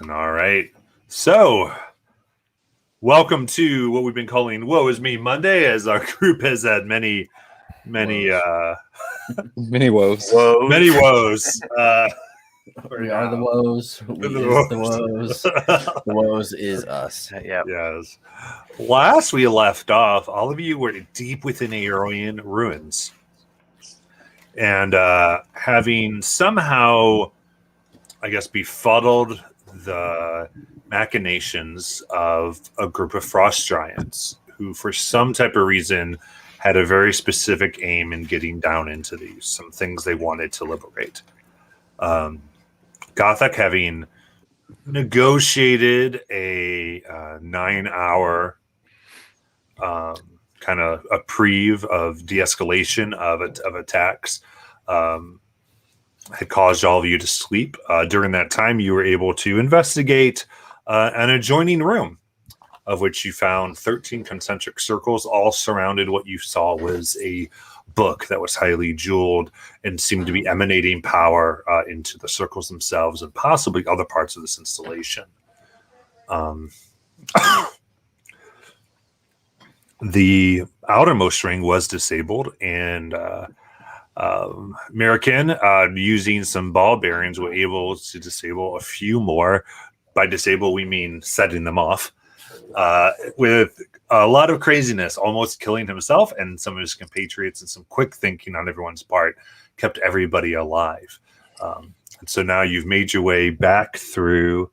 All right. So, welcome to what we've been calling Woe Is Me Monday, as our group has had many Many woes. woes. We are the woes. We The is the woes. woes. The woes is us. Yeah. Yes. Last we left off, all of you were deep within Aeorian ruins. And having somehow, I guess, befuddled the machinations of a group of frost giants who, for some type of reason, had a very specific aim in getting down into these, some things they wanted to liberate. Gothic, having negotiated a 9-hour kind of a preve of de-escalation of attacks, had caused all of you to sleep. During that time, you were able to investigate an adjoining room, of which you found 13 concentric circles, all surrounded. What you saw was a book that was highly jeweled and seemed to be emanating power into the circles themselves and possibly other parts of this installation. The outermost ring was disabled, and American, using some ball bearings, were able to disable a few more. By disable, we mean setting them off with a lot of craziness, almost killing himself and some of his compatriots, and some quick thinking on everyone's part kept everybody alive. And so now you've made your way back through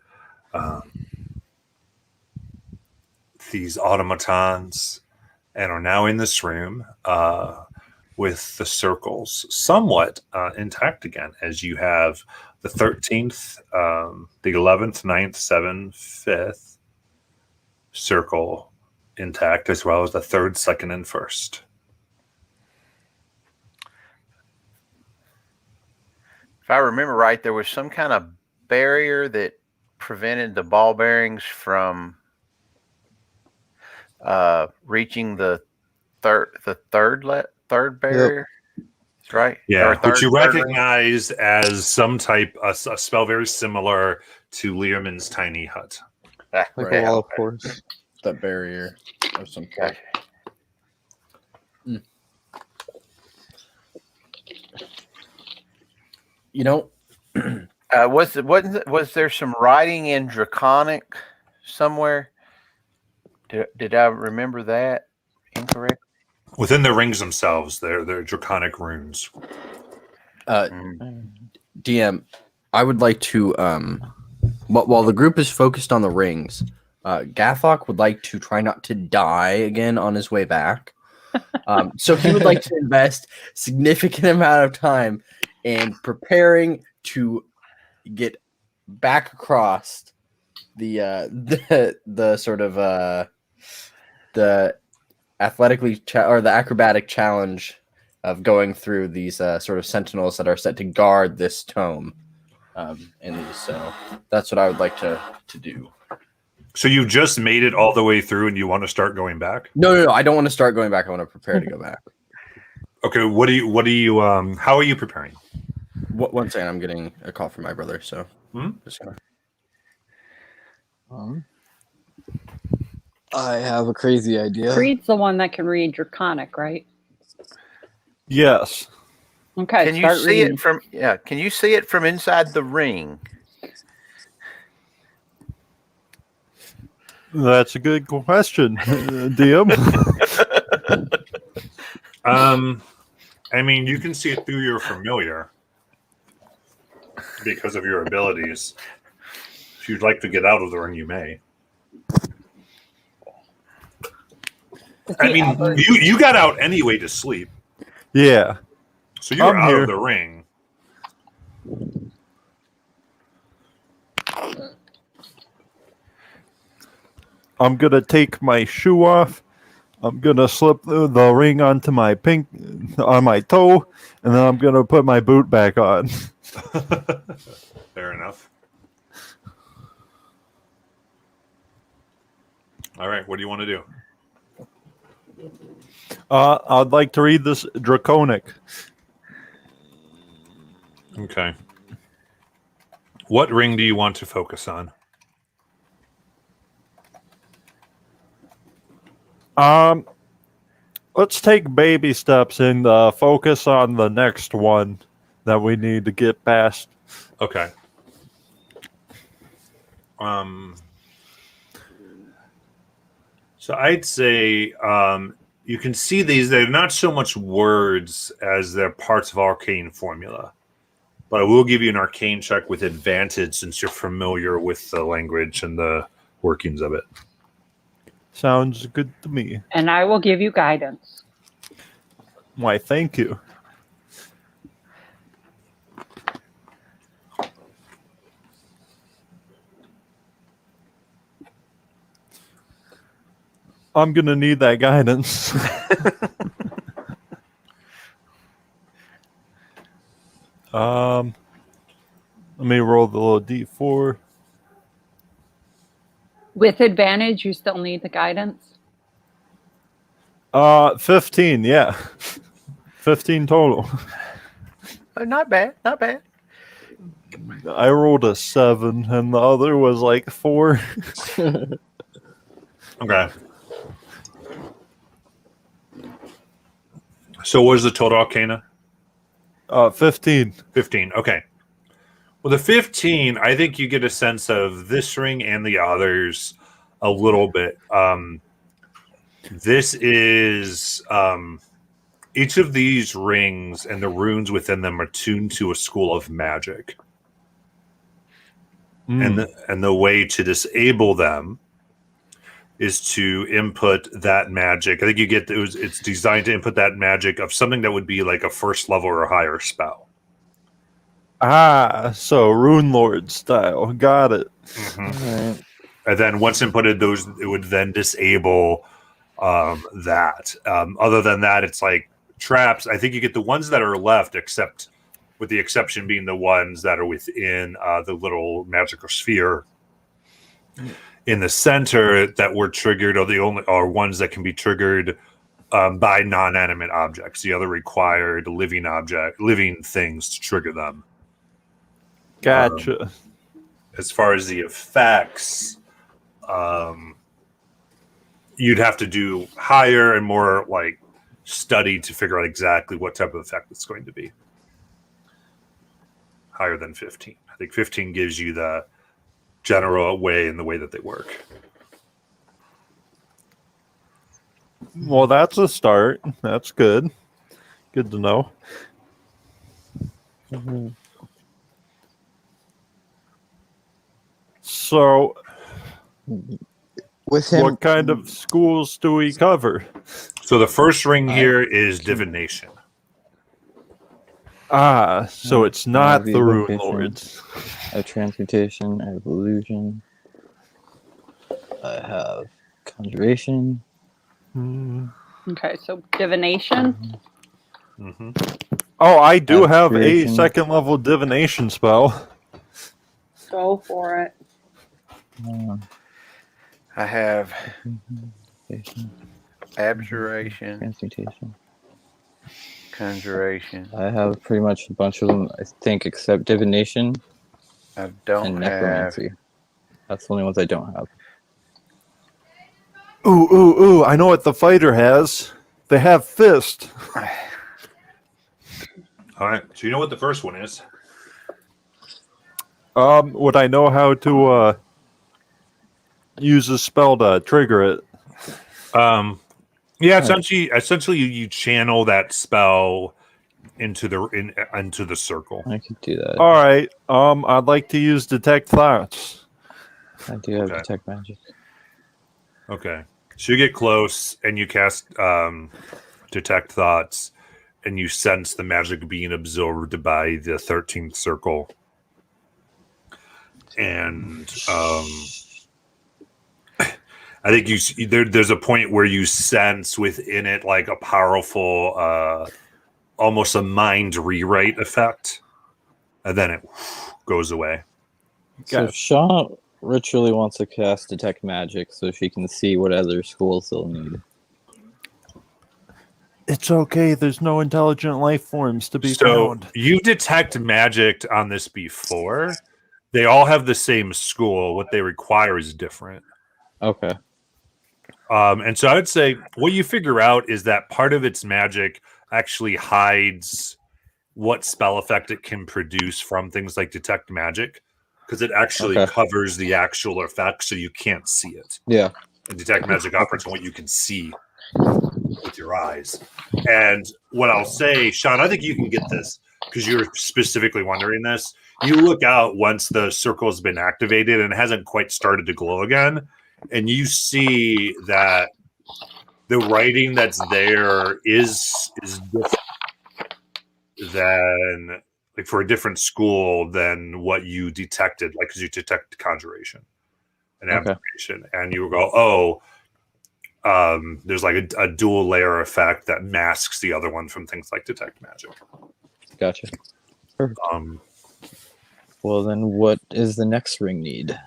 these automatons and are now in this room with the circles somewhat intact again, as you have the 13th, the 11th, 9th, 7th, 5th circle intact, as well as the 3rd, 2nd, and 1st. If I remember right, there was some kind of barrier that prevented the ball bearings from reaching the third barrier. That's right. Yeah, Or which you third ring. recognize as some type a spell very similar to Learman's tiny hut. Ah, Like right. a wall of force. That barrier of some Gotcha. You know, Was there some writing in Draconic somewhere? Did I remember that incorrect? Within the rings themselves, they're draconic runes. DM, I would like to while the group is focused on the rings, Gathok would like to try not to die again on his way back. So he would like to invest significant amount of time in preparing to get back across the sort of the the acrobatic challenge of going through these sort of sentinels that are set to guard this tome. So that's what I would like to do. So you just made it all the way through, and you want to start going back? No, I don't want to start going back. I want to prepare to go back. Okay, what do you how are you preparing? One second, I'm getting a call from my brother, so just gonna... I have a crazy idea. Creed's the one that can read Draconic, right? Yes. Okay. Can you start see reading. it from? Yeah. Can you see it from inside the ring? That's a good question, DM. I mean, you can see it through your familiar because of your abilities. If you'd like to get out of the ring, you may. I mean, you got out anyway to sleep, Yeah. so you're I'm out here. of the ring. I'm going to take my shoe off. I'm going to slip the ring onto my on my toe, and then I'm going to put my boot back on. Fair enough. All right, what do you want to do? I'd like to read this Draconic. Okay. What ring do you want to focus on? Let's take baby steps and focus on the next one that we need to get past. Okay. So I'd say you can see these. They're not so much words as they're parts of arcane formula. But I will give you an arcane check with advantage since you're familiar with the language and the workings of it. Sounds good to me. And I will give you guidance. Why, thank you. I'm going to need that guidance. Let me roll the little d4. With advantage, you still need the guidance. 15, yeah. 15 total. Not bad. Not bad. I rolled a 7, and the other was like 4. Okay. So what is the total arcana? 15. 15. Okay. Well, the 15, I think you get a sense of this ring and the others a little bit. This is each of these rings and the runes within them are tuned to a school of magic. And the way to disable them is to input that magic. I think you get it's designed to input that magic of something that would be like a first level or higher spell. So Rune Lord style. Got it. Mm-hmm. Right. And then once inputted, it would then disable that. Other than that, it's like traps. I think you get the ones that are left, except with the exception being the ones that are within the little magical sphere. In the center that were triggered are ones that can be triggered by non-animate objects. The other required living things to trigger them. Gotcha. As far as the effects, you'd have to do higher and more like study to figure out exactly what type of effect it's going to be. Higher than 15. I think 15 gives you the general way and the way that they work. Well, that's a start. That's good. Good to know. Mm-hmm. So, with him, what kind of schools do we cover? So the first ring here is divination. So it's not the Rune relocation. Lords. I have transmutation, I have illusion, I have conjuration. Okay, so divination. Mm-hmm. Oh, I do have a Creation. second level divination spell. Go for it. I have Transmutation, abjuration, transmutation. conjuration. I have pretty much a bunch of them, I think, except divination I and don't have. necromancy. That's the only ones I don't have. Ooh, I know what the fighter has. They have fist. All right. So you know what the first one is? Would I know how to use a spell to trigger it? Yeah, essentially you channel that spell into the circle. I could do that. All right. I'd like to use detect thoughts. I do have Okay. detect magic. Okay. So you get close and you cast detect thoughts and you sense the magic being absorbed by the 13th circle. And I think there's a point where you sense within it like a powerful, almost a mind rewrite effect, and then it goes away. So Shaw ritually wants to cast detect magic so she can see what other schools they'll need. It's okay. There's no intelligent life forms to be found. You detect magic on this before. They all have the same school. What they require is different. Okay. And so I would say what you figure out is that part of its magic actually hides what spell effect it can produce from things like detect magic, because it actually Okay. covers the actual effect, so you can't see it. Yeah. And detect magic operates on what you can see with your eyes. And what I'll say, Sean, I think you can get this because you're specifically wondering this. You look out once the circle has been activated and it hasn't quite started to glow again, and you see that the writing that's there is different than, like, for a different school than what you detected, like, because you detect conjuration and Okay. abjuration, and you go, oh, there's like a dual layer effect that masks the other one from things like detect magic. Gotcha. Perfect. Um, Well, then what is the next ring need?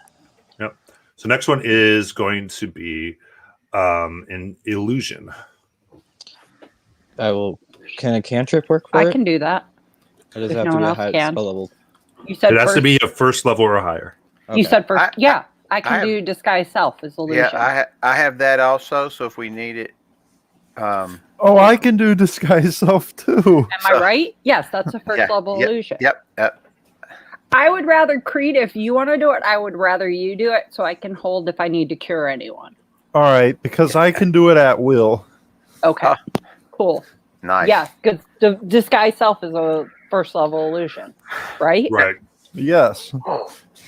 Yep. So next one is going to be an illusion. I will. Can a cantrip work for I it? can do that. Or does if it have no to be one a else high can. spell level? You said It has first. to be a first level or higher. Okay. You said first. I can have- do disguise self as illusion. Yeah, I have that also. So if we need it, Oh, I can do disguise self too. Am I so- right? Yes, that's a first Yeah, level yep, illusion. Yep. I would rather Creed, if you want to do it, I would rather you do it so I can hold if I need to cure anyone. All right, because I can do it at will. Okay. Cool. Nice. Yeah, because the disguise self is a first level illusion, right? Right. Yes.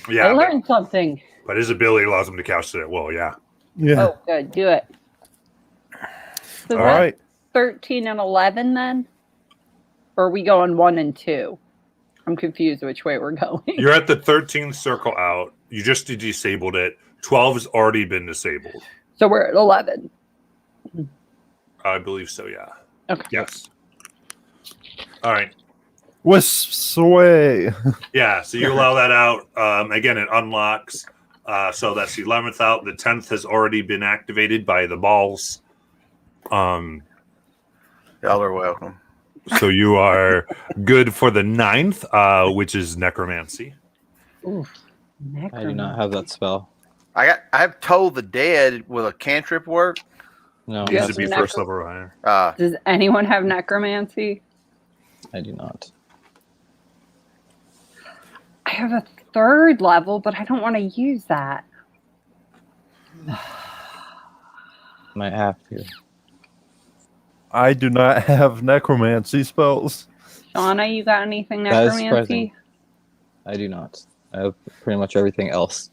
Yeah. I learned something. But his ability allows him to cast it at will. Yeah. Yeah. Oh, good. Do it. So All that's right. 13 and 11 then? Or are we going 1 and 2? I'm confused which way we're going. You're at the 13th circle out. You just disabled it. 12 has already been disabled. So we're at 11. I believe so, yeah. Okay. Yes. All right. Wisps away. Yeah, so you allow that out. Again, it unlocks. So that's the 11th out. The 10th has already been activated by the balls. Y'all are welcome. So you are good for the 9th, which is necromancy. Ooh, I do not have that spell. I've told the dead. Will a cantrip work? No, Needs Yes, to be necro- first level or higher. Does anyone have necromancy? I do not. I have a 3rd level, but I don't want to use that. Might have to. I do not have necromancy spells. Shauna, you got anything That is necromancy? surprising. I do not. I have pretty much everything else.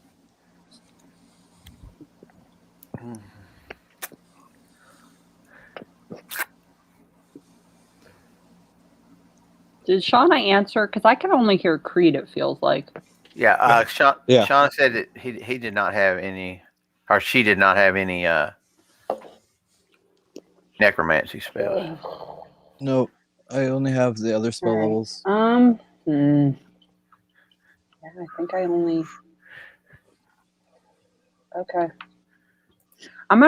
Did Shauna answer? Because I can only hear Creed, it feels like. Yeah. Sean. Yeah. Sean said that he did not have any, or she did not have any necromancy spells. No, I only have the other spell Alright. levels. Yeah, I think I only. Okay. I'm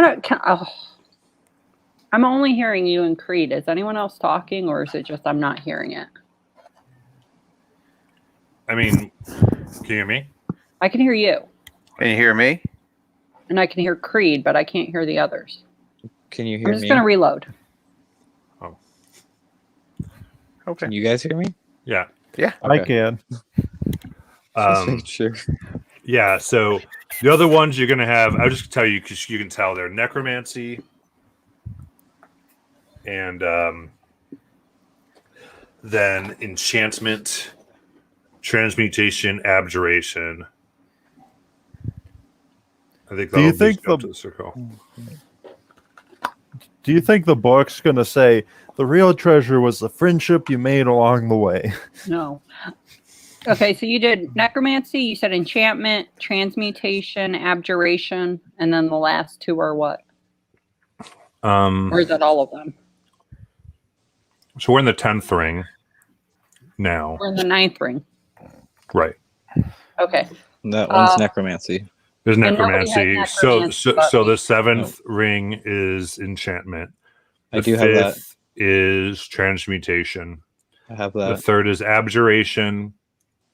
only hearing you and Creed. Is anyone else talking, or is it just I'm not hearing it? I mean, can you hear me? I can hear you, Can you hear me? and I can hear Creed, but I can't hear the others. Can you I'm hear just me? gonna reload. Okay. Can you guys hear me? Yeah. I Okay. can. Just make sure. Yeah, so the other ones you're going to have, I'll just tell you because you can tell they're necromancy and then enchantment, transmutation, abjuration. I think Do you that'll think just go the- to the circle. Do you think the book's going to say the real treasure was the friendship you made along the way? No. Okay, so you did necromancy, you said enchantment, transmutation, abjuration, and then the last 2 are what? Or is that all of them? So we're in the 10th ring now. We're in the 9th ring. Right. Okay. That one's Uh, necromancy. There's And nobody has necromancy. necromancy but So me. the 7th ring is enchantment. I The do have that. 5th is transmutation. I have The that. 3rd is abjuration.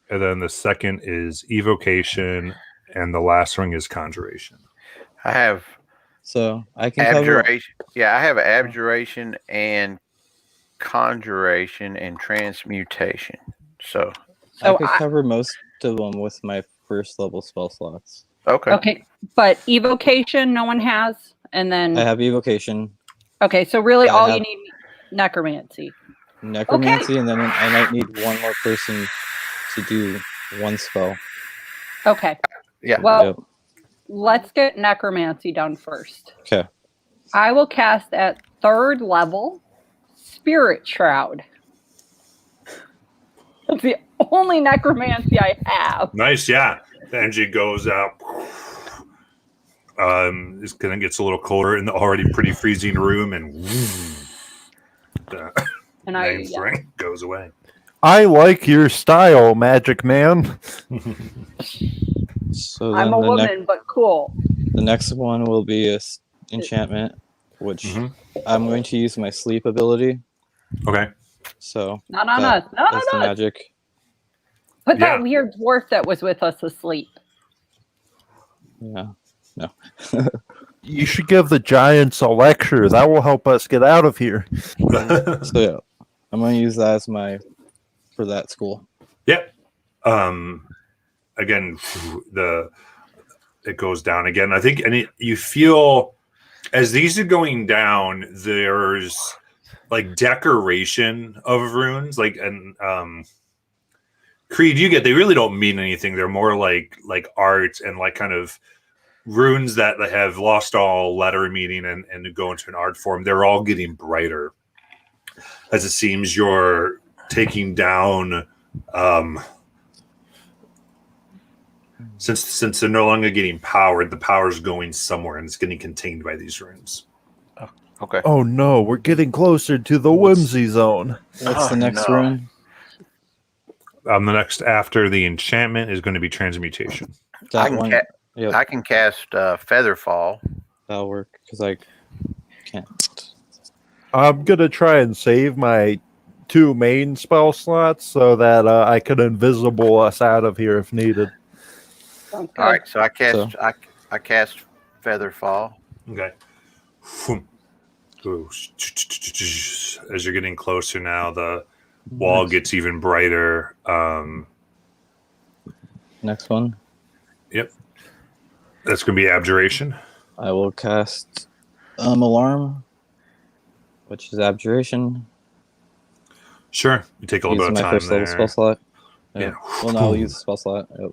And then the 2nd is evocation. And the last ring is conjuration. I have So I can cover. Abjuration. Yeah, I have abjuration and conjuration and transmutation. So I So could cover most of them with my first level spell slots. okay. okay, but evocation no one has, and then I have evocation, okay, so really I all you have- need necromancy. necromancy, and then I might need one more person to do one spell. Okay. Yeah. Well, Yep. let's get necromancy done first. Okay. I will cast at 3rd level Spirit Shroud. That's the only necromancy I have. Nice, yeah. The energy goes out. It's gonna gets a little colder in the already pretty freezing room, and the And main strength goes away. I like your style, Magic Man. So I'm then a the, woman, but cool. the next one will be a enchantment, which Mhm. I'm going to use my sleep ability. Okay. So Not on that- us. Not that's on the us. magic. Put Yeah. that weird dwarf that was with us asleep. Yeah. No. You should give the giants a lecture. That will help us get out of here. So yeah, I'm going to use that as my for that school. Yep. Again, it goes down again. I think, and you feel as these are going down, there's like decoration of runes, like Creed. You get they really don't mean anything. They're more like art and like kind of runes that have lost all letter meaning and go into an art form. They're all getting brighter as it seems you're taking down. Since they're no longer getting powered, the power's going somewhere and it's getting contained by these runes. Okay. Oh no, we're getting closer to the whimsy zone. What's the next no. rune? The next after the enchantment is going to be transmutation. That I can one. ca- Yep, I can cast Featherfall. that'll work because I can't. I'm gonna try and save my 2 main spell slots so that I can invisible us out of here if needed. Sounds good. All right, so I cast So- I cast Featherfall. Okay. Ooh. As you're getting closer now, the wall gets even brighter. Next one. That's going to be abjuration. I will cast alarm, which is abjuration. Sure. You take a little Use bit of my time first level there. spell slot. Yeah. Well, no, I'll use the spell slot. Yep.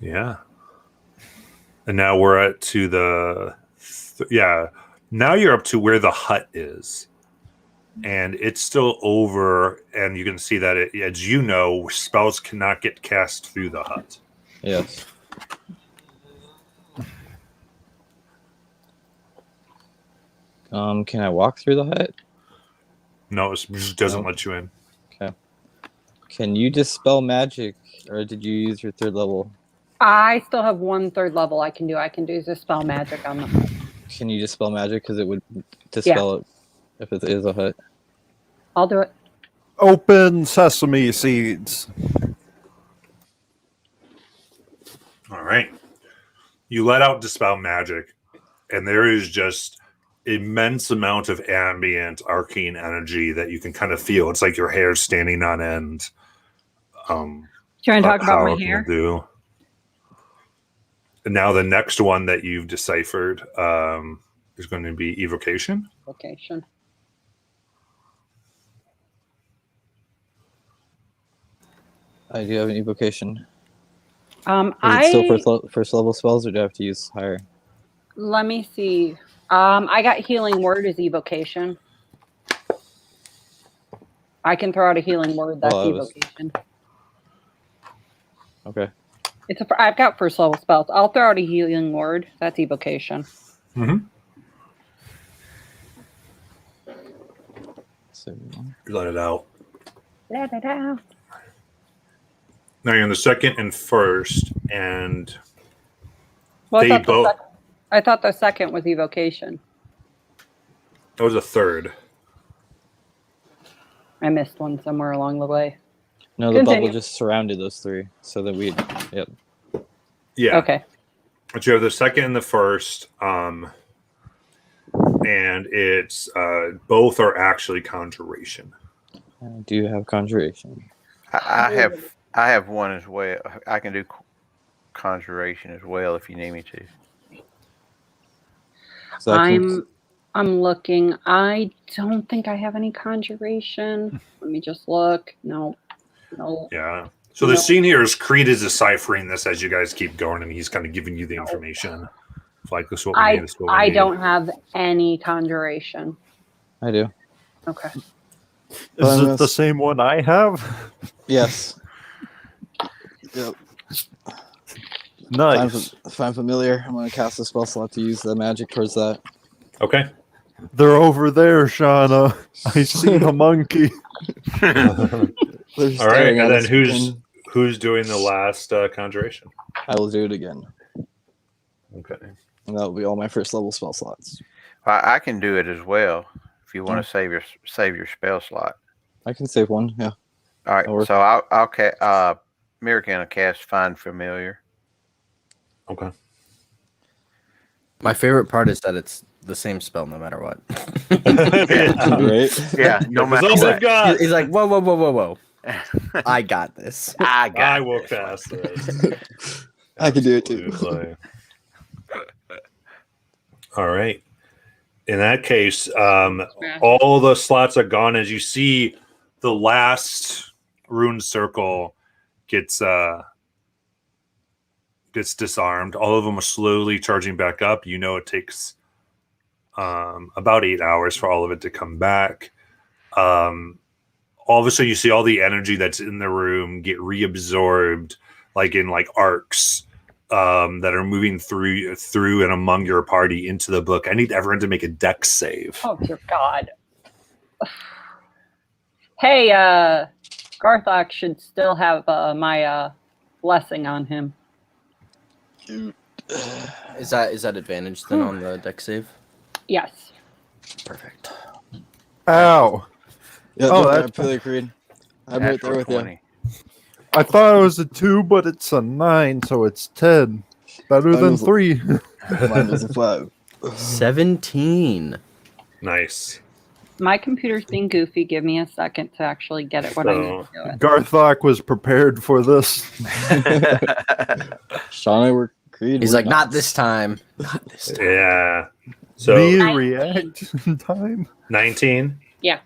Yeah. And now we're at to the now you're up to where the hut is. And it's still over, and you can see that as you know, spells cannot get cast through the hut. Yes. Can I walk through the hut? No, it just doesn't No. let you in. Can you dispel magic, or did you use your 3rd level? I still have 1 3rd level I can do. I can do dispel magic on them. Can you dispel magic because it would dispel it if it is a hut? I'll do it. Open sesame seeds. All right. You let out dispel magic, and there is just immense amount of ambient arcane energy that you can kind of feel. It's like your hair's standing on end. Do you want to talk about my Power can hair? do. And now the next one that you've deciphered is going to be evocation. Location. I do have an evocation. Is I it still first level spells, or do I have to use higher? let me see. I got healing word as evocation. I can throw out a healing word. That's Well, I was- evocation. Okay. I've got first level spells. I'll throw out a healing word. That's evocation. Mm-hmm. So Let it out. Let it out. Now you're in the second and first, and Well, They both- I thought the second was evocation. that was a third. I missed one somewhere along the way. no, the Continue. bubble just surrounded those 3, so that we. Yep. Yeah. Okay. But you have the second and the first, and it's both are actually conjuration. I do have conjuration. I have one as well. I can do conjuration as well if you need me to. So I can- I'm looking. I don't think I have any conjuration. Let me just look. No. Yeah. So the scene here is Creed is deciphering this as you guys keep going, and he's kind of giving you the information. Like this, what we need. This, what we I need. don't have any conjuration. I do. Okay. Is it the same one I have? Yes. Yep. Nice. If I'm familiar, I'm going to cast a spell slot to use the magic towards that. Okay. They're over there, Shauna. I see the monkey. All right, and then who's doing the last conjuration? I will do it again. Okay. And that will be all my first level spell slots. I can do it as well if you want to save your spell slot. I can save one, yeah. All right, That'll work. so I'll Mirkan will cast Find Familiar. Okay. My favorite part is that it's the same spell no matter what. Right? Yeah, no matter all what. I've got. He's like, whoa. I got this. I will cast this. I can do it too. Absolutely. All right. In that case, all the slots are gone as you see the last rune circle gets disarmed. All of them are slowly charging back up. You know it takes about 8 hours for all of it to come back. All of a sudden you see all the energy that's in the room get reabsorbed like in arcs that are moving through and among your party into the book. I need everyone to make a dex save. Oh dear God. Hey, Garthok should still have my blessing on him. Is that advantage then on the deck save? Yes. Perfect. Ow. Yeah, Oh, no, I that's- completely agreed. I'm right there Natural with you. 20. I thought it was a 2, but it's a 9, so it's 10. Better Mine than was- 3. Mine was a 5. 17. Nice. My computer's being goofy. Give me a second to actually get it when I need to do it. Garthok was prepared for this. Shauna, we're Creed. He's we're like, not this time. Not this time. Yeah. So Me 19. react in time. 19. Yeah.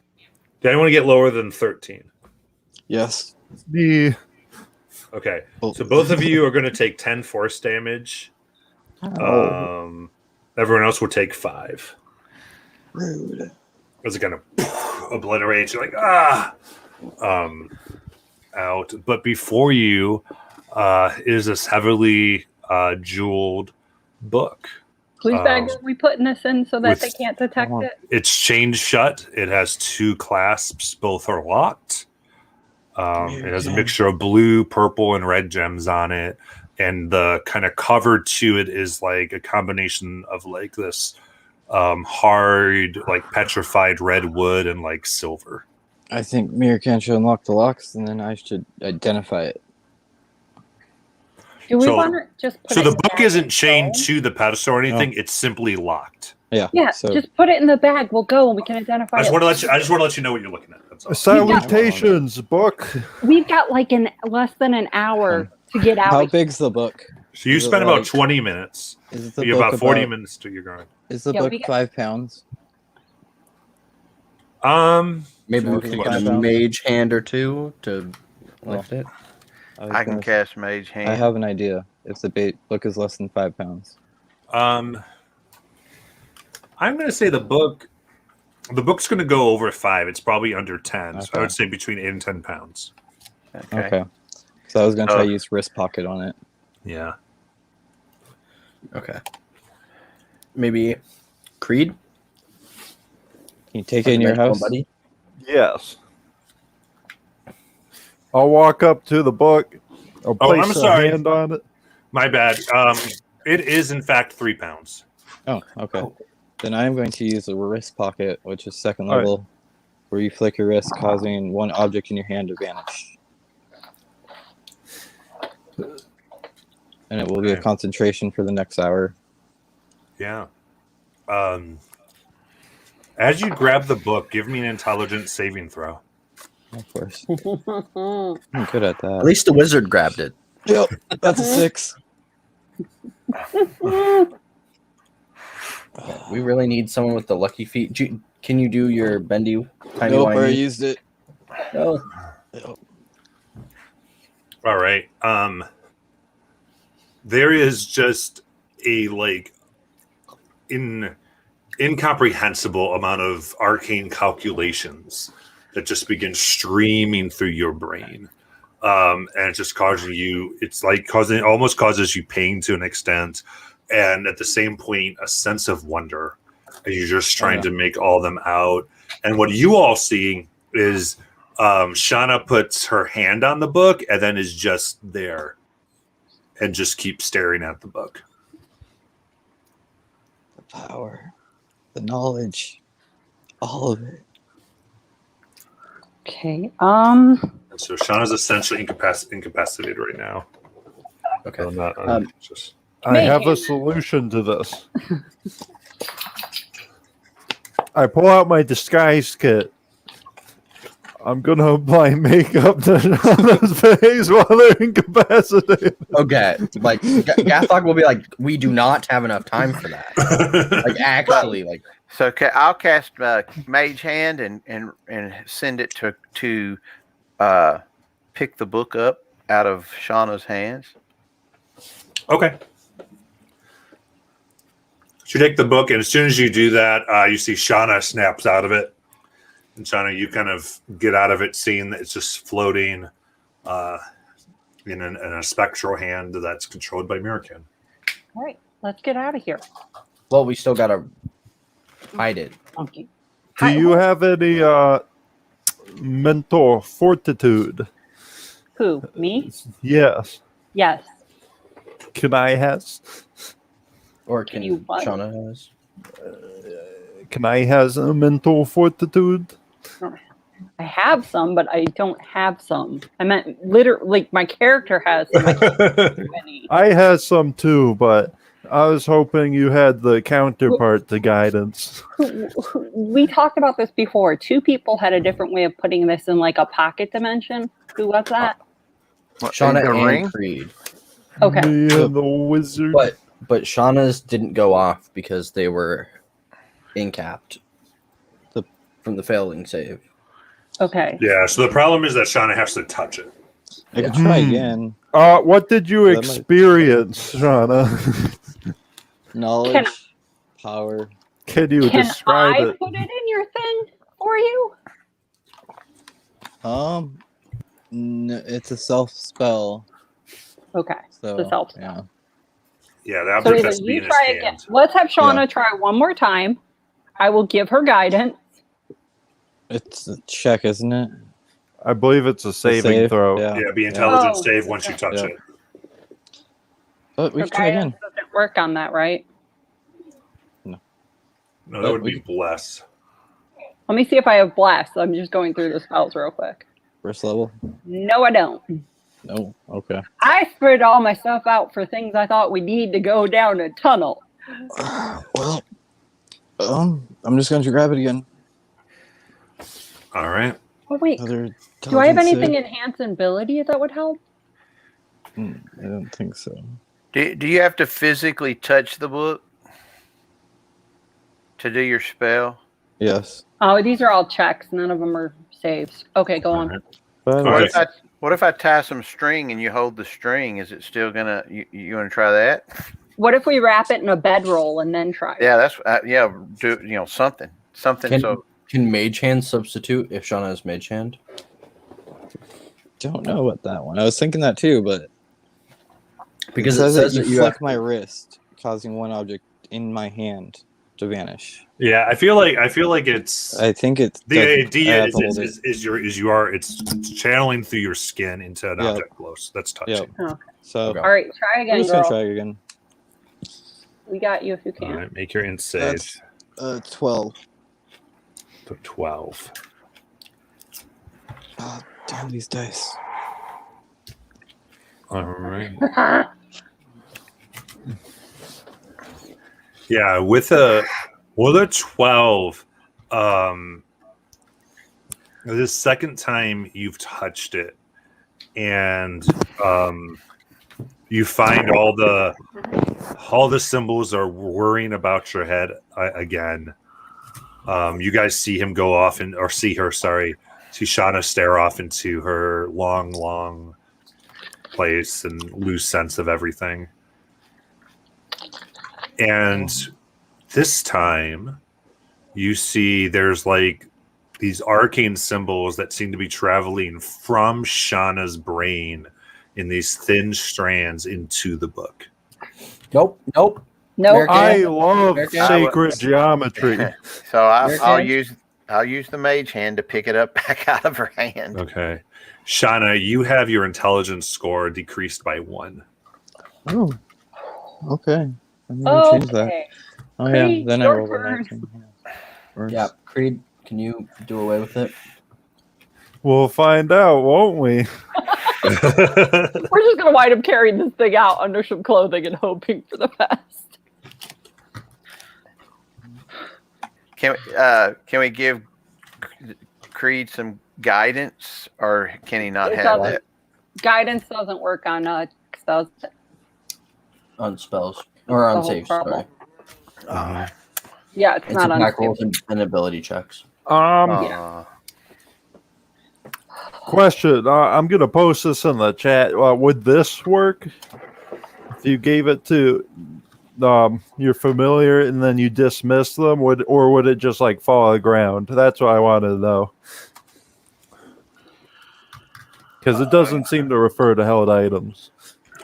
Did anyone get lower than 13? Yes. Me. Okay. Oh. So both of you are going to take 10 force damage. Everyone else will take 5. Rude. As it kind of obliterates, you're like, out. But before you is this heavily jeweled book. Whose bag are we putting this in so that with- they can't detect it? It's chained shut. It has 2 clasps. Both are locked. It has a mixture of blue, purple, and red gems on it. And the kind of cover to it is like a combination of like this hard, like petrified red wood and like silver. I think Mirkan should unlock the locks, and then I should identify it. Do we So- want to just put So it the in book bag isn't and chained go? to the pedestal or anything. It's simply locked. Yeah. Yeah, So just put it in the bag. We'll go and we can identify I just it. want to let you know what you're looking at. That's all. Salutations, book. We've got like less than an hour to get out. how of big's the book? So you Is it spent about like- 20 minutes. Is the You book have about 40 minutes to your grind. Is the Yeah, book we got- 5 pounds? Maybe we So can we get a can- mage hand or two to lift it. I can cast Mage Hand. I have an idea. If the book is less than 5 pounds. I'm going to say the book's going to go over 5. It's probably under 10. So I Okay. would say between 8 and 10 pounds. Okay. So I was gonna try to use wrist pocket on it. Yeah. Okay. Maybe Creed? Can you take it in your house? Buddy? Yes. I'll walk up to the book. I'll Oh, place I'm a sorry. hand on it. My bad. It is, in fact, 3 pounds. Oh, okay. Then I am going to use the wrist pocket, which is second All right. level, where you flick your wrist, causing one object in your hand to vanish. and it will be a Okay. concentration for the next hour. Yeah. As you grab the book, give me an intelligence saving throw. Of course, I'm good at At that. least the wizard grabbed it. Yep, that's a 6. We really need someone with the lucky feet. Can you do your bendy timey Nope, I wimey? used it. No. Yep. All right. There is just a incomprehensible amount of arcane calculations that just begin streaming through your brain. And it's just causing you, it's like almost causes you pain to an extent. And at the same point, a sense of wonder as you're just trying to make all them out. And what you all see is Shauna puts her hand on the book and then is just there and just keeps staring at the book. The power, the knowledge, all of it. Okay. And so Shauna's essentially incapacitated right now. Okay. So not, just I have a solution to this. I pull out my disguise kit. I'm gonna apply makeup to Shauna's face while they're incapacitated. Okay. Like Gathog will be like, we do not have enough time for that. Like actually, like So I'll cast Mage Hand and send it to pick the book up out of Shauna's hands. Okay. So you take the book, and as soon as you do that, you see Shauna snaps out of it. And Shauna, you kind of get out of it, seeing that it's just floating in a spectral hand that's controlled by Mirakin. All right, let's get out of here. well, we still gotta hide it. Okay. Do you have any mental fortitude? Who? Me? Yes. Yes. Can I has? Or can You what? Shauna has? Can I has a mental fortitude? I have some, but I don't have some. I meant literally, like my character has some. I can't do any. I had some too, but I was hoping you had the counterpart to guidance. We talked about this before. Two people had a different way of putting this in like a pocket dimension. Who was that? Shauna The and ring? Creed. Okay. Me and the wizard. But Shauna's didn't go off because they were incapped from the failing save. Okay. Yeah, so the problem is that Shauna has to touch it. I could try again. What did you That might- experience, Shauna? Knowledge, power. Can you Can describe I it? put it in your thing for you? It's a self spell. Okay. So The self yeah. Yeah, the So object either has to be you in his try hand. again. Let's have Shauna try one more time. I will give her guidance. It's a check, isn't it? I believe it's a saving save, throw. yeah. Yeah, be intelligence Oh, save once you touch yeah. it. But we Her can try guidance again. doesn't work on that, right? No, that would be bless. Let me see if I have blast. I'm just going through the spells real quick. First level? No, I don't. No. Okay. I spread all my stuff out for things I thought we need to go down a tunnel. Well, I'm just going to grab it again. All right. Oh wait, Another do I have intelligence anything save? enhanced ability that would help? I don't think so. Do you have to physically touch the book to do your spell? Yes. Oh, these are all checks. None of them are saves. Okay, go All on. right. But All right. What if I tie some string and you hold the string? Is it still gonna? You want to try that? What if we wrap it in a bedroll and then try? Yeah, that's do something. Can Mage Hand substitute if Shauna has Mage Hand? don't know about that one. I was thinking that too, but Because it says that that you you flick have, my wrist, causing one object in my hand to vanish. Yeah, I feel like it's I think it's the idea I have to hold it's channeling through your skin into an Yeah. object close. That's touching. Yep. Okay. So Okay. All right, try I'm again, just gonna girl. try again. We got you if you All can. right, make your int save. That's 12. So 12. Oh, damn these dice. All right. Yeah, with a 12, the second time you've touched it, and you find all the symbols are worrying about your head again. You guys see him go off or see her, sorry, see Shauna stare off into her long place and lose sense of everything. And this time you see there's like these arcane symbols that seem to be traveling from Shauna's brain in these thin strands into the book. Nope. Nope. I love American. sacred geometry. So I'll American. use the mage hand to pick it up back out of her hand. Okay. Shauna, you have your intelligence score decreased by 1. Oh, okay. I'm gonna change that. Okay. Oh yeah, Creed, then I your rolled a turn. 19. Or- Yeah, Creed, can you do away with it? We'll find out, won't we? We're just gonna wind up carrying this thing out under some clothing and hoping for the best. Can we give Creed some guidance, or can he not It have doesn't. that? Guidance doesn't work on spells. On spells. Or on The whole saves, sorry. problem. Uh, Yeah, it's It's not on attack rolls saves. and ability checks. Question. I'm going to post this in the chat. Would this work if you gave it to your familiar and then you dismiss them? Or would it just like fall on the ground? That's what I wanted to know. Because it doesn't seem to refer to held items.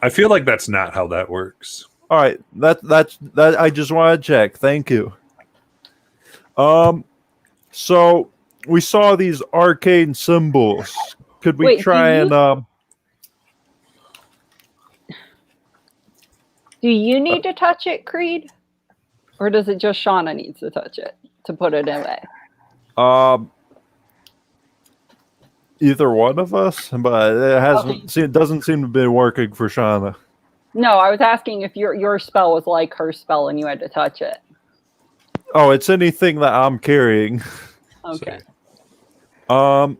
I feel like that's not how that works. All right, that's I just want to check. Thank you. So we saw these arcane symbols. Could we Wait, try and Do you need to touch it, Creed? Or does it just Shauna needs to touch it to put it away? either one of us? But it hasn't. Okay. It doesn't seem to be working for Shauna. No, I was asking if your spell was like her spell and you had to touch it. Oh, it's anything that I'm carrying. Okay. So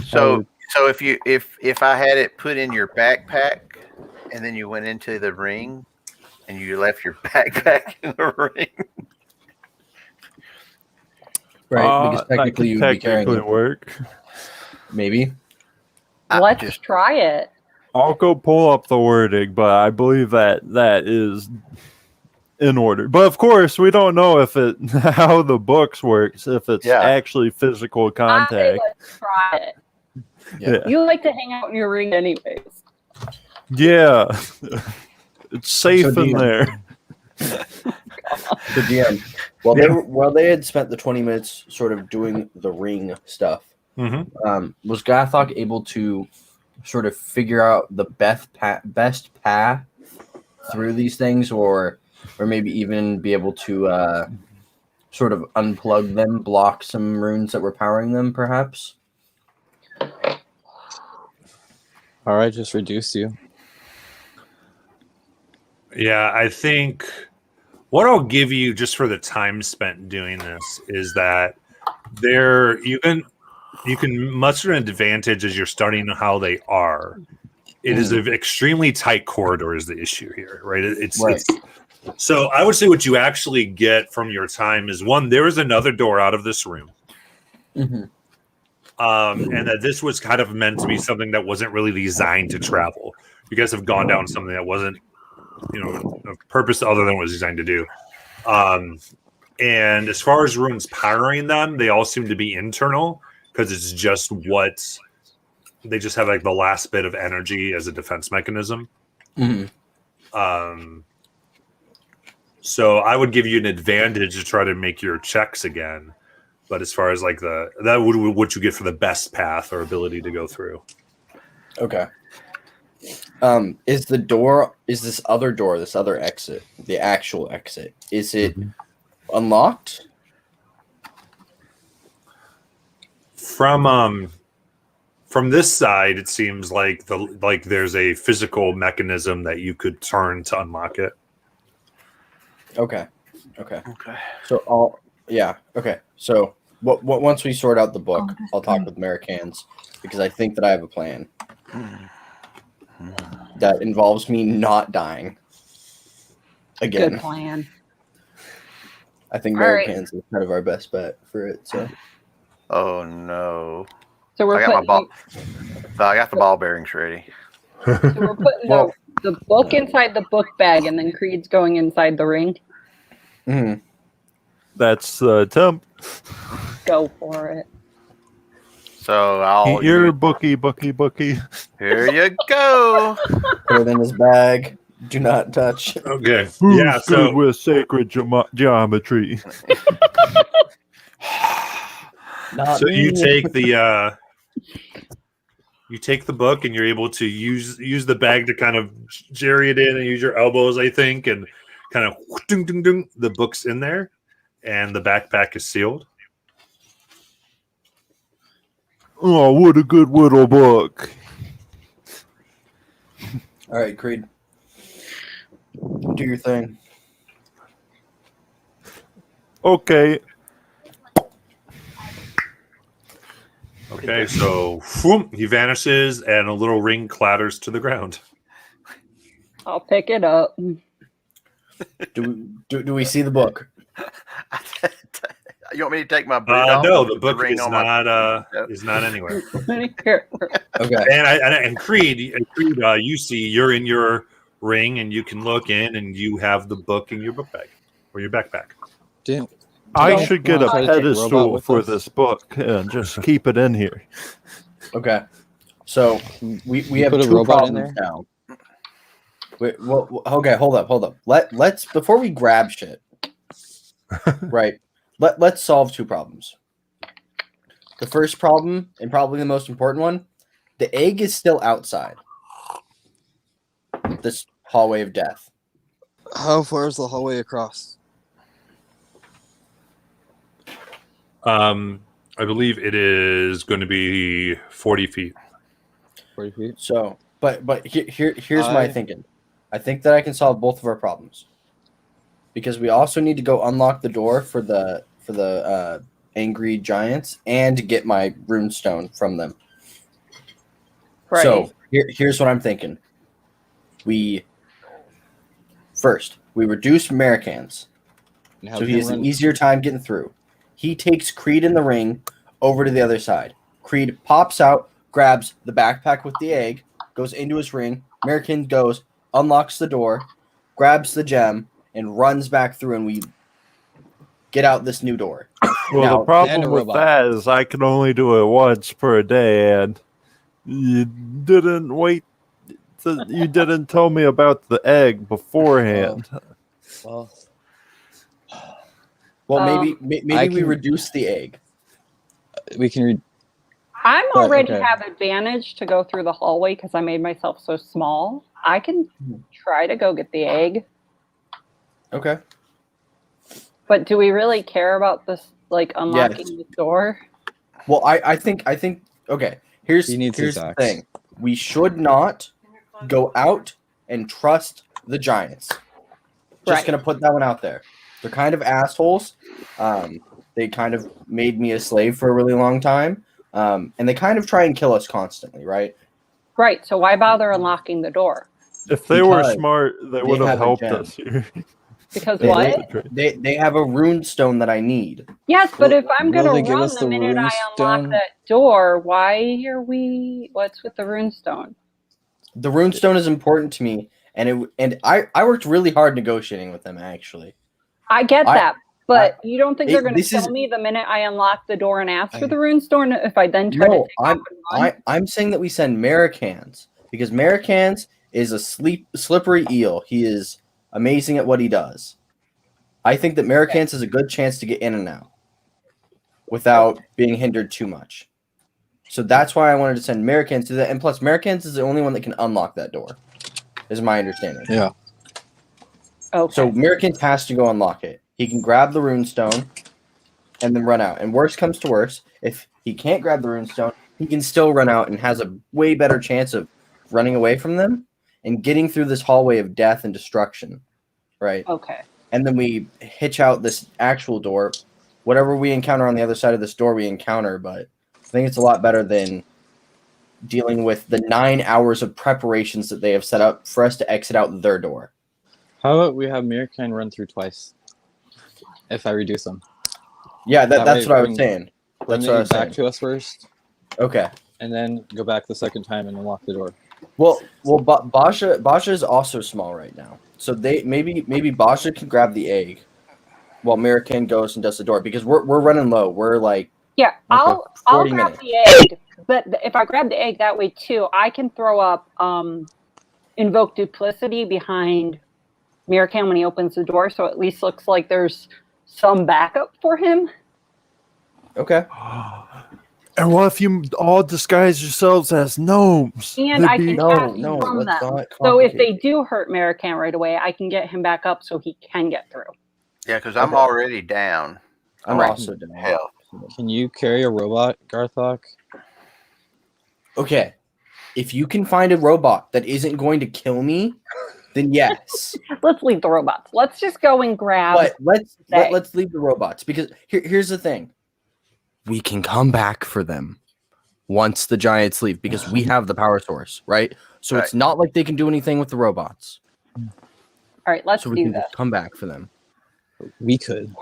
if I had it put in your backpack and then you went into the ring and you left your backpack in the ring. Right, because technically you would be carrying technically it. work. Maybe. Let's try it. I'll go pull up the wording, but I believe that is in order. But of course, we don't know if it how the books works, if it's actually physical I say contact. let's try it. Yeah. You like to hang out in your ring anyways. Yeah. It's safe So in there. So DM, while they had spent the 20 minutes sort of doing the ring stuff, was Gathok able to sort of figure out the best path through these things, or maybe even be able to sort of unplug them, block some runes that were powering them, perhaps? All right, just reduce you. Yeah, I think what I'll give you just for the time spent doing this is that you can muster an advantage as you're studying how they are. It is an extremely tight corridor is the issue here, right? It's so I would say what you actually get from your time is one, there is another door out of this room. And that this was kind of meant to be something that wasn't really designed to travel. You guys have gone down something that wasn't, a purpose other than what it was designed to do. And as far as runes powering them, they all seem to be internal because it's just what they just have like the last bit of energy as a defense mechanism. So I would give you an advantage to try to make your checks again. But as far as like that would what you get for the best path or ability to go through. Okay. Is this other exit, the actual exit, is it unlocked? From this side, it seems like there's a physical mechanism that you could turn to unlock it. Okay. Okay. So okay. So once we sort out the book, I'll talk with Americans because I think that I have a plan that involves me not dying again. Good plan. I think All right. Americans is kind of our best bet for it. So Oh no! So we're I got my putting, ball. I got the ball bearings ready. so we're putting Well- the book inside the book bag, and then Creed's going inside the ring. mhm. That's the attempt. Go for it. So I'll. Eat your bookie. Here you go. Put it in his bag. Do not touch. Okay. Who's Yeah. good So with sacred geometry? Not so you me. take the book and you're able to use the bag to kind of jerry it in and use your elbows, I think, and kind of ding, ding, ding, the book's in there and the backpack is sealed. Oh, what a good little book. All right, Creed. Do your thing. Okay. Okay, so whoom, he vanishes and a little ring clatters to the ground. I'll pick it up. Do we see the book? You want me to take my boot off? No, and the put book ring is on my- not anywhere. Here. Okay. And Creed, you see you're in your ring and you can look in and you have the book in your book bag or your backpack. Didn't I Don't should get a wanna try to take Robot pedestal with for us? this book and just keep it in here. Okay. So we You have put a two robot in problems now. Wait, well, okay, hold up. Let's before we grab shit. Right. Let's solve two problems. The first problem, and probably the most important one, the egg is still outside this hallway of death. How far is the hallway across? I believe it is going to be 40 feet. 40 feet. So, but here's my I- thinking. I think that I can solve both of our problems because we also need to go unlock the door for the angry giants and get my runestone from them. Right. So here's what I'm thinking. We reduce Americans, And have so he him has an run- easier time getting through. He takes Creed in the ring over to the other side. Creed pops out, grabs the backpack with the egg, goes into his ring. American goes, unlocks the door, grabs the gem, and runs back through, and we get out this new door. Well, Now- the And problem a with robot. that is I can only do it once per day, and you didn't you didn't tell me about the egg beforehand. Well, Well, Um, maybe I we can- reduce the egg. we can read. I'm But, already okay. have advantage to go through the hallway because I made myself so small. I can try to go get the egg, Okay. but do we really care about this, like unlocking the door? Well, I think okay. Here's He needs here's his the axe. thing. We should not go out and trust the giants. Just Right. gonna put that one out there. They're kind of assholes. They kind of made me a slave for a really long time. And they kind of try and kill us constantly, right? Right. So why bother unlocking the door? If they were Because smart, they would have have a helped gem. us here. Because They- what? They have a rune stone that I need. Yes, but Will- if I'm will gonna they give run us the the minute I unlock runestone? that door, why are we? What's with the runestone? The rune stone is important to me, and I worked really hard negotiating with them actually. I get I- that, but you don't think they're going to this kill is- me the minute I unlock the door and ask for the runestone? If I then try to No, take off and run? I'm saying that we send Maricans because Maricans is a slippery eel. He is amazing at what he does. I think that Maricans has a good chance to get in and out without being hindered too much. So that's why I wanted to send Maricans to that. And plus, Maricans is the only one that can unlock that door, is my understanding. Yeah. Okay. So Maricans has to go unlock it. He can grab the runestone and then run out. And worst comes to worst, if he can't grab the runestone, he can still run out and has a way better chance of running away from them and getting through this hallway of death and destruction, right? Okay. and then we hitch out this actual door. Whatever we encounter on the other side of this door, we encounter. But I think it's a lot better than dealing with the 9 hours of preparations that they have set up for us to exit out their door. How about we have Mirkan run through twice? If I reduce them. Yeah, That that's way what I was bring- saying. Bring That's what I it was back saying. to us first, Okay. and then go back the second time and unlock the door. Well, Basha is also small right now, so maybe Basha can grab the egg, while Mirakin goes and does the door because we're running low. We're like Yeah, I'll 40 grab minutes. the egg, but if I grab the egg that way too, I can throw up invoke duplicity behind Mirakan when he opens the door, so at least looks like there's some backup for him. Okay. And what if you all disguise yourselves as gnomes? And I can No, cast no, from let's them. not So if complicate they do hurt Mirakan right away, I can get him back up so he can get through. Yeah, because I'm Okay. already down. I'm Right. also down. Hell. Can you carry a robot, Garthok? Okay. If you can find a robot that isn't going to kill me, then yes. Let's leave the robots. Let's just go and grab. But let's Say. let's leave the robots because here's the thing. We can come back for them once the giants leave because we have the power source, right? So it's Right. not like they can do anything with the robots. All right, let's So we do can this. just come back for them. We could.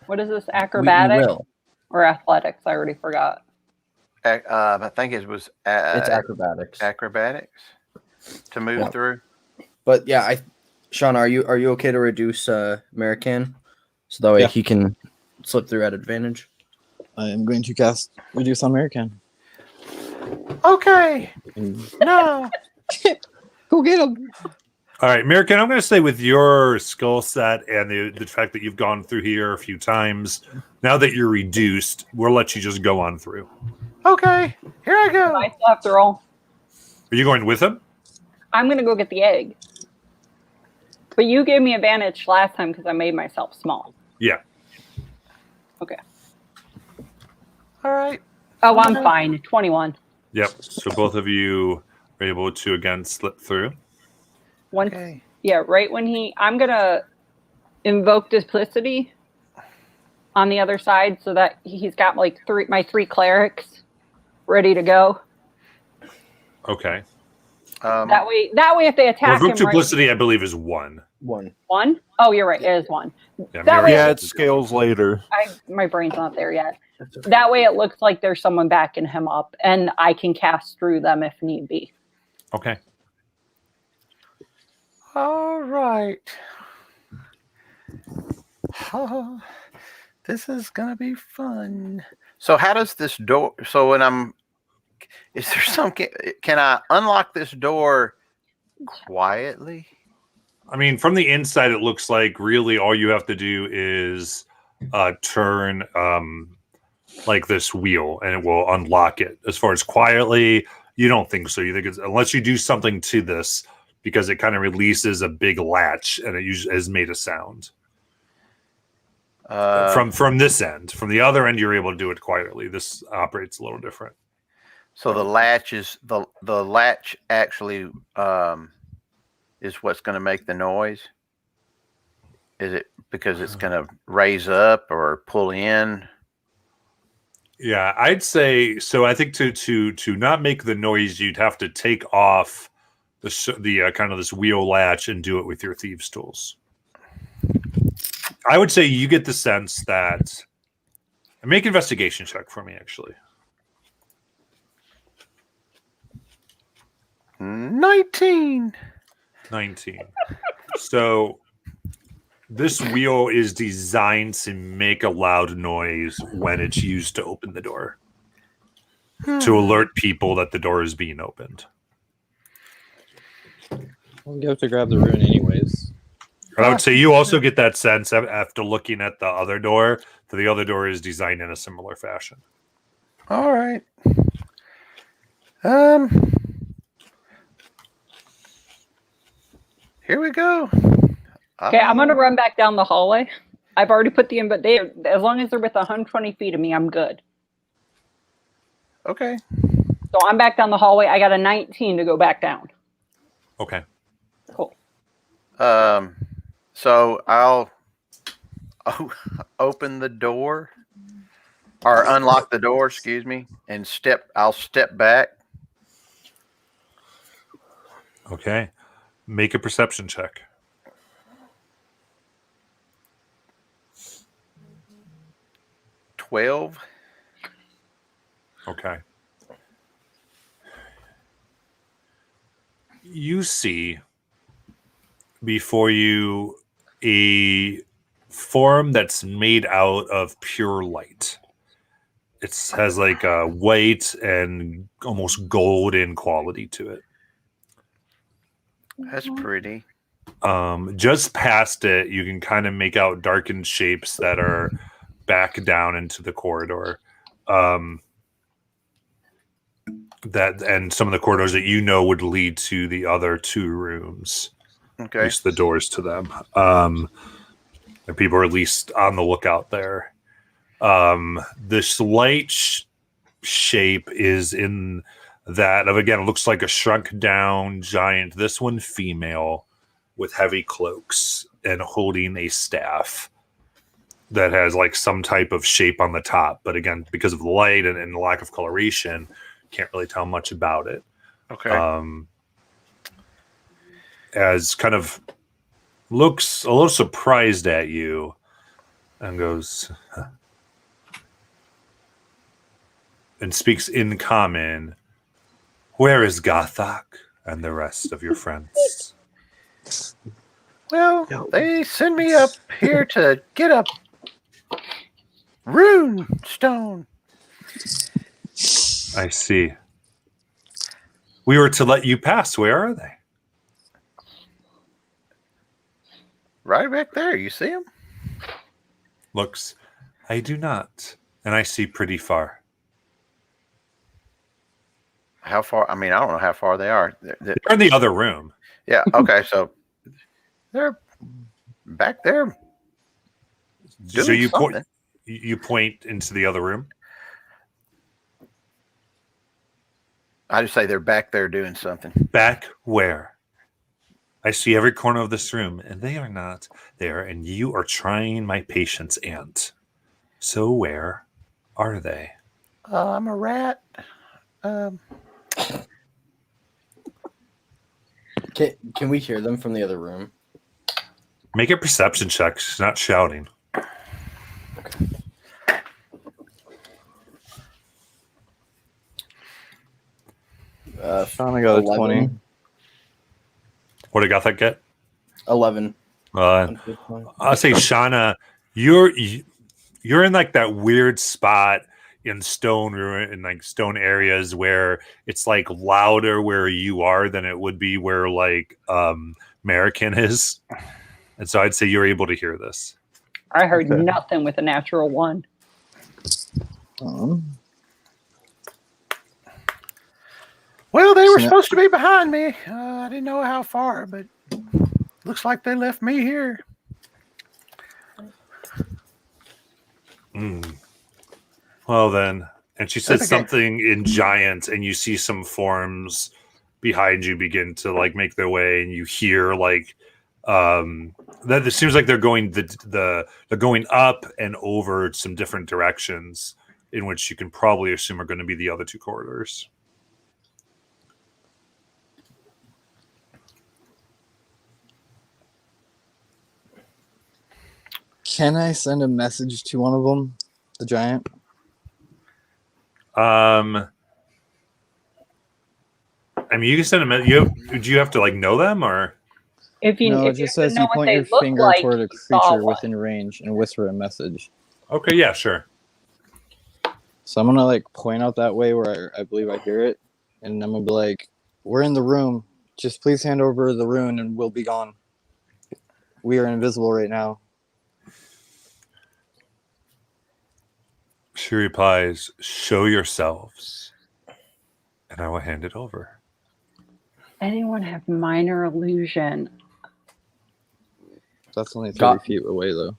What is this? We Acrobatics will. or athletics? I already forgot. I think it was It's acrobatics. acrobatics to move Yeah. through. But yeah, Sean, are you okay to reduce American so that way Yeah. he can slip through at advantage? I am going to cast Reduce on Mirkan. Okay. No. Go get him! All right, American, I'm going to say with your skill set and the fact that you've gone through here a few times, now that you're reduced, we'll let you just go on through. Okay. Here I go. I still have to roll. Are you going with him? I'm going to go get the egg. But you gave me advantage last time because I made myself small. Yeah. Okay. All right. Oh, I'm fine. 21. Yep. So both of you are able to, again, slip through. One. Okay. Yeah, right when I'm going to invoke duplicity on the other side so that he's got like my three clerics ready to go. Okay. That way if they Well, attack Book him Duplicity, I believe, is 1. one? Oh, you're right. It is 1. Yeah, That Mary- way- Yeah, it scales later. My brain's not there yet. That way it looks like there's someone backing him up and I can cast through them if need be. Okay. All right. Oh, this is gonna be fun. So how does this door? So when is there some? Can I unlock this door quietly? I mean, from the inside, it looks like really all you have to do is turn like this wheel and it will unlock it. As far as quietly, you don't think so. You think it's unless you do something to this because it kind of releases a big latch and it usually has made a sound. From this end. From the other end, you're able to do it quietly. This operates a little different. So the latch is the latch actually is what's going to make the noise. Is it because it's going to raise up or pull in? Yeah, I'd say so. I think to not make the noise, you'd have to take off the kind of this wheel latch and do it with your thieves' tools. I would say you get the sense that. Make an investigation check for me, actually. 19. 19. So this wheel is designed to make a loud noise when it's used to open the door, to alert people that the door is being opened. You have to grab the rune anyways. And I would say you also get that sense after looking at the other door that the other door is designed in a similar fashion. All right. Here we go. Okay, I'm going to run back down the hallway. I've already put but as long as they're within 120 feet of me, I'm good. Okay. So I'm back down the hallway. I got a 19 to go back down. Okay. Cool. So I'll open the door or unlock the door, excuse me, and I'll step back. Okay. Make a perception check. $12. Okay. You see before you a form that's made out of pure light. It has like a white and almost golden quality to it. That's pretty. Just past it, you can kind of make out darkened shapes that are back down into the corridor. That and some of the corridors that you know would lead to the other two rooms. Okay. At least the doors to them. And people are at least on the lookout there. This light shape is in that of, again, it looks like a shrunk down giant. This one female with heavy cloaks and holding a staff that has like some type of shape on the top. But again, because of the light and the lack of coloration, can't really tell much about it. Okay. As kind of looks a little surprised at you and goes and speaks in common. Where is Gothak and the rest of your friends? Well, they send me up here to get a rune stone. I see. We were to let you pass. Where are they? Right back there. You see them? Looks, I do not. And I see pretty far. How far? I mean, I don't know how far they are. They're in the other room. Yeah. Okay. So they're back there. So Doing you point, something. you point into the other room? I just say they're back there doing something. Back where? I see every corner of this room, and they are not there, and you are trying my patience, Aunt. So where are they? I'm a rat. Can we hear them from the other room? Make a perception check. She's not shouting. Okay. Shauna got a 11. 20. What did Gothak get? 11. I'll say, Shauna, you're in like that weird spot in stone areas where it's like louder where you are than it would be where like American is, and so I'd say you're able to hear this. I heard Okay. nothing with a natural one. Well, they were Yeah. supposed to be behind me. I didn't know how far, but looks like they left me here. Well then, and she said That's okay. something in giant, and you see some forms behind you begin to like make their way, and you hear like that it seems like they're going they're going up and over some different directions, in which you can probably assume are going to be the other two corridors. Can I send a message to one of them, the giant? I mean, you can send them. Do you have to like know them or? If you, No, if it you just have to says know you what point they your look finger like, toward a you saw creature one. within range and whisper a message. Okay, yeah, sure. So I'm gonna like point out that way where I believe I hear it, and I'm gonna be like, "We're in the room. Just please hand over the rune, and we'll be gone. We are invisible right now." She replies, "Show yourselves, and I will hand it over." Anyone have minor illusion? That's only 30 Got- feet away though.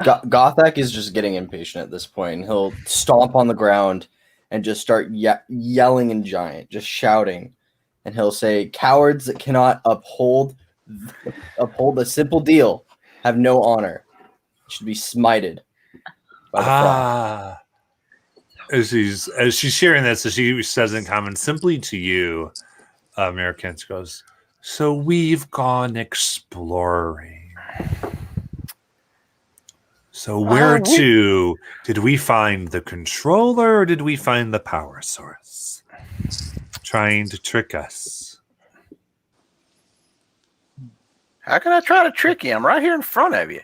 Gothak is just getting impatient at this point, and he'll stomp on the ground and just start yelling in giant, just shouting, and he'll say, "Cowards that cannot uphold a simple deal have no honor. Should be smited by the frost. As she's sharing this, as she says in common, simply to you, Americans goes, so we've gone exploring. So where to? Did we find the controller or did we find the power source? Trying to trick us. How can I try to trick you? I'm right here in front of you.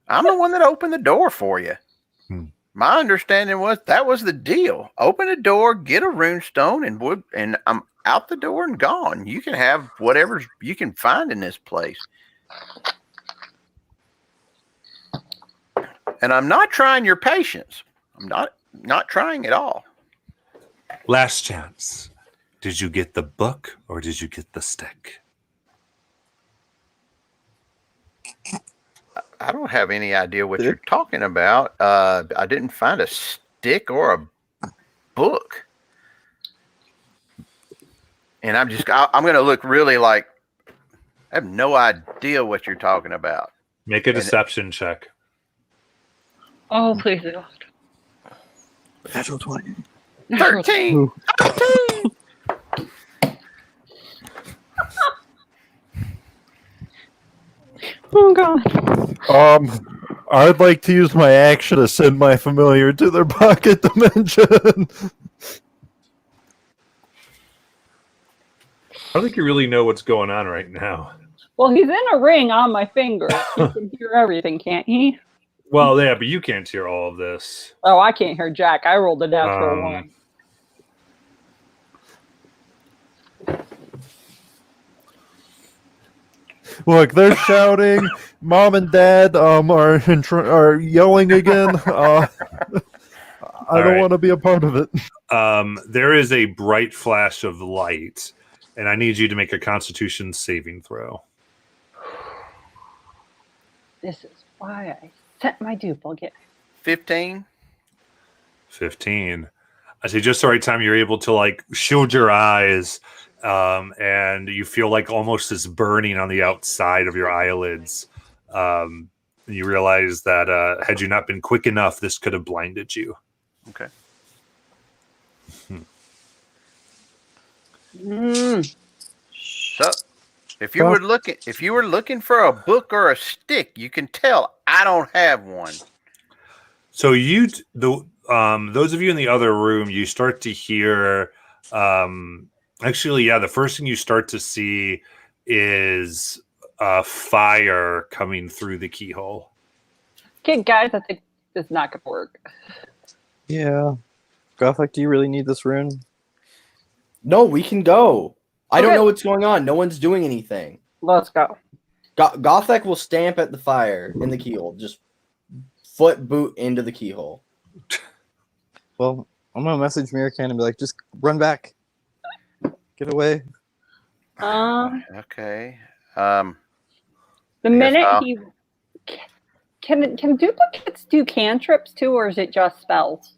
I'm the one that opened the door for you. My understanding was that was the deal. Open the door, get a runestone, and I'm out the door and gone. You can have whatever you can find in this place. And I'm not trying your patience. I'm not trying at all. Last chance. Did you get the book or did you get the stick? I don't have any idea what you're talking about. I didn't find a stick or a book. And I'm going to look really like I have no idea what you're talking about. Make a deception check. Oh, please God. Natural 20. 13. 13. Oh God. I'd like to use my action to send my familiar to their pocket dimension. I don't think you really know what's going on right now. Well, he's in a ring on my finger. He can hear everything, can't he? Well, yeah, but you can't hear all of this. Oh, I can't hear Jack. I rolled a natural one. Look, they're shouting. Mom and Dad are yelling again. I don't want to be a part of it. There is a bright flash of light, and I need you to make a Constitution saving throw. This is why I sent my duplicate. 15. 15. I say just the right time you're able to like shield your eyes, and you feel like almost this burning on the outside of your eyelids. And you realize that had you not been quick enough, this could have blinded you. Okay. So, if you were looking for a book or a stick, you can tell I don't have one. So those of you in the other room, you start to hear. Actually, yeah, the first thing you start to see is fire coming through the keyhole. Okay, guys, I think this is not going to work. Yeah. Gothic, do you really need this rune? No, we can go. I don't Okay. know what's going on. No one's doing anything. Let's go. Gothic will stamp at the fire in the keyhole. Just foot boot into the keyhole. Well, I'm going to message Mirkan and be like, just run back. Get away. Okay. The minute I'll- he can duplicates do cantrips too, or is it just spells?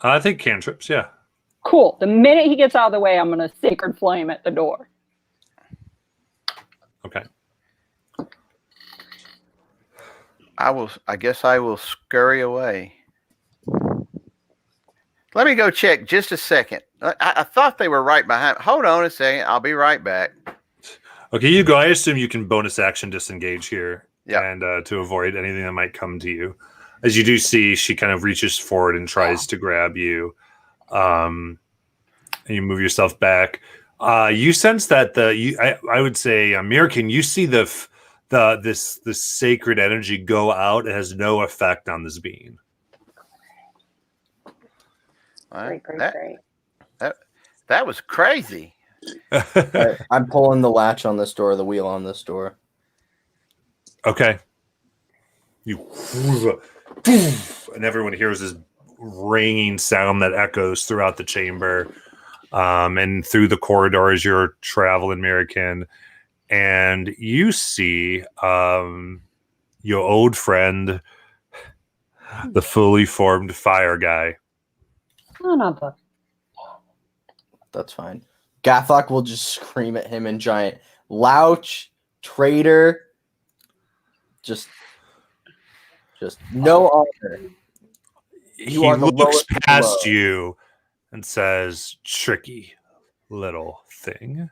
I think cantrips, yeah. Cool. The minute he gets out of the way, I'm gonna sacred flame at the door. Okay. I guess I will scurry away. Let me go check just a second. I thought they were right behind. Hold on a second. I'll be right back. Okay, you go. I assume you can bonus action disengage here, Yep. and to avoid anything that might come to you. As you do see, she kind of reaches forward and tries to grab you, and you move yourself back. You sense that I would say, American, you see this sacred energy go out. It has no effect on this being. Great. That was crazy. Right, I'm pulling the latch on this door, the wheel on this door. Okay. You and everyone hears this ringing sound that echoes throughout the chamber, and through the corridor as you're traveling, American, and you see your old friend, the fully formed fire guy. Son of a. That's fine. Gathok will just scream at him in giant, "Louch, traitor, Just no honor. You He are the looks lowest past below. you and says, "Tricky little thing.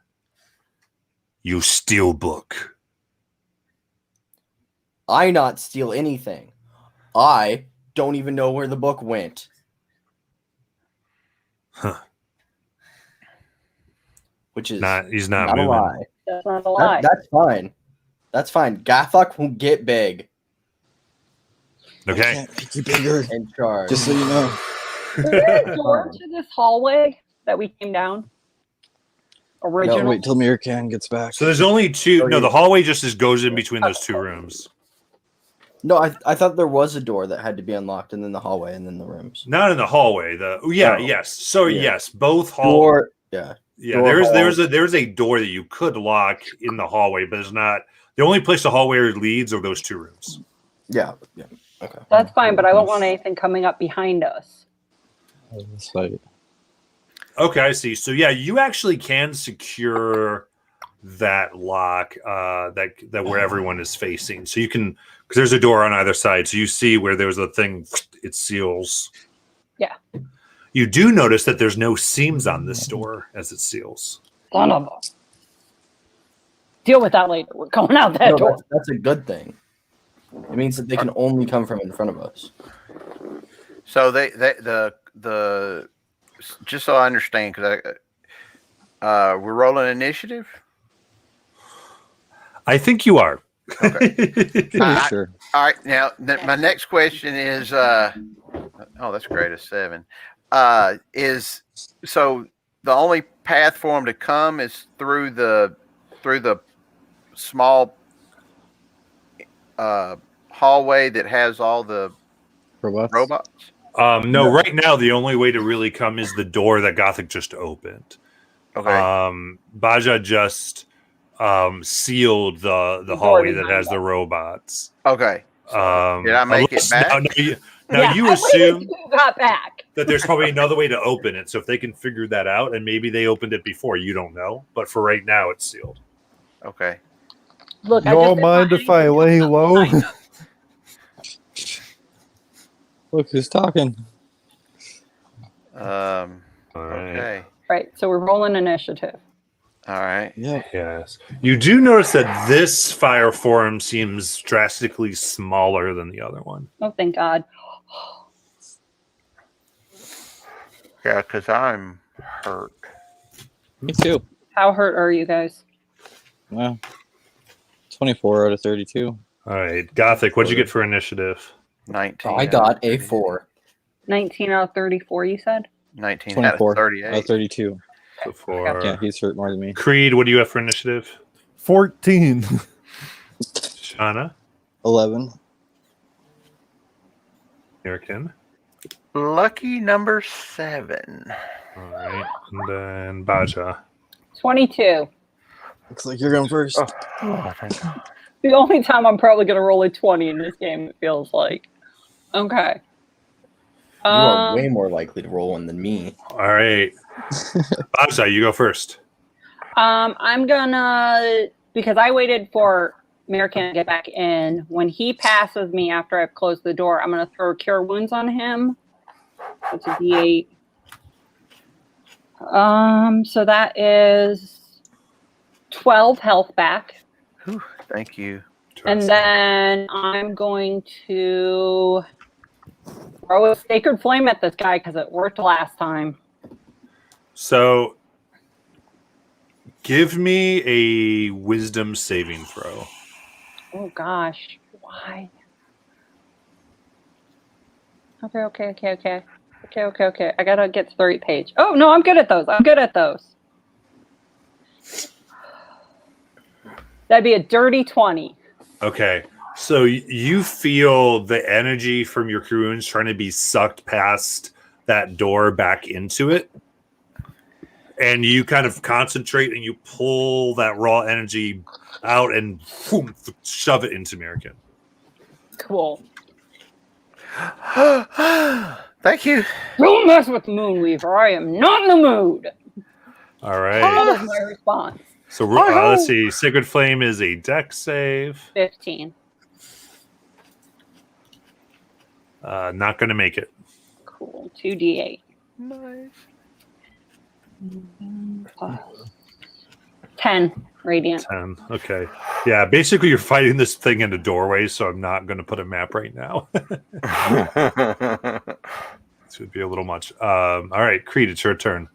You steal book." I not steal anything. I don't even know where the book went. Huh. Which is He's not not a moving. lie. That's not a lie. That's fine. That's fine. Gathok will get big I Okay. can't make you bigger. and charge. Just so you know. Is there a door to this hallway that we came down? Original. No, wait till Mirkan gets back. So there's only two. No, the hallway just goes in between those two rooms. No, I thought there was a door that had to be unlocked, and then the hallway, and then the rooms. Not in the hallway. Yes. So Yeah. yes, both hall. Door, yeah. Yeah, door there's a door that you could lock in the hallway, but it's not. The only place the hallway leads are those two rooms. Yeah. Okay. That's fine, but I don't want anything coming up behind us. This fight. Okay, I see. So yeah, you actually can secure that lock that where everyone is facing. So you can, because there's a door on either side. So you see where there's a thing, it seals. Yeah. You do notice that there's no seams on this door as it seals. Son of a. Deal with that later. We're going out that No, door. that's a good thing. It means that they can only come from in front of us. So the just so I understand, because we're rolling initiative. I think you are. Okay. Sure. All right. Now, my next question is, oh, that's great. A 7. Is so the only path for them to come is through the small hallway that has all the robots. No, right now the only way to really come is the door that Gothic just opened. Okay. Baja just sealed the hallway that has the robots. Okay. Did I make it back? Now you I assume waited till you got back. that there's probably another way to open it. So if they can figure that out, and maybe they opened it before, you don't know. But for right now, it's sealed. Okay. Look, You all mind if I lay low? Look who's talking. All right. Okay. Right, so we're rolling initiative. All right. Yeah. Yes. You do notice that this fire form seems drastically smaller than the other one. Oh, thank God. Yeah, because I'm hurt. Me too. How hurt are you guys? Well, 24 out of 32. All right, Gothic. What'd you get for initiative? 19. I got a 4. 19 out of 34, you said? 19 out 24 of 38. out of 32. So for Yeah, he's hurt more than me. Creed, what do you have for initiative? 14. Shauna, 11. American. Lucky number 7. All right, and then Baja. 22. Looks like you're going first. Oh, thank God. The only time I'm probably going to roll a 20 in this game, it feels like. Okay. You are way more likely to roll one than me. All right, Baja, you go first. I'm gonna, because I waited for American to get back in. When he passes me after I've closed the door, I'm gonna throw Cure Wounds on him. It's a D8. So that is 12 health back. Whew, thank you. And then I'm going to throw a Sacred Flame at this guy because it worked last time. So, give me a Wisdom saving throw. Oh gosh, why? Okay. I gotta get to the right page. Oh no, I'm good at those. That'd be a dirty 20. Okay, so you feel the energy from your runes trying to be sucked past that door back into it. And you kind of concentrate and you pull that raw energy out and boom, shove it into American. Cool. Thank you. Don't mess with Moonweaver. I am not in the mood. All right. That is my response. So let's see. Sacred Flame is a dex save. 15. Not going to make it. Cool. 2d8. Nice. Plus 10 radiant. 10. Okay. Yeah, basically you're fighting this thing in a doorway, so I'm not going to put a map right now. This would be a little much. All right, Creed, it's your turn.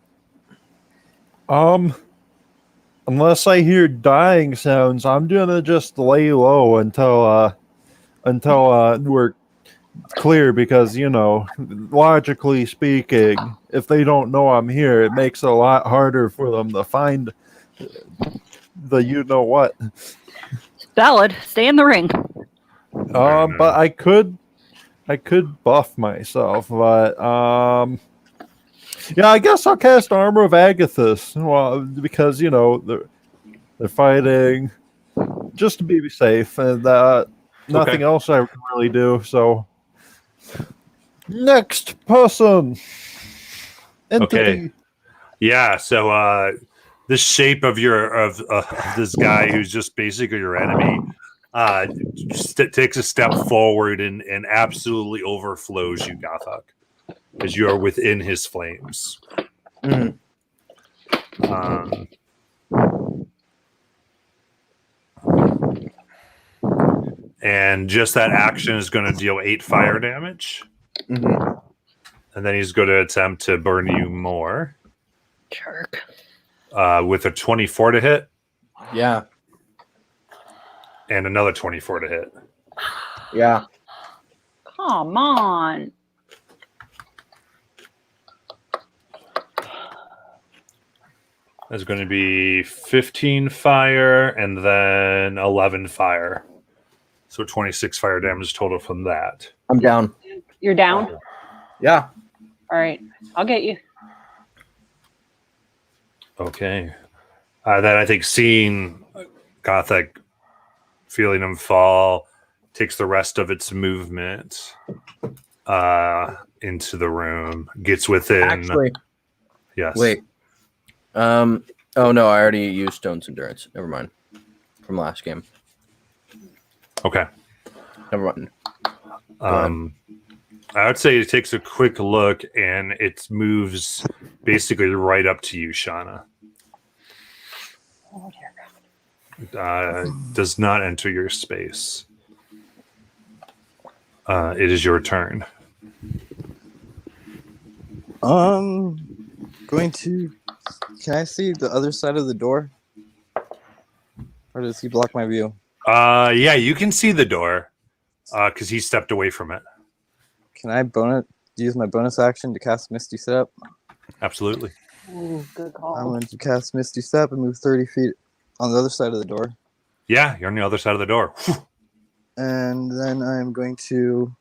Unless I hear dying sounds, I'm gonna just lay low until we're clear, because logically speaking, if they don't know I'm here, it makes it a lot harder for them to find the what. Valid. Stay in the ring. But I could buff myself, but yeah, I guess I'll cast Armor of Agathis. Well, because they're fighting just to be safe, and nothing else I can really do. So, next person. Entity. Okay. Yeah. So the shape of this guy who's just basically your enemy takes a step forward and absolutely overflows you, Gothok, as you are within his flames. Mhm. And just that action is going to deal 8 fire damage. Mhm. And then he's going to attempt to burn you more. Jerk. With a 24 to hit. Yeah. And another 24 to hit. Yeah. Come on. There's going to be 15 fire and then 11 fire. So 26 fire damage total from that. I'm down. You're down? Yeah. All right. I'll get you. Okay. Then I think seeing Gothic, feeling him fall, takes the rest of its movement into the room, gets within. Actually, yes. wait. Oh no, I already used Stone's Endurance. Never mind. From last game. Okay. Never mind. I would say it takes a quick look and it moves basically right up to you, Shauna. Oh, dear God. Does not enter your space. It is your turn. Going to. Can I see the other side of the door? Or does he block my view? Yeah, you can see the door because he stepped away from it. Can I use my bonus action to cast Misty Step? Absolutely. Ooh, good call. I'm going to cast Misty Step and move 30 feet on the other side of the door. Yeah, you're on the other side of the door. And then I'm going to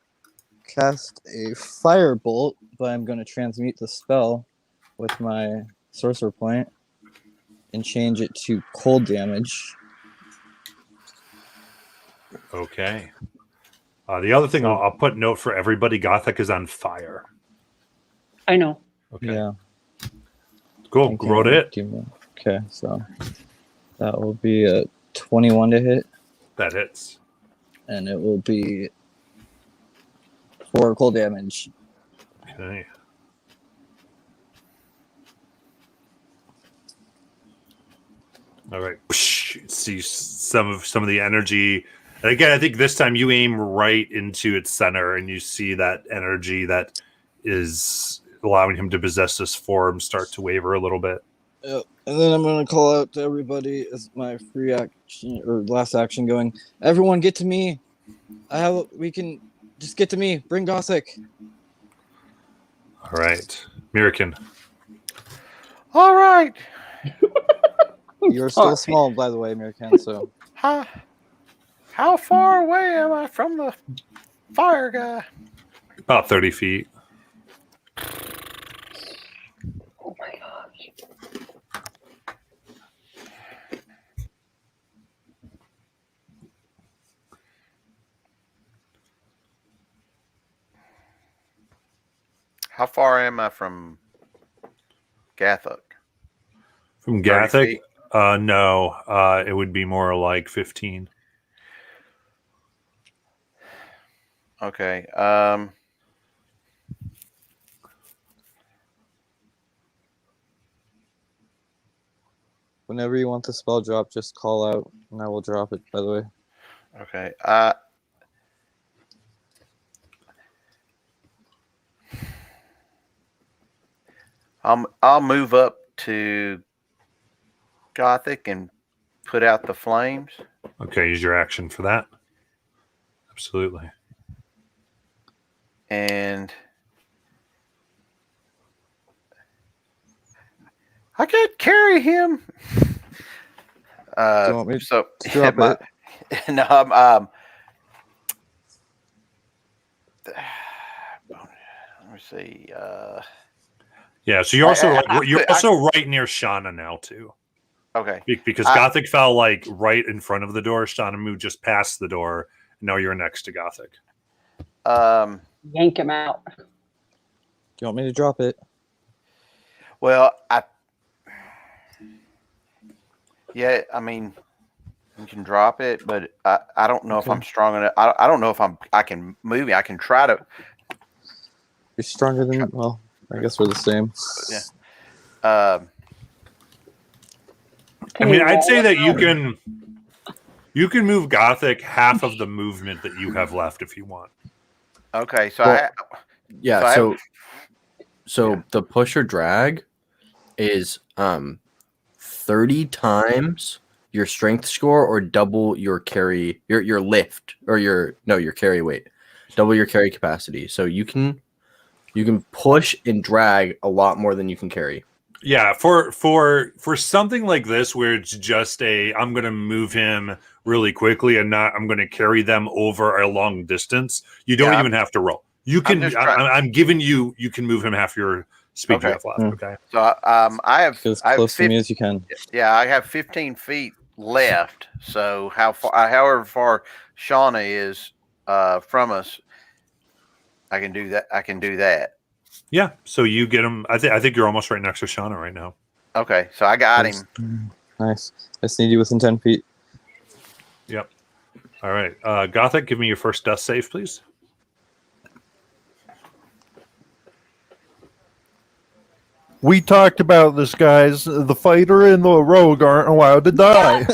cast a Firebolt, but I'm going to transmute the spell with my Sorcerer Point and change it to cold damage. Okay. The other thing I'll put note for everybody: Gothic is on fire. I know. Okay. Yeah. Cool. Wrote it. Okay, so that will be a 21 to hit, That hits. and it will be 4 cold damage. Okay. All right. See some of the energy. And again, I think this time you aim right into its center, and you see that energy that is allowing him to possess this form start to waver a little bit. Yep. And then I'm going to call out to everybody as my free action or last action going, everyone get to me. We can just get to me. Bring Gothic. All right. Mirakin. All right. You're still small, by the way, American, so. How far away am I from the fire guy? About 30 feet. Oh my gosh. How far am I from Gathuk? From 30 Gathic? feet? No. It would be more like 15. Okay. Whenever you want the spell drop, just call out, and I will drop it. By the way. Okay. I'll move up to Gothic and put out the flames. Okay, use your action for that. Absolutely. And I can't carry him. Do you want me So to drop it? no, let me see. Yeah, so you're also you're I- also right near Shauna now too. Okay. Because Gothic fell like right in front of the door. Shauna moved just past the door. Now you're next to Gothic. Yank him out. Do you want me to drop it? Well, yeah, I mean, you can drop it, but I don't know if I'm strong enough. I don't know if I can move it. I can try to. You're stronger than well. I guess we're the same. Yeah. I mean, I'd say that you can move Gothic half of the movement that you have left if you want. Okay, so Well, yeah. so So the push or drag is 30 times your strength score or double your carry your lift or your carry weight. Double your carry capacity. So you can push and drag a lot more than you can carry. Yeah, for something like this where it's just I'm going to move him really quickly and I'm going to carry them over a long distance. You don't even have to roll. You can. I'm giving you can move him half your speed you have left. Okay. So I have As close to me as you can. Yeah, I have 15 feet left. So however far Shauna is from us, I can do that. Yeah. So you get him. I think you're almost right next to Shauna right now. Okay, so I got him. Nice. I just need you within 10 feet. Yep. All right. Gothic, give me your first death save, please. We talked about this, guys. The fighter and the rogue aren't allowed to die.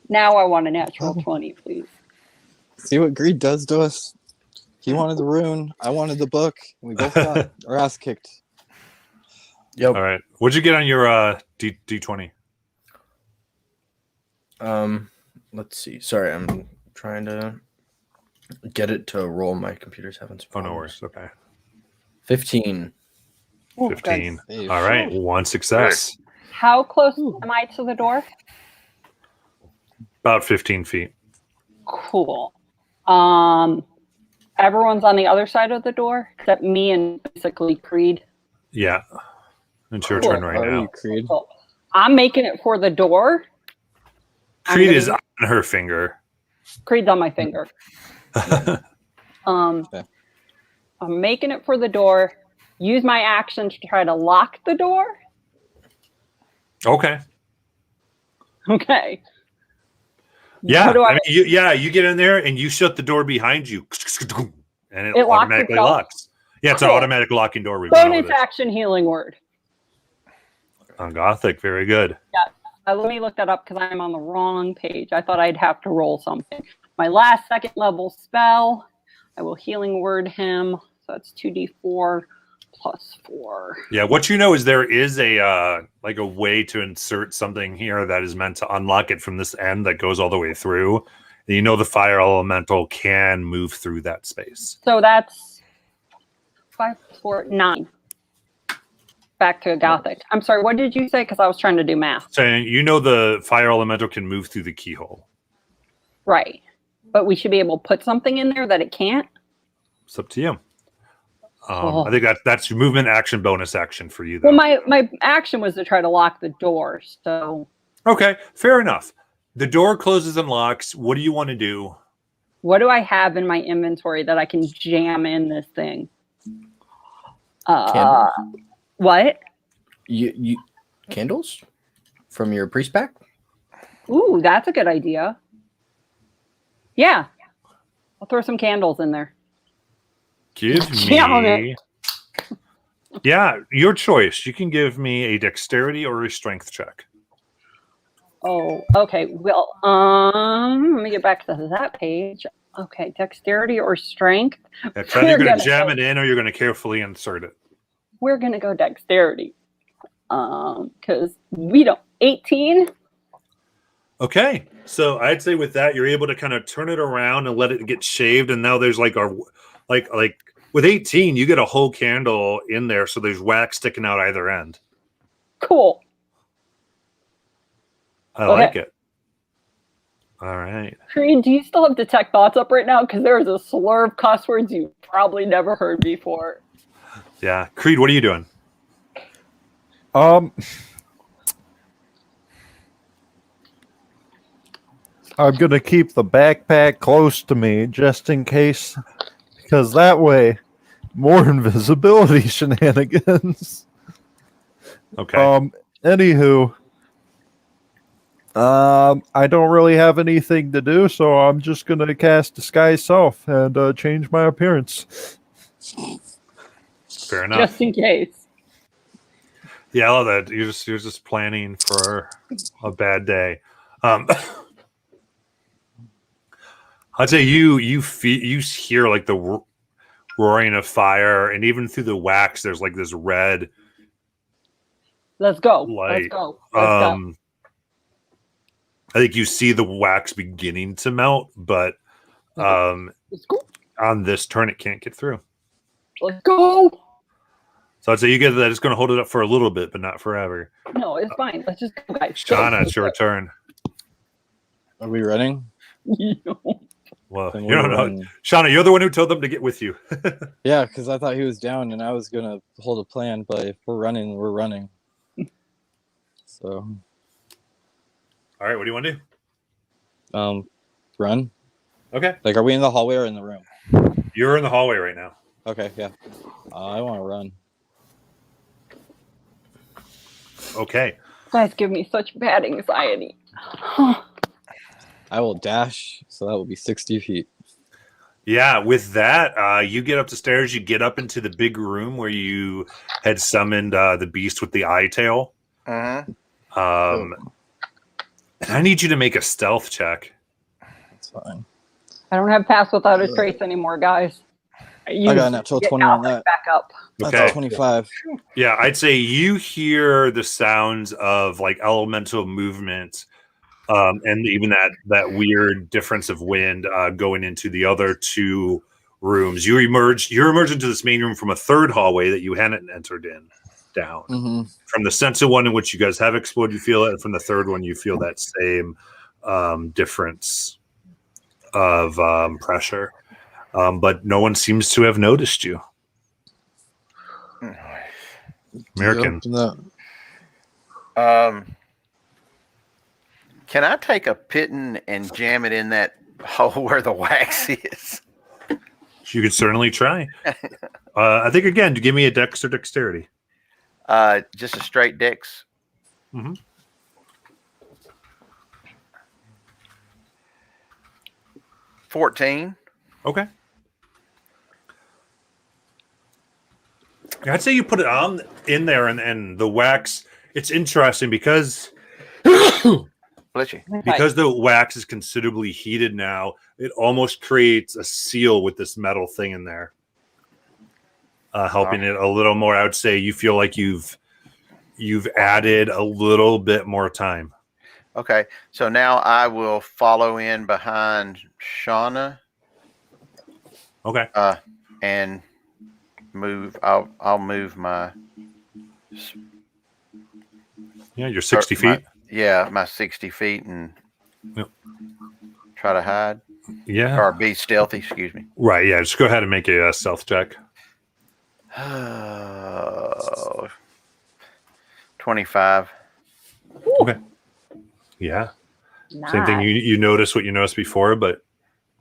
Now I want a natural 20, please. See what greed does to us? He wanted the rune. I wanted the book. We both got our ass kicked. Yep. All right. What'd you get on your D20? Let's see. Sorry, I'm trying to get it to roll. My computer's having some Oh, problems. no worries. Okay. 15. 15. Hey, All right. One success. How close am I to the door? About 15 feet. Cool. Everyone's on the other side of the door except me and basically Creed. Yeah. It's your Cool. turn right now. Creed. Cool. I'm making it for the door. Creed is on her finger. Creed's on my finger. Okay. I'm making it for the door. Use my action to try to lock the door. Okay. Okay. Yeah. What do I mean, you get in there and you shut the door behind you. And it locks automatically itself? locks. Yeah, it's an Cool. automatic locking door. Bonus action healing word. On Gothic. Very good. Let me look that up because I'm on the wrong page. I thought I'd have to roll something. My last second level spell. I will healing word him. So that's 2d4 plus 4. Yeah, what you know is there is a way to insert something here that is meant to unlock it from this end that goes all the way through. And you know the fire elemental can move through that space. So that's 5, 4, 9. Back to Gothic. I'm sorry, what did you say? Because I was trying to do math. So you know the fire elemental can move through the keyhole. Right. But we should be able to put something in there that it can't? It's up to you. I think that's your movement action bonus action for you, though. Well, my action was to try to lock the door, so... Okay, fair enough. The door closes and locks. What do you want to do? What do I have in my inventory that I can jam in this thing? What? You candles from your priest pack? Ooh, that's a good idea. Yeah. I'll throw some candles in there. Give Jam me Yeah, your choice. You can give me a dexterity or a strength check. Oh, okay. Well, let me get back to that page. Okay, dexterity or strength. Because either you're going to jam it in or you're going to carefully insert it. We're gonna go dexterity. Because we don't 18. Okay, so I'd say with that you're able to kind of turn it around and let it get shaved, and now there's like with 18 you get a whole candle in there, so there's wax sticking out either end. Cool. I like it. All right. Creed, do you still have detect thoughts up right now? Because there's a slur of cuss words you've probably never heard before. Yeah, Creed, what are you doing? I'm gonna keep the backpack close to me just in case, because that way, more invisibility shenanigans. Okay. Anywho, I don't really have anything to do, so I'm just gonna cast Disguise Self and change my appearance. Fair enough. Just in case. Yeah, I love that. You're just planning for a bad day. I'd say you hear like the roaring of fire, and even through the wax, there's like this red. Let's go. Light. Let's go. Let's go. I think you see the wax beginning to melt, but on this turn, it can't get through. Let's go. So I'd say you get that. It's going to hold it up for a little bit, but not forever. No, it's fine. Let's just go, guys. Shauna, it's your turn. Are we running? Well, Then you don't know. Shauna, you're the one who told them to get with you. Yeah, because I thought he was down and I was going to hold a plan, but if we're running, we're running. So, All right, what do you want to do? run. Okay. Like, are we in the hallway or in the room? You're in the hallway right now. Okay, yeah. I want to run. Okay. You guys give me such bad anxiety. I will dash, so that will be 60 feet. Yeah, with that, you get up the stairs, you get up into the big room where you had summoned the beast with the eye tail. Mm-hmm. And I need you to make a stealth check. That's fine. I don't have pass without a trace anymore, guys. I got a natural 20 on that. Back up. That's Okay. 25. Yeah, I'd say you hear the sounds of like elemental movement, and even that weird difference of wind going into the other two rooms. You're emerged into this main room from a third hallway that you hadn't entered in down. Mm-hmm. From the second one in which you guys have explored, you feel it, and from the third one, you feel that same difference of pressure. But no one seems to have noticed you. American. Can I take a piton and jam it in that hole where the wax is? You could certainly try. I think, again, to give me a dex or dexterity. Just a straight dex. Mm-hmm. 14. Okay. I'd say you put it on in there, and the wax. It's interesting because Bless you. because the wax is considerably heated now. It almost creates a seal with this metal thing in there, helping it a little more. I would say you feel like you've added a little bit more time. Okay, so now I will follow in behind Shauna. Okay. And move. I'll move my. Yeah, you're 60 feet. My 60 feet and Yep. try to hide. Yeah. Or be stealthy. Excuse me. Right. Yeah. Just go ahead and make a stealth check. 25. Okay. Yeah. Nice. Same thing. You notice what you noticed before, but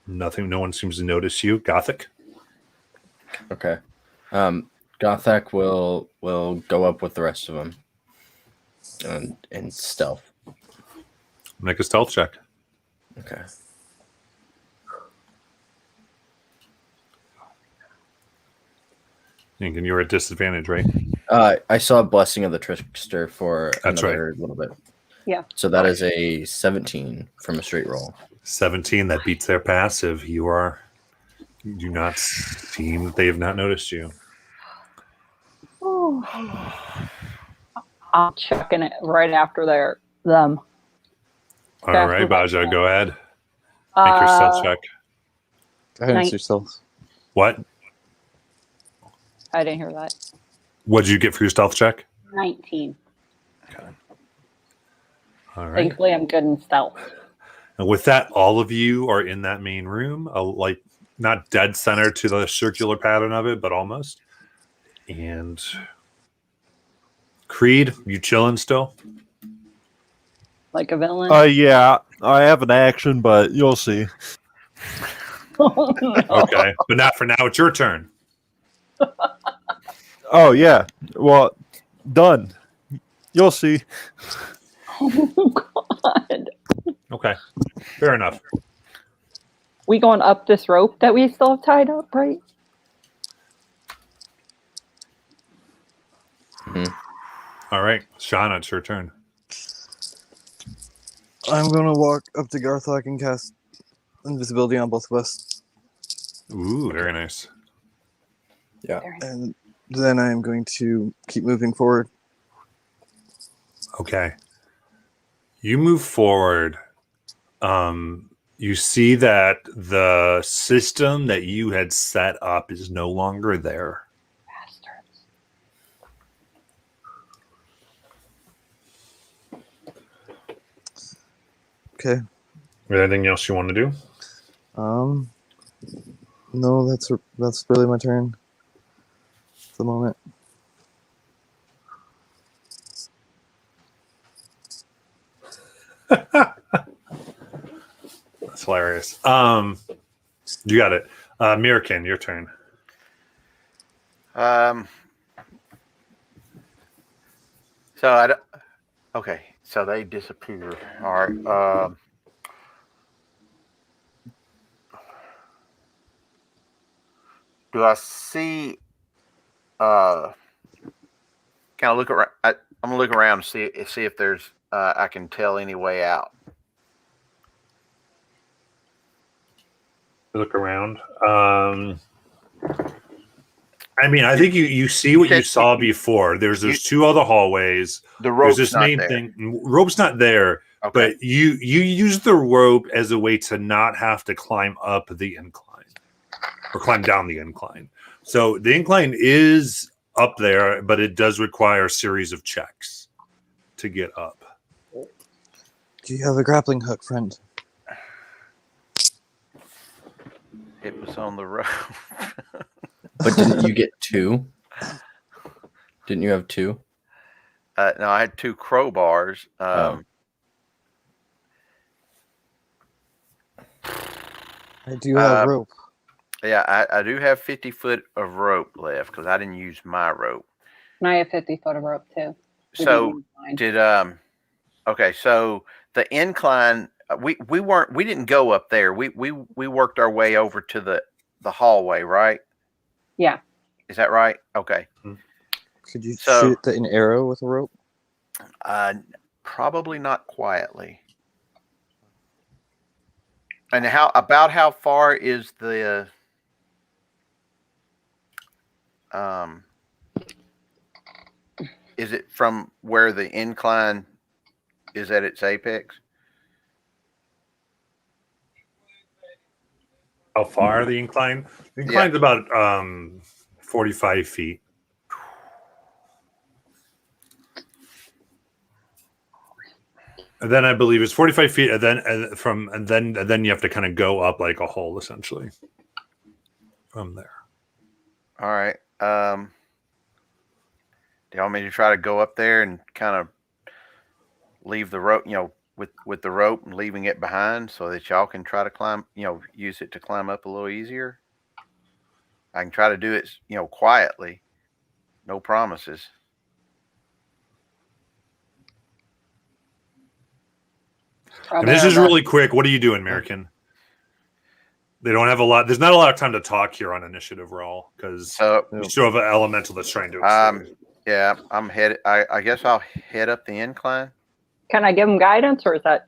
no one seems to notice you. Gothic. Okay. Gothak will go up with the rest of them and stealth. Make a stealth check. Okay. And you're at disadvantage, right? I saw a Blessing of the Trickster for That's another little bit. Yeah. So that is a 17 from a straight roll. 17, that beats their passive. You do not seem that they have not noticed you. I'm checking it right after them. All right, Baja, go ahead. Make your stealth check. Go ahead and Nice. yourself. What? I didn't hear that. What did you get for your stealth check? 19. All right. Thankfully, I'm good in stealth. And with that, all of you are in that main room, like not dead center to the circular pattern of it, but almost. And Creed, you chilling still? Like a villain. Yeah, I have an action, but you'll see. Oh, no. Okay, but not for now. It's your turn. Oh yeah, well, done. You'll see. Oh, God. Okay, fair enough. We going up this rope that we still have tied up, right? All right, Shauna, it's your turn. I'm gonna walk up to Garthok and cast invisibility on both of us. Ooh, very nice. Yeah. And then I'm going to keep moving forward. Okay. You move forward. You see that the system that you had set up is no longer there. Bastards. Okay. Anything else you want to do? No, that's really my turn at the moment. That's hilarious. You got it. Mirkin, your turn. So I don't. Okay, so they disappear. All right. Do I see? Can I look around? I'm gonna look around and see if there's. I can tell any way out. Look around. I mean, I think you see what you saw before. There's two other hallways. The rope's There's this not main there. thing. Rope's not there, Okay. but you use the rope as a way to not have to climb up the incline or climb down the incline. So the incline is up there, but it does require a series of checks to get up. Do you have a grappling hook, friend? It was on the rope. But didn't you get 2? Didn't you have 2? No, I had 2 crowbars. Oh. I do have rope. Yeah, I do have 50 foot of rope left because I didn't use my rope. And I have 50 foot of rope too. So did okay, so the incline we didn't go up there. We worked our way over to the hallway, right? Yeah. Is that right? Okay. Could you So- shoot an arrow with a rope? Probably not quietly. And how far is the is it from where the incline is at its apex? How far the incline? The incline's about 45 feet. And then I believe it's 45 feet, and then you have to kind of go up like a hole, essentially, from there. All right. Do you want me to try to go up there and kind of leave the rope, with the rope and leaving it behind so that y'all can try to climb, use it to climb up a little easier? I can try to do it, quietly. No promises. And this is really quick. What are you doing, American? They don't have a lot. There's not a lot of time to talk here on initiative roll because So you still have an elemental that's trying to. yeah, I'm headed. I guess I'll head up the incline. Can I give him guidance, or is that?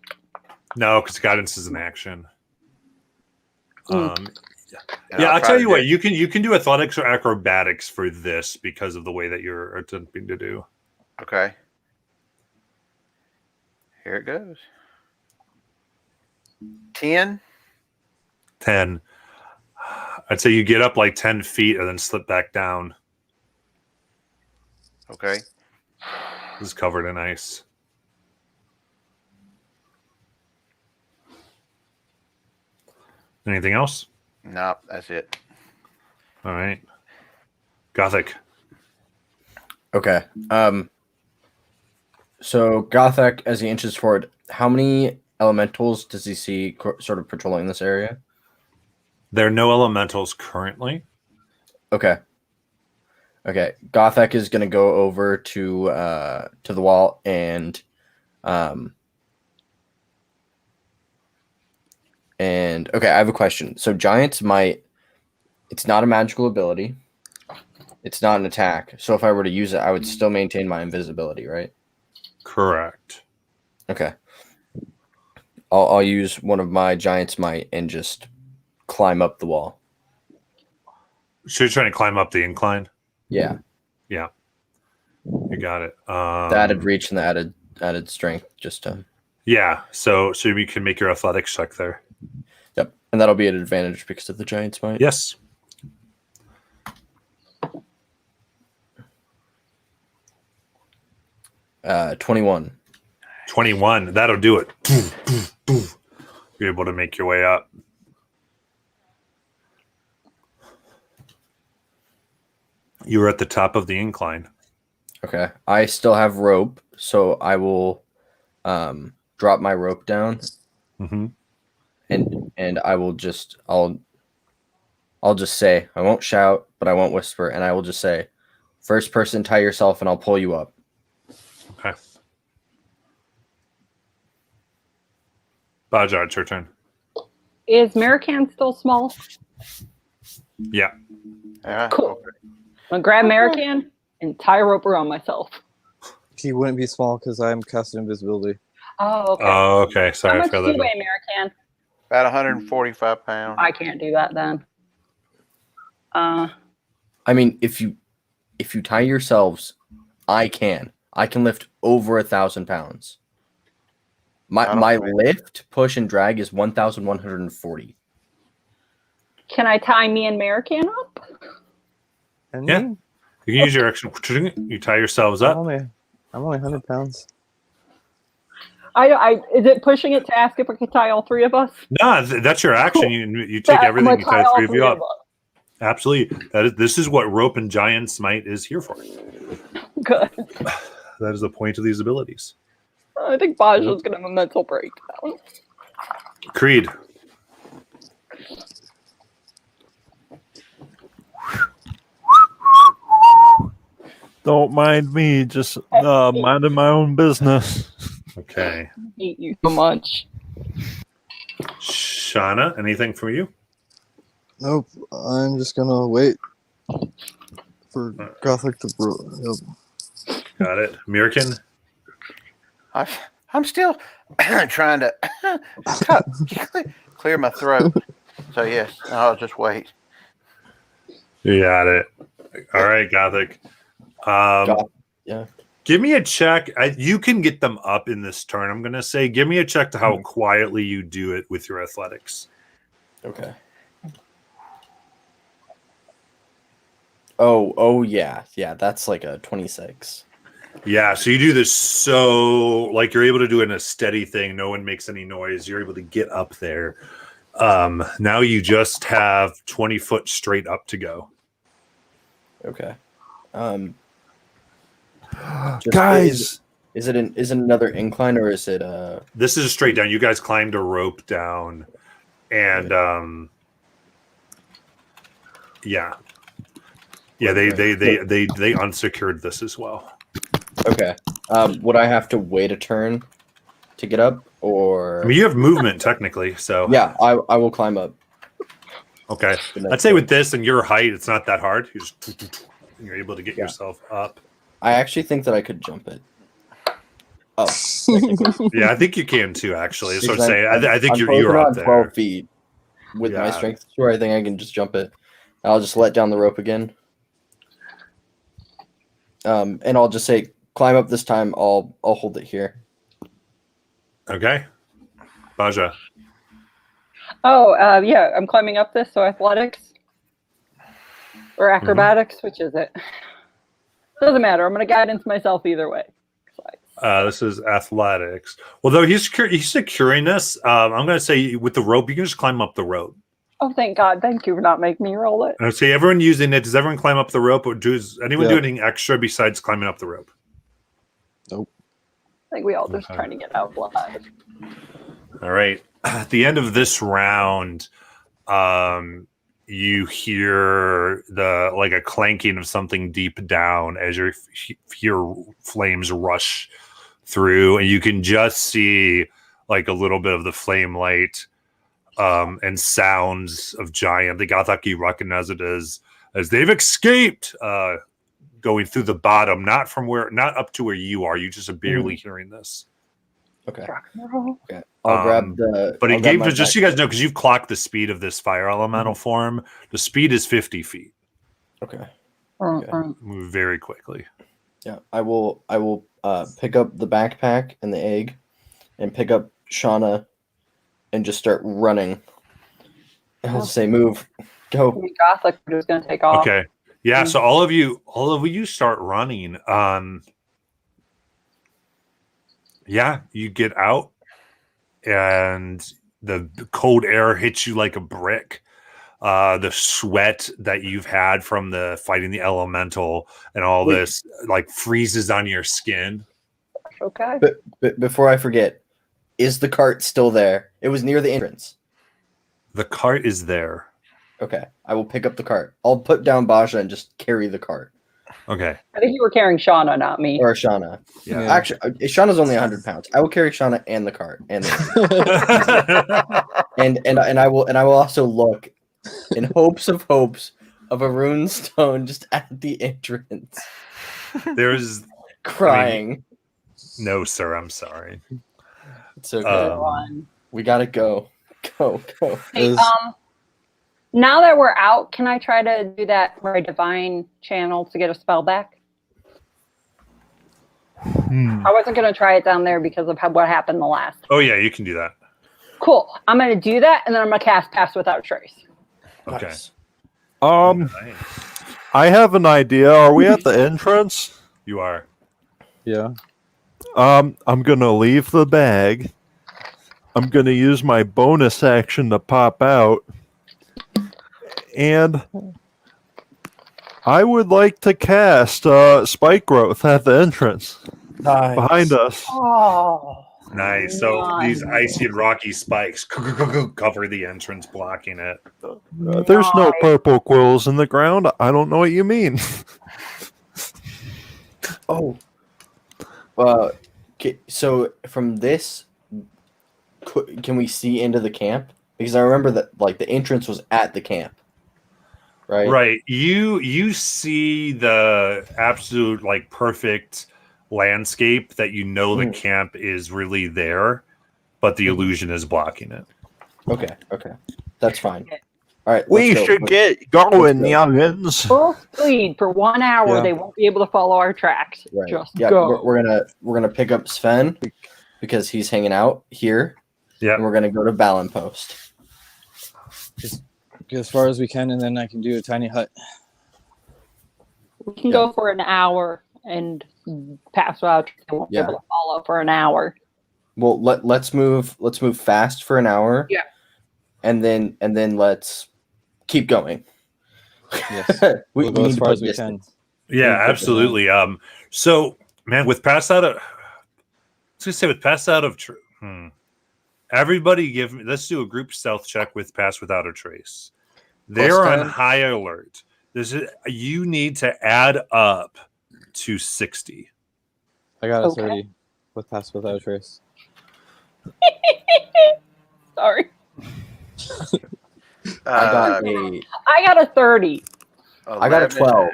No, because guidance is an action. Mm. And Yeah, I'll try tell to you do- what. You can do athletics or acrobatics for this because of the way that you're attempting to do. Okay. Here it goes. 10. 10. I'd say you get up like 10 feet and then slip back down. Okay. This is covered in ice. Anything else? No, that's it. All right. Gothic. Okay. So Gothak, as he inches forward, how many elementals does he see sort of patrolling this area? There are no elementals currently. Okay. Okay. Gothak is gonna go over to the wall and okay, I have a question. So Giant's Might, it's not a magical ability. It's not an attack. So if I were to use it, I would still maintain my invisibility, right? Correct. Okay. I'll use one of my Giant's Might and just climb up the wall. So you're trying to climb up the incline? Yeah. Yeah. You got it. The added reach and the added strength just to. Yeah. So you can make your athletics check there. Yep. And that'll be an advantage because of the Giant's Might. Yes. Uh, 21. 21. That'll do it. You're able to make your way up. You were at the top of the incline. Okay. I still have rope, so I will drop my rope down Mm-hmm. and I will just I'll just say, I won't shout, but I won't whisper, and I will just say, first person tie yourself and I'll pull you up. Okay. Bajar, it's your turn. Is Marican still small? Yeah. Yeah. Cool. Okay. I'm gonna grab Marican and tie a rope around myself. He wouldn't be small because I'm casting invisibility. Oh, okay. Oh, okay. Sorry, How I much forgot do you that. weigh, Marican? About 145 pounds. I can't do that then. I mean, if you tie yourselves, I can lift over 1,000 pounds. I don't My think- lift, push, and drag is 1,140. Can I tie me and Marican up? And Yeah. me? You can use your action. You tie yourselves I'm up. only 100 pounds. Is it pushing it to ask if I can tie all three of us? No, that's your action. You take I'm everything. gonna You tie all three of you up. us. Absolutely. This is what rope and giant's might is here for. Good. That is the point of these abilities. I think Baja's gonna have a mental breakdown. Creed. Don't mind me, just minding my own business. Okay. I hate you so much. Shauna, anything from you? Nope. I'm just gonna wait for Gothic to Yep. Got it. Mirkin? I'm still trying to clear my throat. So yes, I'll just wait. You got it. All right, Gothic. Yeah. Give me a check. You can get them up in this turn. I'm going to say, give me a check to how quietly you do it with your athletics. Okay. Oh yeah. Yeah, that's like a 26. Yeah, so you do this so like you're able to do it in a steady thing. No one makes any noise. You're able to get up there. Now you just have 20 foot straight up to go. Okay. Guys, is it another incline or is it This is straight down. You guys climbed a rope down, and yeah. They unsecured this as well. okay. Would I have to wait a turn to get up or I mean, you have movement technically, so yeah, I will climb up. Okay. Good night, I'd say with guys. this and your height, it's not that hard. You're able to get Yeah. yourself up. I actually think that I could jump it. Oh, Yeah, I think you can too. Actually, so because I think I'm you're posted up on there. 12 feet with my Yeah. strength score. I think I can just jump it. I'll just let down the rope again. And I'll just say, climb up this time. I'll hold it here. Okay, Baja. Oh, yeah, I'm climbing up this, so athletics or acrobatics, which is it? Doesn't matter. I'm going to guidance myself either way. This is athletics. Well, though he's securing this, I'm going to say with the rope, you can just climb up the rope. Oh, thank God. Thank you for not making me roll it. And I'd say everyone using it. Does everyone climb up the rope, or does anyone do Yeah. anything extra besides climbing up the rope? Nope. I think we all just Okay. trying to get out alive. All right. At the end of this round, you hear a clanking of something deep down as you hear flames rush through, and you can just see like a little bit of the flame light and sounds of giant. The Gothaki recognize it as they've escaped, going through the bottom, not up to where you are. You just are barely hearing this. Okay. Rock and roll. Okay. I'll grab the. But I'll it grab gave my just so you guys know, because you've clocked the speed of this fire elemental form. The speed is 50 feet. Okay. Move very quickly. Yeah. I will pick up the backpack and the egg, and pick up Shauna, and just start running. I'll say, move, go. Gothic are just going to take off. Okay. Yeah. So all of you start running. Yeah, you get out, and the cold air hits you like a brick. The sweat that you've had from the fighting the elemental and all this like freezes on your skin. Okay. But before I forget, is the cart still there? It was near the entrance. The cart is there. Okay. I will pick up the cart. I'll put down Baja and just carry the cart. Okay. I think you were carrying Shauna, not me. Or Shauna. Yeah. Actually, Shauna's only 100 pounds. I will carry Shauna and the cart, and and I will also look in hopes of a rune stone just at the entrance, There's crying. no, sir. I'm sorry. It's okay. We gotta go. Go. Hey, now that we're out, can I try to do that for a divine channel to get a spell back? I wasn't going to try it down there because of what happened the last. Oh yeah, you can do that. Cool. I'm going to do that, and then I'm going to cast Pass Without Trace. Okay. Nice. Nice. I have an idea. Are we at the entrance? You are. Yeah. I'm gonna leave the bag. I'm gonna use my bonus action to pop out. And I would like to cast Spike Growth at the entrance Nice. behind us. Oh. Nice. So Nice. these icy and rocky spikes cover the entrance, blocking it. There's no purple quills in the ground. I don't know what you mean. Oh. So from this, can we see into the camp? Because I remember that like the entrance was at the camp. Right. Right. You see the absolute like perfect landscape that you know the camp is really there, but the illusion is blocking it. Okay. That's fine. All right. We let's go. should get going, youngins. Full speed for 1 hour. Yeah. They won't be able to follow our tracks. Right. Just Yeah, go. we're gonna pick up Sven because he's hanging out here. Yeah. And we're gonna go to Balin Post. Get as far as we can, and then I can do a tiny hut. We can go for an hour and pass out. They won't be able to follow for an hour. Well, let's move fast for an hour. Yeah. And then let's keep going. Yes. we We'll go need as to far put as we can. distance. Yeah, absolutely. So man, with pass out of, everybody let's do a group stealth check with Pass Without a Trace. They're on 10. high alert. You need to add up to 60. I got a Okay. 30 with Pass Without a Trace. Sorry. I got a I got a 30. I got a 12.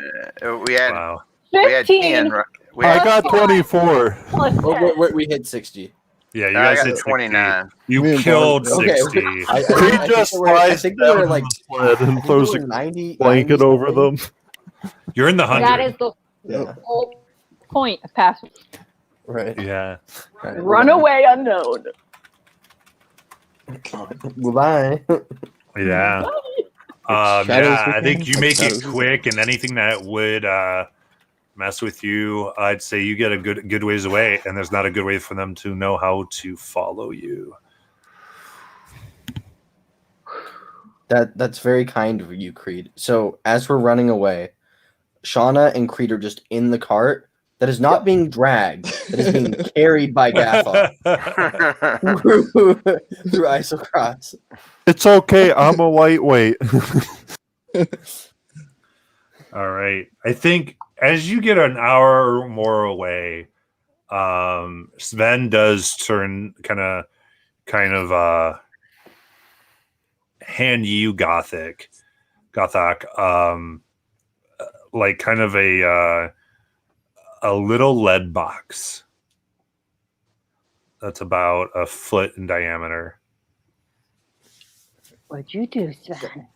We had Wow. 15. 10. Right? We I had, got 24. Plus 10. we hit 60. Yeah, you I guys got hit 60. 29. You Me and killed Barb- Okay. 60. I Creed just flies think down we're on like the sled and throws a 90 blanket over something. them. You're in the That 100. is the Yeah. whole point of passing. Right. Yeah. Right. Run away unknown. Goodbye. Yeah. Shadows Yeah, I again? think you make Shadows it quick, and anything that would mess with you, I'd say you get a good ways away, and there's not a good way for them to know how to follow you. That's very kind of you, Creed. So as we're running away, Shauna and Creed are just in the cart that is not being dragged, that is being carried by Gaffa through Isocross. It's okay. I'm a lightweight. All right. I think as you get an hour or more away, Sven does turn kind of hand you Gothak, like kind of a little lead box that's about a foot in diameter. What'd you do, Sven?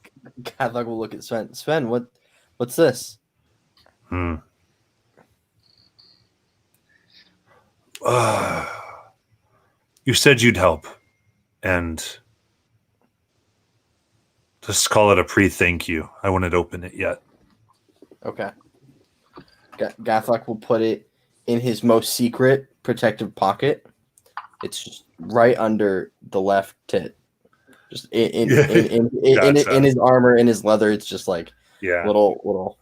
Gadlock will look at Sven. Sven, what's this? You said you'd help, and just call it a pre-thank you. I wouldn't open it yet. Okay. Gathlock will put it in his most secret protective pocket. It's just right under the left tit. Just in his armor, in his leather. It's just like little.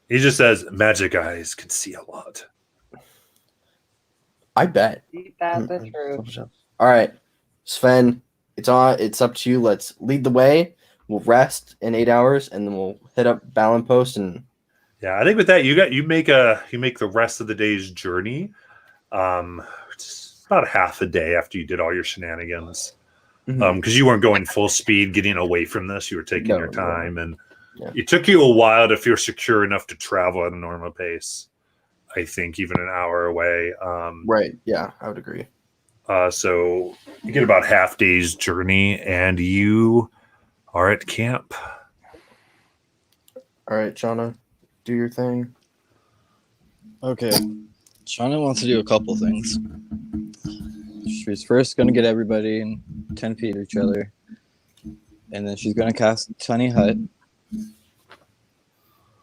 He just says, "Magic eyes can see a lot." I bet. That's the truth. All right, Sven, it's up to you. Let's lead the way. We'll rest in 8 hours, and then we'll hit up Balin Post. And yeah, I think with that, you make the rest of the day's journey. It's about half a day after you did all your shenanigans. Because you weren't going full speed, getting away from this. You were taking your time, and it took you a while to feel secure enough to travel at a normal pace. I think even an hour away. Right. Yeah, I would agree. So you get about half day's journey, and you are at camp. All right, Shauna, do your thing. Okay. Shauna wants to do a couple things. She's first going to get everybody in 10 feet of each other. And then she's going to cast Tiny Hut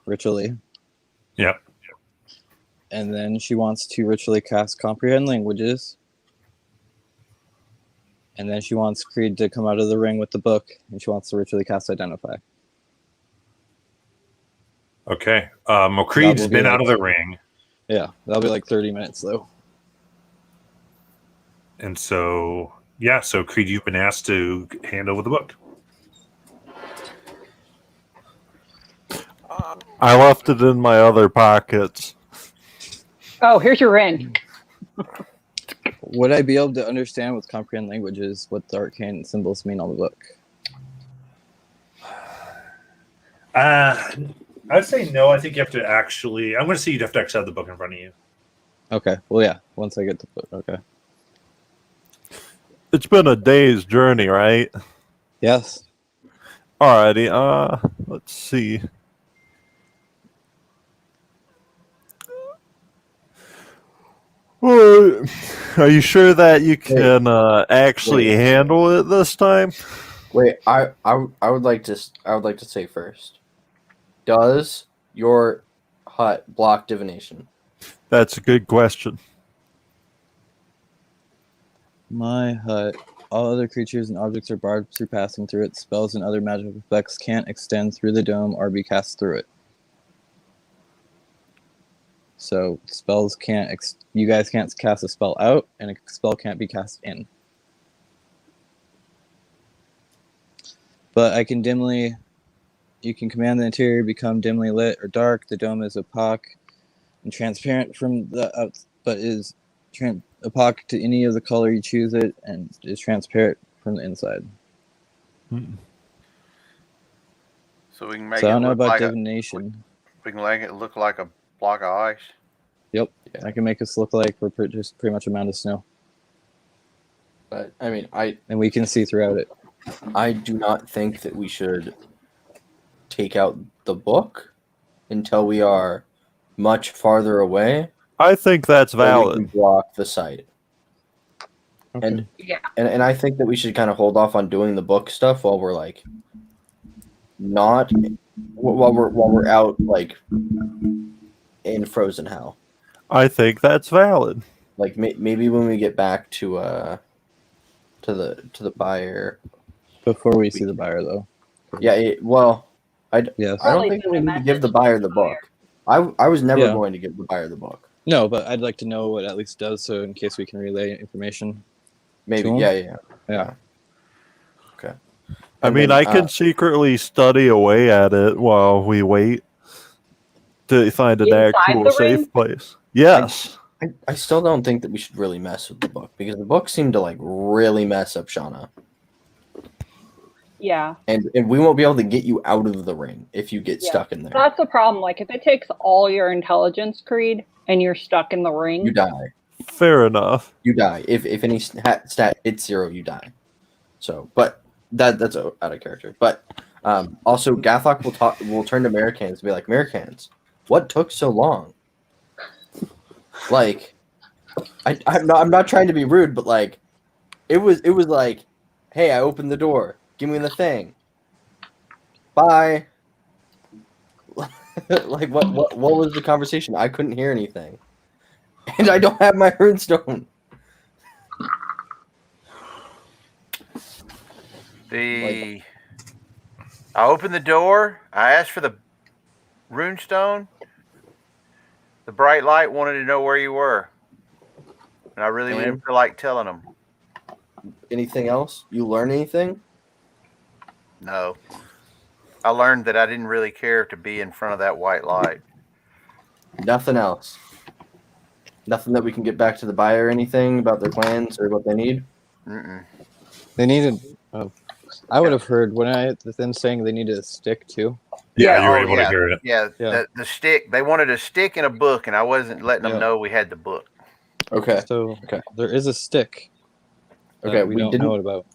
ritually. Yep. And then she wants to ritually cast Comprehend Languages. And then she wants Creed to come out of the ring with the book. And she wants to ritually cast Identify. Okay. Well, Creed's been out of the ring. Yeah, that'll be like 30 minutes, though. And so, so Creed, you've been asked to hand over the book. I left it in my other pockets. Oh, here's your ring. Would I be able to understand with Comprehend Languages what the arcane symbols mean on the book? I'd say no. I think you have to actually. I'm going to say you'd have to actually have the book in front of you. Okay. Well, yeah. Once I get the book. Okay. It's been a day's journey, right? Yes. Alrighty. Let's see. Well, are you sure that you can actually handle it this time? Wait, I would like to say first. Does your hut block divination? That's a good question. My hut. All other creatures and objects are barred through passing through it. Spells and other magical effects can't extend through the dome or be cast through it. So spells can't. You guys can't cast a spell out, and a spell can't be cast in. But I can dimly. You can command the interior become dimly lit or dark. The dome is opaque and transparent from the out, but is opaque to any of the color you choose it, and is transparent from the inside. So we can make So I it don't know look about like divination. we can make it look like a block of ice. Yep. I can make us look like we're just pretty much a mound of snow, But I mean, I and we can see throughout it. do not think that we should take out the book until we are much farther away. I think that's So we can valid. block the site. Okay. And, Yeah. and I think that we should kind of hold off on doing the book stuff while we're like not while we're out like in frozen hell. I think that's valid. Like maybe when we get back to the buyer. Before we see the buyer, though. Yeah. Yes. I don't Probably think that we send a need to give the message buyer to the the book. I was never Yeah. going to give the buyer the book. No, but I'd like to know what it at least does, so in case we can relay information. Maybe. To him? Yeah. Yeah. Okay. I And mean, then, I can secretly study away at it while we wait to find an Inside actual the safe ring? place. Yes. I still don't think that we should really mess with the book because the book seemed to like really mess up Shauna. Yeah. And we won't be able to get you out of the ring if you get Yeah. stuck in there. That's the problem. Like, if it takes all your intelligence, Creed, and you're stuck in the ring, You die. Fair enough. You die. If any stat hits 0, you die. So, but that's out of character. But also, Gathok will turn to Americans and be like, Americans, what took so long? Like, I'm not trying to be rude, but like, it was like, hey, I opened the door. Give me the thing. Bye. Like, what was the conversation? I couldn't hear anything, and I don't have my runestone. I opened the door. I asked for the runestone. The bright light wanted to know where you were, and I really didn't feel like telling them. Anything else? You learn anything? No. I learned that I didn't really care to be in front of that white light. Nothing else. Nothing that we can get back to the buyer or anything about their plans or what they need. Mm-mm. They needed. I would have heard them saying they needed a stick too. Yeah, you were oh, able to hear it. Yeah, Yeah. The stick. They wanted a stick and a book, and I wasn't letting them Yeah. know we had the book. Okay. So Okay. there is a stick. Okay. That we don't know about.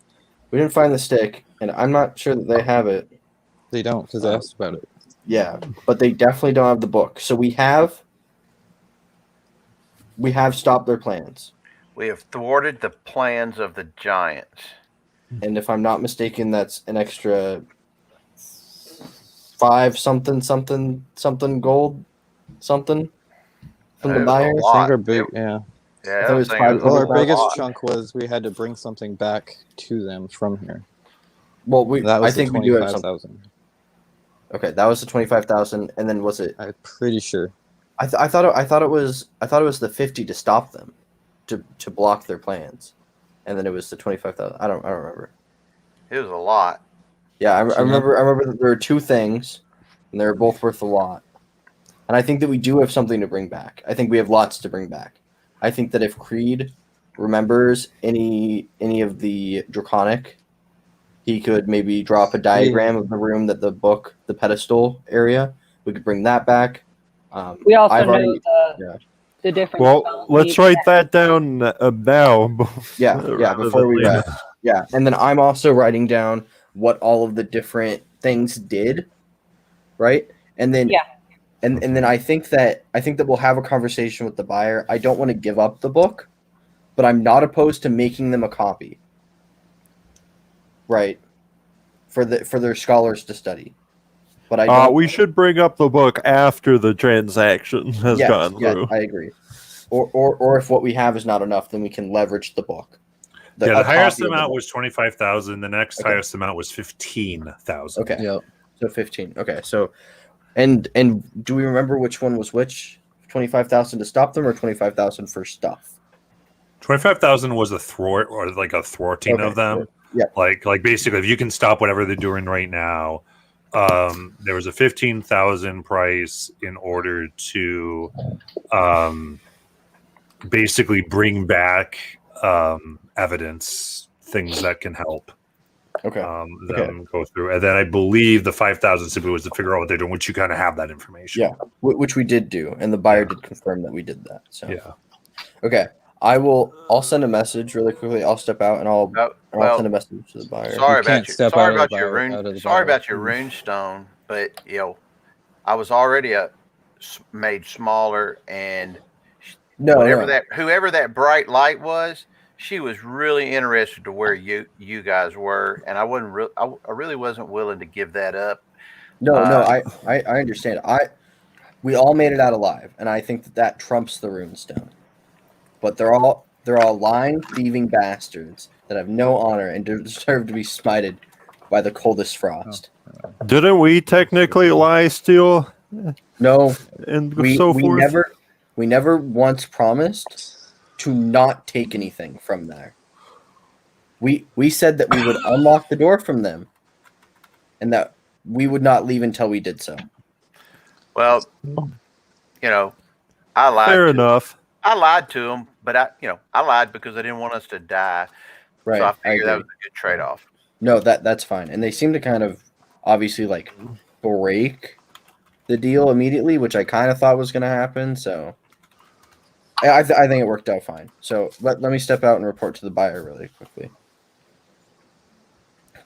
We didn't find the stick, and I'm not sure that they have it. They don't because I asked about it. Yeah, but they definitely don't have the book. So we have stopped their plans. We have thwarted the plans of the giants. And if I'm not mistaken, that's an extra 5 something gold something from the It was a buyer. lot. I think our big, yeah. Yeah, I thought it was think five- was Well, Well, our that's biggest odd. chunk was we had to bring something back to them from here. Well, That was I think we do have something. 25,000. Okay, that was the 25,000, and then was it? I'm pretty sure. I thought it was the 50 to stop them, to block their plans, and then it was the 25,000. I don't remember. It was a lot. Yeah, I remember that there were 2 things, and they were both worth a lot. And I think that we do have something to bring back. I think we have lots to bring back. I think that if Creed remembers any of the Draconic, he could maybe drop a diagram of the room that the book, the pedestal area. We could bring that back. we also I've know already- the different. Well, spells let's need write to- that down now. Yeah, rather before than we later. rest. Yeah, and then I'm also writing down what all of the different things did, right? And then Yeah. and then I think that we'll have a conversation with the buyer. I don't want to give up the book, but I'm not opposed to making them a copy. Right. For their scholars to study. But I don't We should bring up the book after the transaction has Yes, gone yeah, through. I agree. Or if what we have is not enough, then we can leverage the book. The a highest copy of the amount book. was 25,000. The next Okay. highest amount was 15,000. Okay. Yep. So 15. Okay. So, and do we remember which one was which? 25,000 to stop them, or 25,000 for stuff? 25,000 was a thwart, or like a thwarting Okay, of them. yeah. Like basically, if you can stop whatever they're doing right now, there was a 15,000 price in order to basically bring back evidence, things that can help. Okay. them go through. And then I believe the 5,000 simply was to figure out what they're doing, which you kind of have that information. Yeah, which we did do, and the buyer did confirm that we did that. So Yeah. okay, I'll send a message really quickly. I'll step out and I'll send a message to the buyer. Sorry can't about you. step Sorry out of about the your bar- rune. out of the Sorry bar. about your runestone, but I was already made smaller, and whoever that bright light was, she was really interested to where you guys were, and I really wasn't willing to give that up. No, I understand. We all made it out alive, and I think that trumps the runestone. But they're all lying, thieving bastards that have no honor and deserve to be smited by the coldest frost. Didn't we technically lie, steal, No, and we forth? we never once promised to not take anything from there. We said that we would unlock the door from them, and that we would not leave until we did so. Well, I lied. Fair enough. I lied to them, but I lied because I didn't want us to die. Right. So I figured that agree. was a good trade-off. No, that's fine. And they seem to kind of obviously like break the deal immediately, which I kind of thought was going to happen. So I think it worked out fine. So let me step out and report to the buyer really quickly,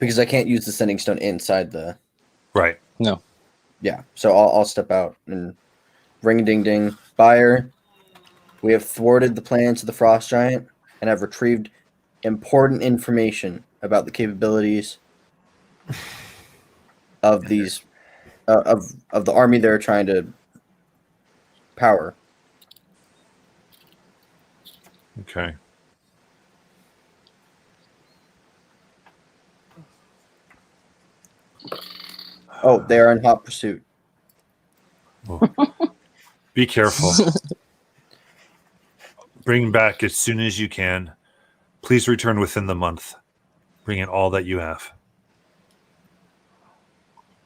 because I can't use the sending stone inside the. Right. No. Yeah. So I'll step out and ring a ding ding. Buyer, we have thwarted the plans of the Frost Giant and have retrieved important information about the capabilities of these of the army they're trying to power. Okay. Oh, they are in hot pursuit. Be careful. Bring back as soon as you can. Please return within the month. Bring in all that you have.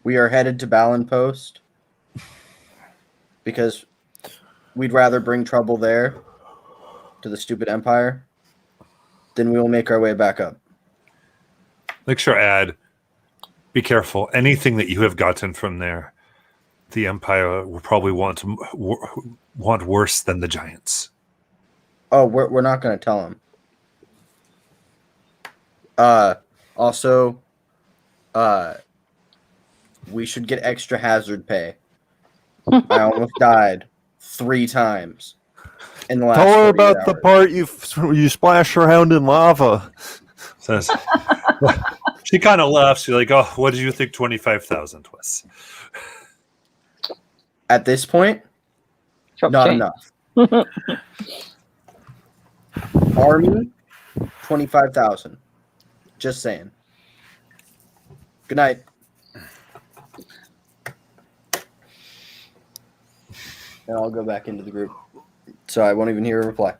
We are headed to Balin Post because we'd rather bring trouble there to the stupid empire than we will make our way back up. Make sure add. Be careful. Anything that you have gotten from there, the Empire will probably want worse than the Giants. Oh, we're not going to tell them. Also, we should get extra hazard pay. I almost died 3 times in the last. Tell her about 48 the hours. part you splash around in lava. Says, she kind of laughs. She's like, "Oh, what did you think 25,000 was?" At this point, Chop not change. enough. Army, 25,000. Just saying. Good night. And I'll go back into the group, so I won't even hear a reply.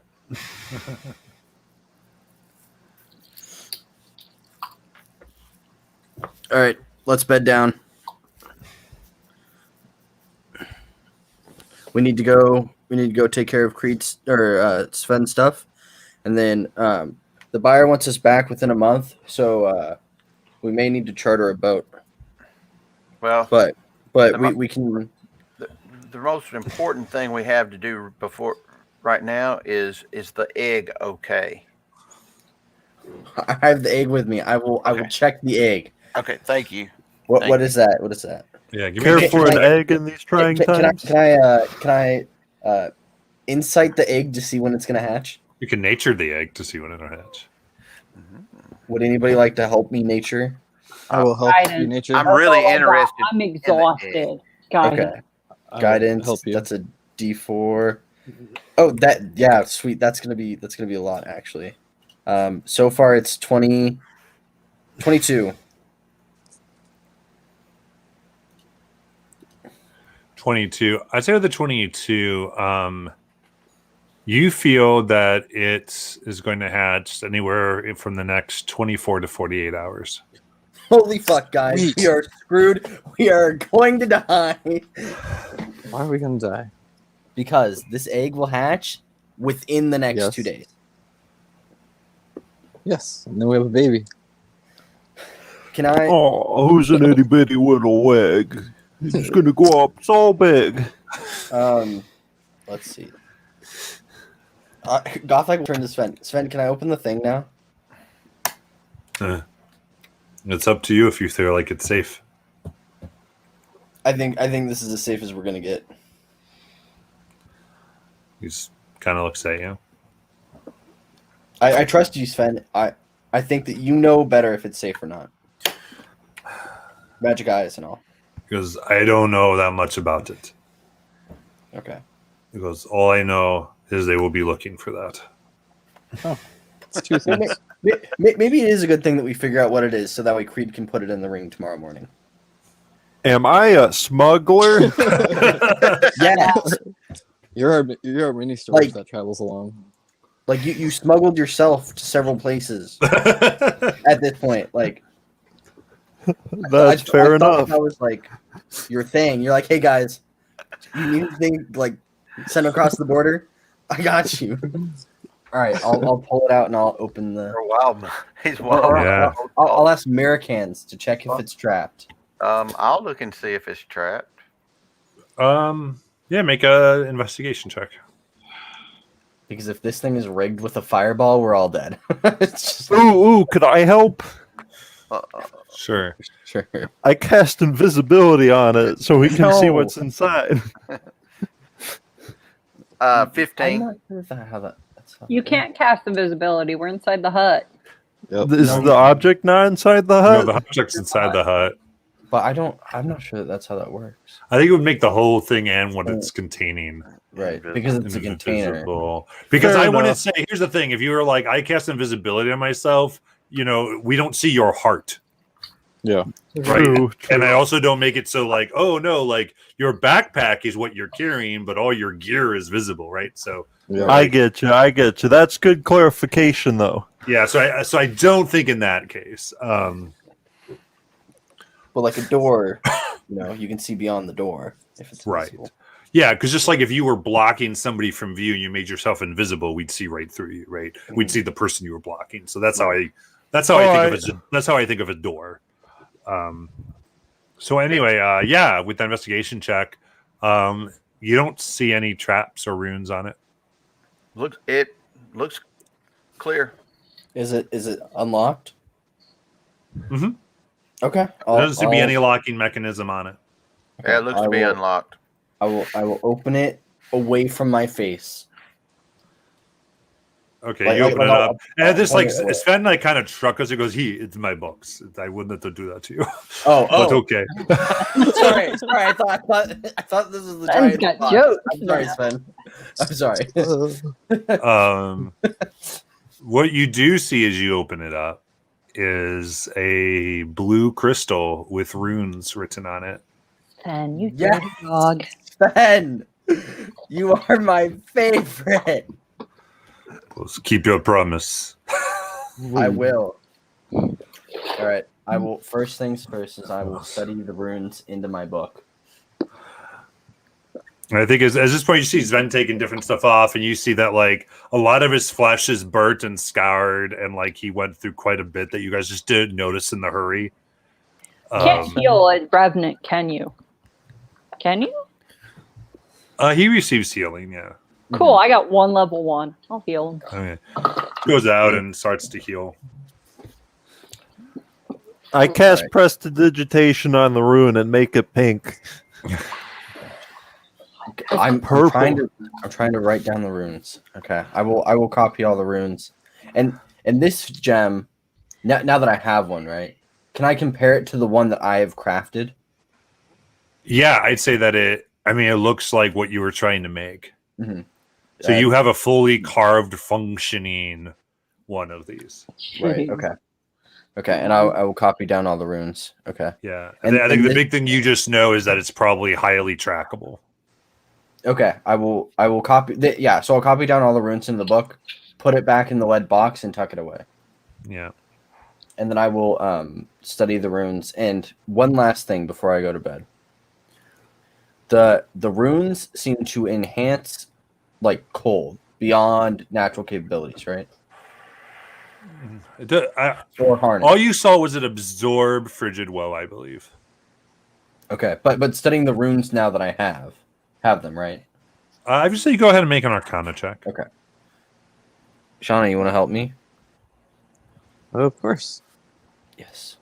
All right, let's bed down. We need to go take care of Creed's or Sven's stuff, and then the buyer wants us back within a month, so we may need to charter a boat. Well, But we can. the most important thing we have to do right now is the egg okay? I have the egg with me. I will check the egg. Okay, thank you. What is that? What is that? Yeah, give Care me for an egg in these trying times. Can I insight the egg to see when it's gonna hatch? You can nature the egg to see when it'll hatch. Would anybody like to help me nature? I will help you, Guidance. nature. I'm really interested. I'm exhausted. Guidance. Okay. I will Guidance. help you. That's a D4. Oh, yeah, sweet. That's gonna be a lot actually. So far it's 22. 22. I'd say with the 22, you feel that it is going to hatch anywhere from the next 24 to 48 hours. Holy fuck, guys. Sweet. We are screwed. We are going to die. Why are we gonna die? Because this egg will hatch within the next Yes. 2 days. Yes, and then we have a baby. Can I? Oh, who's an itty bitty little wig? He's gonna go up so big. Let's see. Gothic will turn to Sven. Sven, can I open the thing now? It's up to you if you feel like it's safe. I think this is as safe as we're gonna get. He kind of looks at you. I trust you, Sven. I think that you know better if it's safe or not. Magic eyes and all. Because I don't know that much about it. Okay. Because all I know is they will be looking for that. It's two things. Maybe it is a good thing that we figure out what it is, so that way Creed can put it in the ring tomorrow morning. Am I a smuggler? Yes. You're our mini storage Like- that travels along. Like you smuggled yourself to several places at this point. Like That's fair I thought enough. that was like your thing. You're like, hey guys, you need anything like send across the border? I got you. All right, I'll pull it out and I'll open the. Or wild. He's Or, wild. Yeah. I'll ask Americans to check if it's trapped. I'll look and see if it's trapped. Yeah, make a investigation check. Because if this thing is rigged with a fireball, we're all dead. It's just Ooh, could I help? Sure. sure. I cast invisibility on it so we can see what's inside. 15. I'm not sure if that's how You can't cast invisibility. We're inside the hut. Yep. Is the object not inside the No, hut? the object's inside the hut. But I'm not sure that's how that works. I think it would make the whole thing and what it's containing Right. Because it's a container. invisible. Because Fair I want to enough. say, here's the thing: if you were like, I cast invisibility on myself, we don't see your heart, Yeah. right? True, And I true. also don't make it so like, oh no, like your backpack is what you're carrying, but all your gear is visible, right? So Yeah. I get you. That's good clarification, though. yeah, so I don't think in that case. But like a door, you can see beyond the door if it's Right. invisible. Yeah, because just like if you were blocking somebody from view and you made yourself invisible, we'd see right through you, right? We'd see the person you were blocking. So that's how I think of a door. So anyway, yeah, with the investigation check, you don't see any traps or runes on it. It looks clear. Is it unlocked? Mhm. Okay. There doesn't seem to be any locking mechanism on it. Yeah, it looks to be unlocked. I will open it away from my face. Okay, Like- you like- open it like up, I'll and this point like it away. Sven like kind of truckles. It goes, it's my books. I wouldn't have to do that to you, Oh, but okay. sorry. I thought this was the Sven's giant got box. jokes I'm sorry, now. Sven. I'm sorry. What you do see as you open it up is a blue crystal with runes written on it. Sven, you Yes. dirty dog. Sven, you are my favorite. Let's keep your promise. I will. All right. I will. First things first is I will study the runes into my book. And I think as this point, you see Sven taking different stuff off, and you see that like a lot of his flesh is burnt and scoured, and like he went through quite a bit that you guys just didn't notice in the hurry. Can't heal a revenant, can you? Can you? He receives healing, yeah. Cool. I got one level 1. I'll heal him. Okay. Goes out and starts to heal. I cast Alright. prestidigitation on the rune and make it pink. I'm Purple. trying to write down the runes. Okay. I will copy all the runes. And this gem, now that I have one, right? Can I compare it to the one that I have crafted? Yeah, I'd say that it looks like what you were trying to make. Mhm. So you have a fully carved, functioning one of these. Right. Okay. Okay, and I will copy down all the runes. Okay. Yeah. And- I think and the this- big thing you just know is that it's probably highly trackable. Okay. I will copy. Yeah. So I'll copy down all the runes in the book, put it back in the lead box, and tuck it away. Yeah. And then I will study the runes. And one last thing before I go to bed. The runes seem to enhance like cold beyond natural capabilities, right? Or harness. All you saw was it absorb frigid woe, I believe. Okay, but studying the runes now that I have them, right? I just say you go ahead and make an Arcana check. Okay. Shauna, you want to help me? Of course. Yes.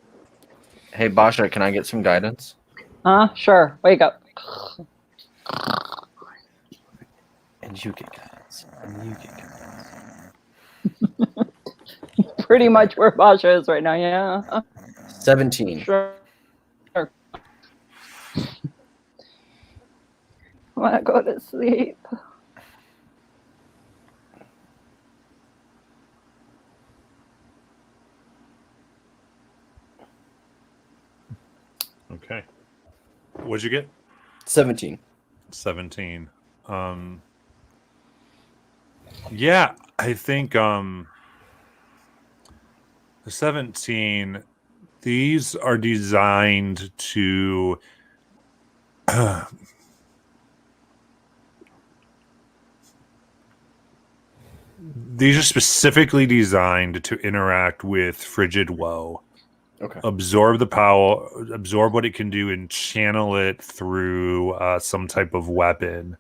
Hey, Basha, can I get some guidance? Sure. Wake up. And you get guidance. And you get guidance. Pretty much where Basha is right now, yeah. 17. Sure. I want to go to sleep. Okay. What'd you get? 17. 17. Yeah, I think the 17, these are designed to these are specifically designed to interact with frigid woe. Okay. Absorb the power, absorb what it can do, and channel it through some type of weapon,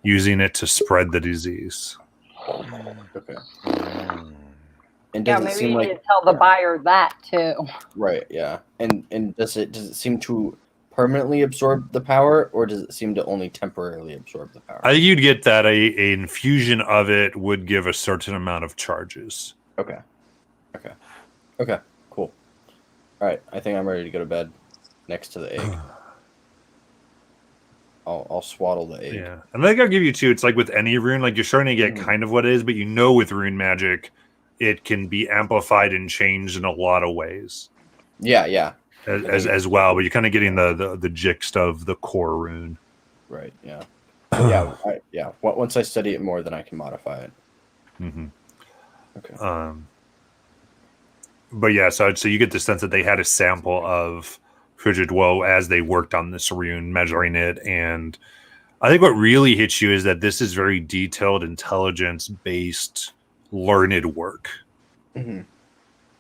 using it to spread the disease. Okay. And Yeah, does it maybe seem you like need to tell the buyer that too. right? Yeah. And does it seem to permanently absorb the power, or does it seem to only temporarily absorb the power? I think you'd get that a infusion of it would give a certain amount of charges. Okay. Cool. All right. I think I'm ready to go to bed. Next to the egg. I'll swaddle the egg. Yeah, and I think I'll give you two. It's like with any rune, like you're starting to get kind of what it is, but you know with rune magic, it can be amplified and changed in a lot of ways. Yeah. As well, but you're kind of getting the gist of the core rune. Right. Yeah. Yeah. Once I study it more, then I can modify it. Mm-hmm. Okay. But yeah, so you get the sense that they had a sample of frigid woe as they worked on this rune, measuring it, and I think what really hits you is that this is very detailed, intelligence-based, learned work. Mm-hmm.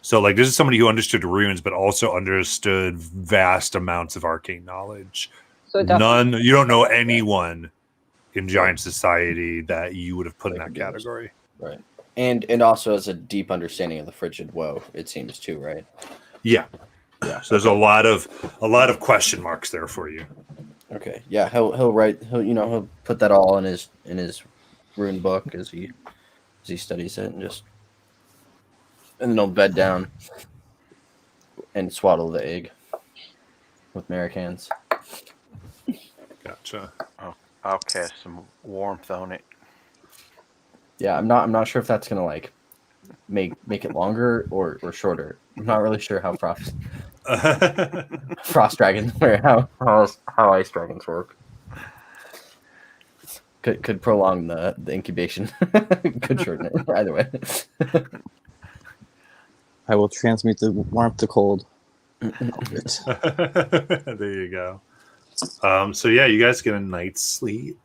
So, like, this is somebody who understood runes, but also understood vast amounts of arcane knowledge. So You don't know anyone in Giant Society that you would have put in that category. Right. And also has a deep understanding of the frigid woe, it seems too, right? Yeah. So there's a lot of question marks there for you. Okay. Yeah, he'll put that all in his rune book as he studies it, and then he'll bed down and swaddle the egg with merrick hands. Gotcha. I'll cast some warmth on it. Yeah, I'm not sure if that's gonna like make it longer or shorter. I'm not really sure how frost dragons or how ice dragons work. Could prolong the incubation. Could shorten it. Either way. I will transmute the warmth to cold. There you go. So yeah, you guys get a night's sleep.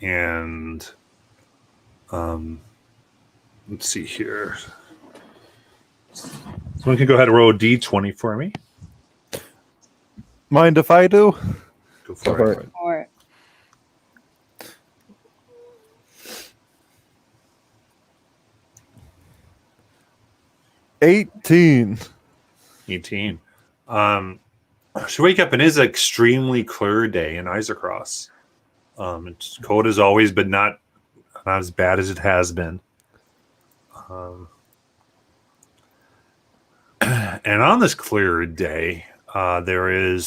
And let's see here. Someone can go ahead and roll a d20 for me. Mind if I do? Go for it. Or 18. 18. She wake up and it is an extremely clear day in Isocross. It's cold as always, but not as bad as it has been. And on this clear day, you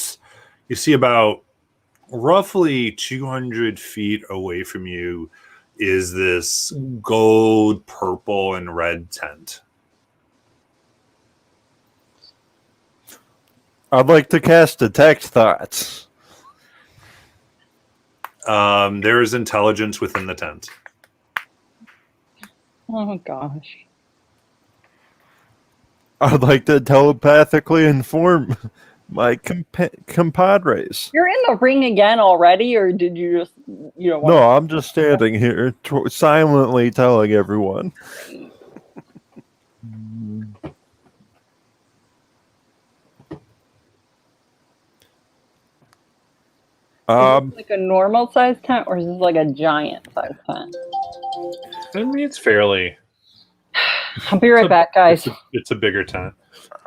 see about roughly 200 feet away from you is this gold, purple, and red tent. I'd like to cast Detect Thoughts. There is intelligence within the tent. oh gosh. I'd like to telepathically inform my compadres. You're in the ring again already, or did you just want No, I'm just standing here silently telling everyone. Is this like a normal size tent, or is this like a giant size tent? I mean, it's fairly. I'll be right back, guys. It's a bigger tent.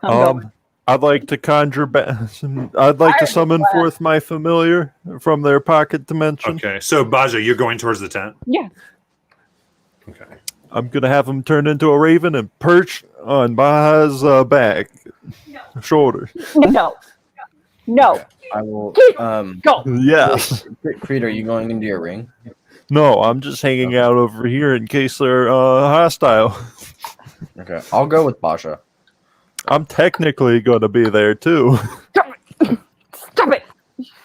I'm going. I'd like to I'd like to summon forth my familiar from their pocket dimension. Okay, so Baja, you're going towards the tent. Yeah. Okay. I'm gonna have him turn into a raven and perch on Baja's back, shoulder. No. I will. Go. Yes. Creed, are you going into your ring? No, I'm just hanging out over here in case they're hostile. Okay, I'll go with Basha. I'm technically going to be there too. Stop it!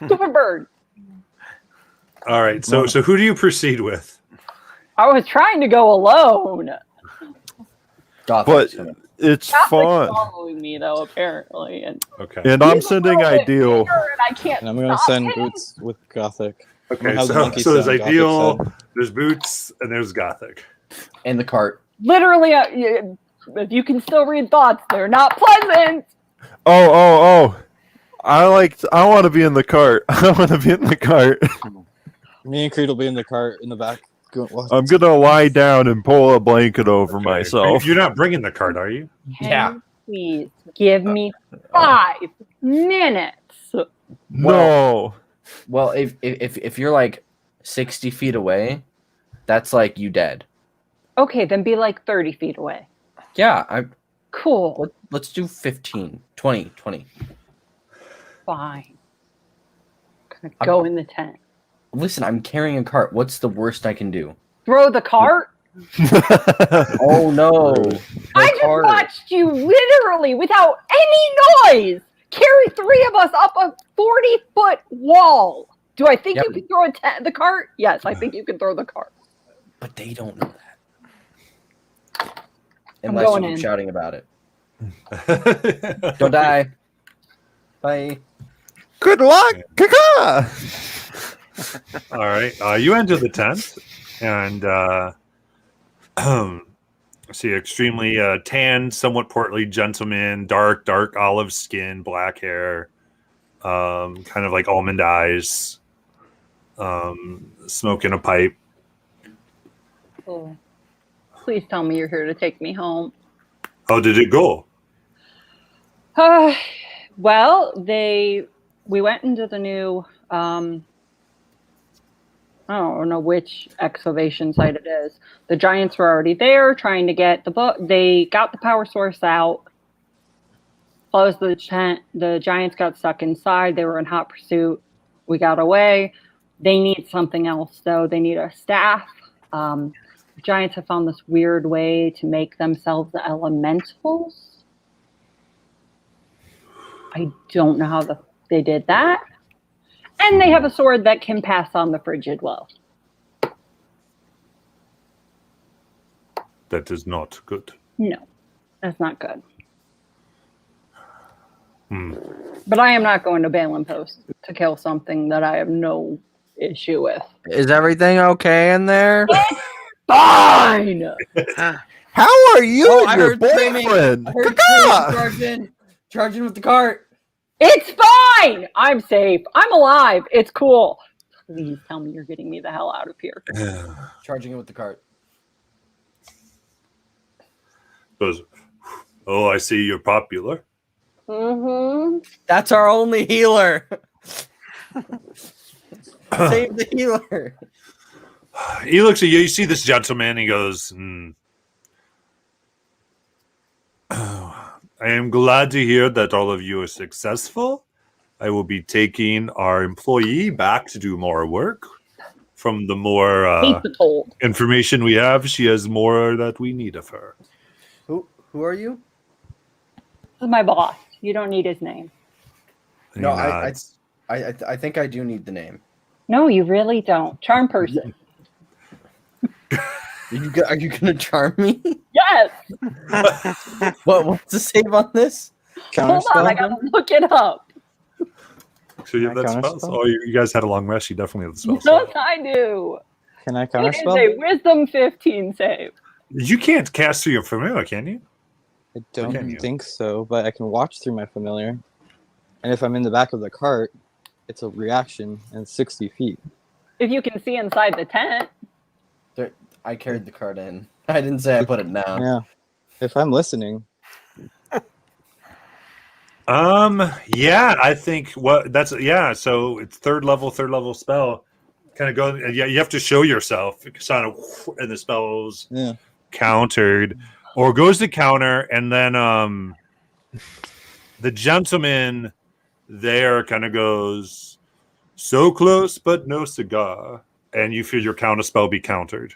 Stupid bird. All right. So who do you proceed with? I was trying to go alone. But it's Gothic's fun. following me though, apparently, and Okay. And I'm he's a sending little bit Ideal. bigger, and I can't. And I'm gonna stop send him. Boots with Gothic. Okay. How's the So monkey there's sound? Gothic Ideal, said. there's Boots, and there's Gothic. And the cart. Literally, if you can still read thoughts, they're not pleasant. Oh. I want to be in the cart. I want to be in the cart. Me and Creed will be in the cart in the back. I'm going to lie down and pull a blanket over Okay. myself. You're not bringing the card, are you? Can you please give me 5 minutes? No. Well, if you're like 60 feet away, that's like you dead. Okay, then be like 30 feet away. Yeah, Cool. let's do 15, 20. Fine. Gonna go in the tent. Listen, I'm carrying a cart. What's the worst I can do? Throw the cart? Oh no. I just watched you literally, without any noise, carry 3 of us up a 40-foot wall. Do I think Yep. you can throw the cart? Yes, I think you can throw the cart. But they don't know that. I'm Unless you going keep in. shouting about it. Don't die. Bye. Good luck. Kaka. All right. You enter the tent, and see extremely tan, somewhat portly gentleman, dark olive skin, black hair, kind of like almond eyes, smoking a pipe. Oh. Please tell me you're here to take me home. How did it go? Well, we went into the new, I don't know which excavation site it is. The giants were already there trying to get the book. They got the power source out, closed the tent. The giants got stuck inside. They were in hot pursuit. We got away. They need something else, though. They need a staff. The giants have found this weird way to make themselves the elementals. I don't know how they did that. And they have a sword that can pass on the frigid well. That is not good. No, that's not good. But I am not going to Balin Post to kill something that I have no issue with. Is everything okay in there? Fine! How are you Oh, and I your heard screaming. boyfriend? I heard Kaka. charging with the cart. It's fine! I'm safe. I'm alive. It's cool. Please tell me you're getting me the hell out of here. Charging it with the cart. Goes, oh, I see you're popular. Mm-hmm. That's our only healer. Save the healer. He looks at you. You see this gentleman. He goes, I am glad to hear that all of you are successful. I will be taking our employee back to do more work. From the more information we have, she has more that we need of her. Who are you? This is my boss. You don't need his name. No, I think I do need the name. No, you really don't. Charm person. Are you gonna charm me? Yes. What's the save on this? Hold on, I gotta look it up. So you have Can I that counter spell? spell? Oh, you guys had a long rest. You definitely have the spell. Yes, slot. I do. Can I It counter is spell? a wisdom 15 save. You can't cast through your familiar, can you? I can don't you? think so, but I can watch through my familiar. And if I'm in the back of the cart, it's a reaction and 60 feet. If you can see inside the tent. I carried the card in. I didn't say I put it down. Yeah. If I'm listening, Yeah, I think so it's third level spell. Kind of go, yeah, you have to show yourself. And the spell's yeah. countered, or goes to counter, and then the gentleman there kind of goes so close, but no cigar, and you feel your counter spell be countered.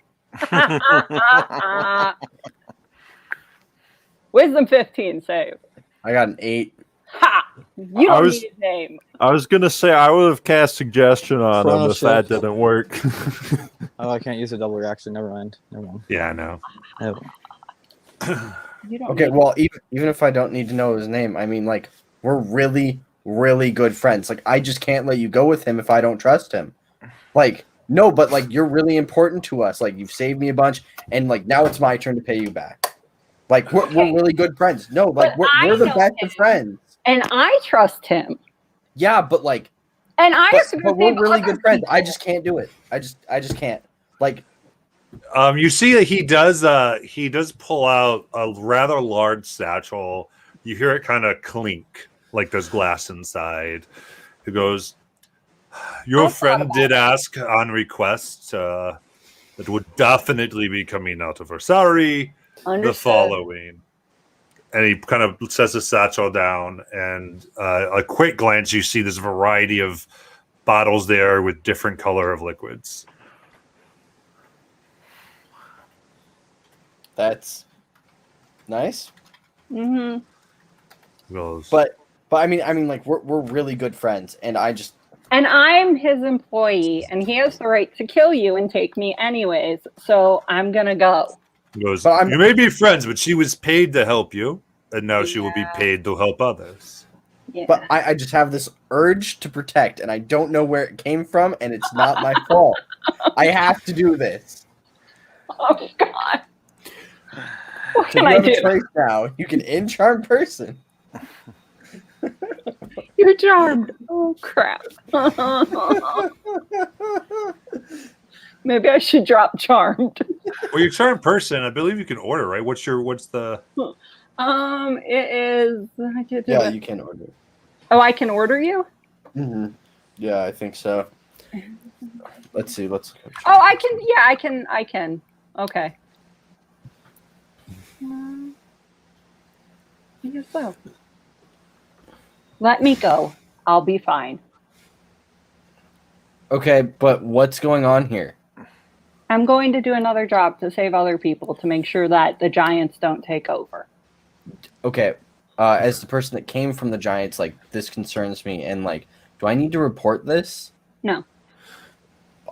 Wisdom 15 save. I got an 8. Ha! You don't need his name. I was gonna say I would have cast suggestion on him Chrono if that shift. didn't work. Oh, I can't use a double reaction. Never mind. Yeah, I know. You don't Okay, need well, even if I don't need to know his name, I mean, like, we're really, really good friends. Like, I just can't let you go with him if I don't trust him. Like, no, but, like, you're really important to us. Like, you've saved me a bunch, and, like, now it's my turn to pay you back. Like, we're really good friends. No, like, But we're the I know best him. of friends. And I trust him. Yeah, but, like, And I have to go but we're save really other good friends. I people. just can't do it. I just can't. Like, You see that he does pull out a rather large satchel. You hear it kind of clink, like there's glass inside. He goes, "Your friend did ask on request that would definitely be coming out of her salary the Understood. following." And he kind of sets the satchel down, and a quick glance, you see this variety of bottles there with different color of liquids. that's nice. Mm-hmm. He goes, But I mean, like, we're really good friends, and I just And I'm his employee, and he has the right to kill you and take me anyways. So I'm gonna go. He goes, But I'm- you may be friends, but she was paid to help you, and now she will be paid to help others. Yeah. But I just have this urge to protect, and I don't know where it came from, and it's not my fault. I have to do this. Oh God. What So can you I have a do? choice now. You can in-charm person. You're charmed. Oh crap. Maybe I should drop charmed. Well, your current person, I believe you can order, right? What's the? It is. Yeah, you can order. Oh, I can order you? Mm-hmm. Yeah, I think so. Let's see. Let's. Oh, I can. Yeah, I can. Okay. I guess so. Let me go. I'll be fine. Okay, but what's going on here? I'm going to do another job to save other people to make sure that the giants don't take over. Okay, as the person that came from the Giants, like, this concerns me, and, like, do I need to report this? No.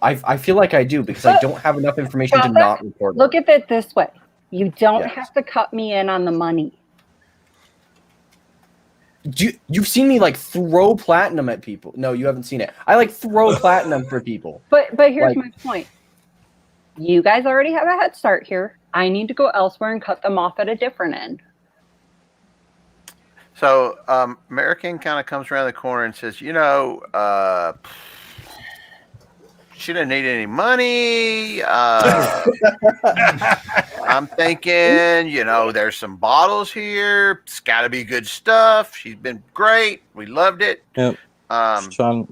I feel like I do, because I don't have enough information to not report it. Look at it this way. You don't Yes. have to cut me in on the money. You've seen me, like, throw platinum at people. No, you haven't seen it. I, like, throw platinum for people. But here's Like- my point. You guys already have a head start here. I need to go elsewhere and cut them off at a different end. So American kind of comes around the corner and says, she didn't need any money. I'm thinking, there's some bottles here. It's got to be good stuff. She's been great. We loved it. Yep. Sean,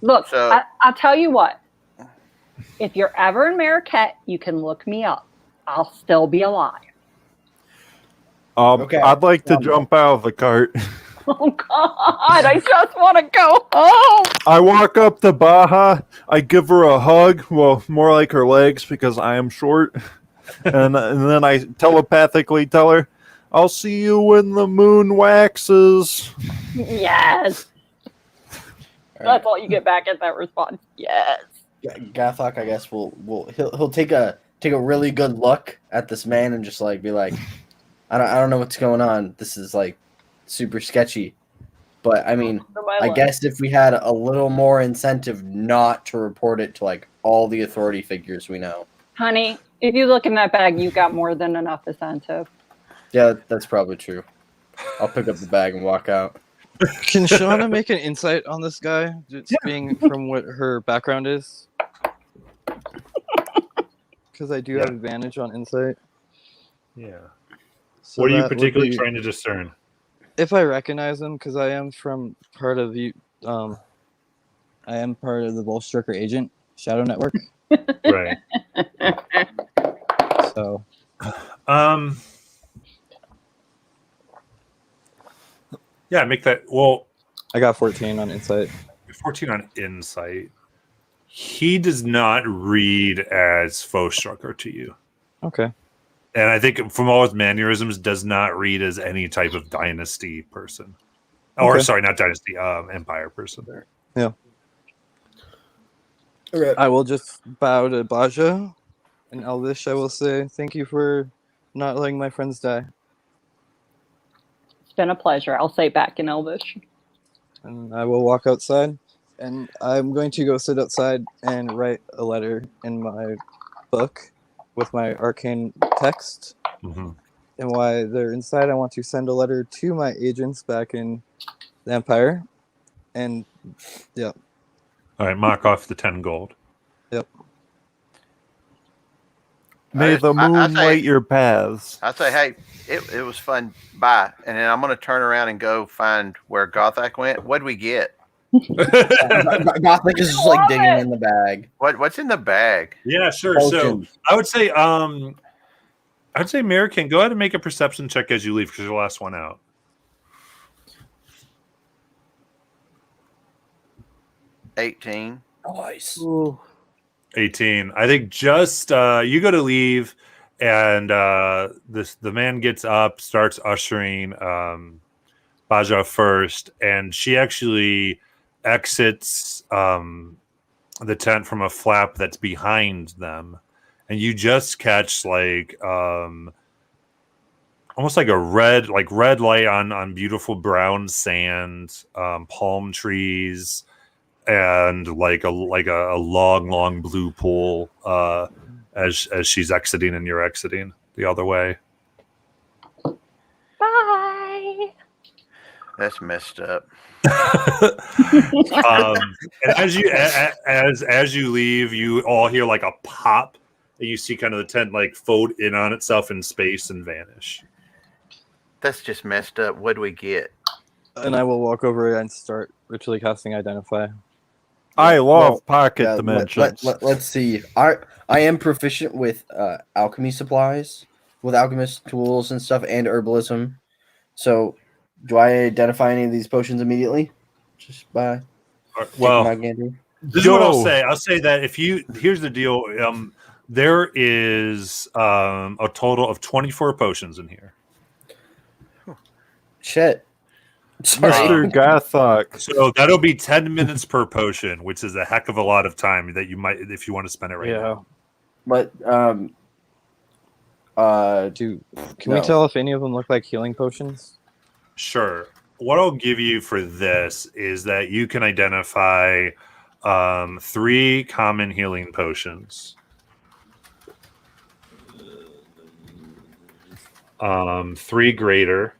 Look, So- I'll tell you what. If you're ever in Marquette, you can look me up. I'll still be alive. Okay. I'd like to jump out of the cart. Oh, God. I just want to go home. I walk up to Baja. I give her a hug. Well, more like her legs because I am short. and then I telepathically tell her, I'll see you when the moon waxes. Yes. That's all you get back at that response. Yes. Gathok, I guess, he'll take a really good look at this man and just, like, be like, I don't know what's going on. This is, like, super sketchy. But I mean, I guess if we had a little more incentive not to report it to like all the authority figures we know. Honey, if you look in that bag, you got more than enough incentive. Yeah, that's probably true. I'll pick up the bag and walk out. Can Shauna make an insight on this guy, just being from what her background is? Because I do have advantage on insight. Yeah. So What are you that would particularly be- trying to discern? If I recognize him, because I am from part of you, I am part of the Volstricker Agent Shadow Network. Right. So Yeah, make that. Well, I got 14 on insight. 14 on insight. He does not read as foe strucker to you. Okay. And I think from all his mannerisms, does not read as any type of dynasty person. Or Okay. sorry, not dynasty, empire person. Yeah. Okay. I will just bow to Baja. In Elvish, I will say thank you for not letting my friends die. It's been a pleasure. I'll say back in Elvish. And I will walk outside. And I'm going to go sit outside and write a letter in my book with my arcane text. Mm-hmm. And while they're inside, I want to send a letter to my agents back in the Empire. And yeah. All right, mock off the 10 gold. Yep. May the moon light your paths. I say, hey, it was fun. Bye. And then I'm going to turn around and go find where Gothak went. What'd we get? Gothic is just like digging in the bag. What's in the bag? Yeah, sure. Potions. So I would say American, go ahead and make a perception check as you leave because you're the last one out. $18. Nice. 18. I think just you go to leave and the man gets up, starts ushering Baja first, and she actually exits the tent from a flap that's behind them, and you just catch like almost like a red light on beautiful brown sand, palm trees, and like a long blue pool as she's exiting and you're exiting the other way. Bye. That's messed up. And as you leave, you all hear like a pop, and you see kind of the tent like fold in on itself in space and vanish. That's just messed up. What'd we get? And I will walk over and start ritually casting Identify. I love Well, pocket Yeah, dimensions. let's see. I am proficient with alchemy supplies, with alchemist tools and stuff, and herbalism. So, do I identify any of these potions immediately? Just by Well, taking my gander? this is what I'll say. I'll say that here's the deal. There is a total of 24 potions in here. Shit. Sorry. Mr. Gothok. So that'll be 10 minutes per potion, which is a heck of a lot of time that you might, if you want to spend it right now. But Can we No. tell if any of them look like healing potions? Sure. What I'll give you for this is that you can identify 3 common healing potions. 3 greater.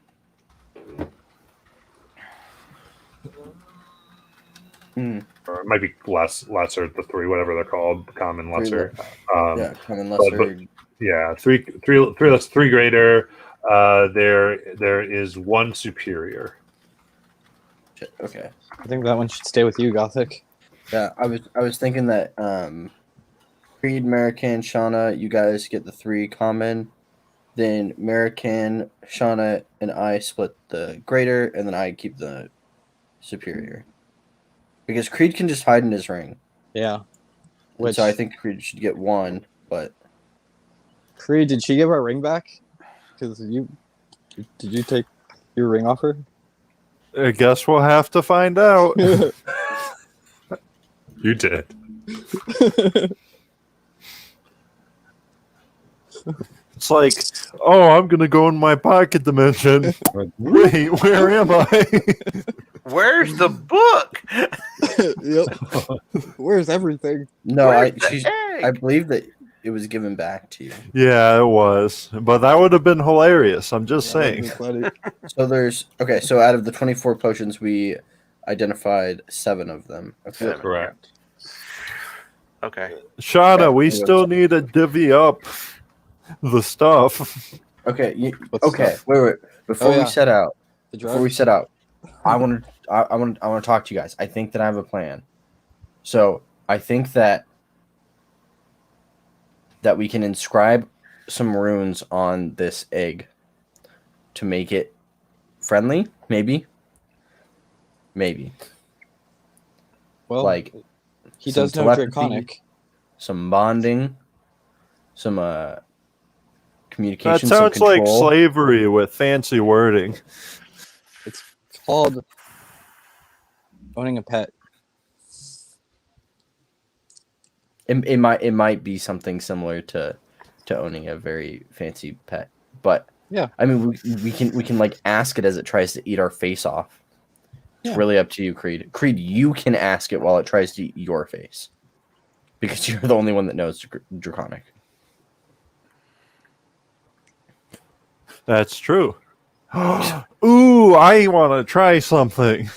Or it might be lesser, the 3, whatever they're called, common, lesser. Common lesser. Yeah, three less, 3 greater. There is 1 superior. Shit, okay. I think that one should stay with you, Gothic. Yeah, I was thinking that Creed, American, Shauna, you guys get the 3 common. Then American, Shauna, and I split the greater, and then I keep the superior. Because Creed can just hide in his ring. Yeah. And so I think Creed should get 1, but Creed, did she give our ring back? Because did you take your ring off her? I guess we'll have to find out. You did. It's like, oh, I'm going to go in my pocket dimension. Wait, where am I? Where's the book? Yep. Where's everything? No, Where's the I egg? believe that it was given back to you. Yeah, it was. But that would have been hilarious. I'm just That would've saying. been funny. So out of the 24 potions, we identified 7 of them. Okay. Seven. Correct. Okay. Shauna, Okay. we still need to divvy up the stuff. Okay. What's Okay. stuff? Wait. Before yeah. we set out, The before we set out, I want to talk to you guys. I think that I have a plan. So I think that we can inscribe some runes on this egg to make it friendly. Maybe. Well, Like he some does know telepathy. Draconic. Some bonding, some That communication, some sounds like control. slavery with fancy wording. It's called owning a pet. It might be something similar to owning a very fancy pet, but Yeah. I mean we can like ask it as it tries to eat our face off. It's Yeah. really up to you, Creed. Creed, you can ask it while it tries to eat your face, because you're the only one that knows Draconic. That's true. Ooh, I want to try something.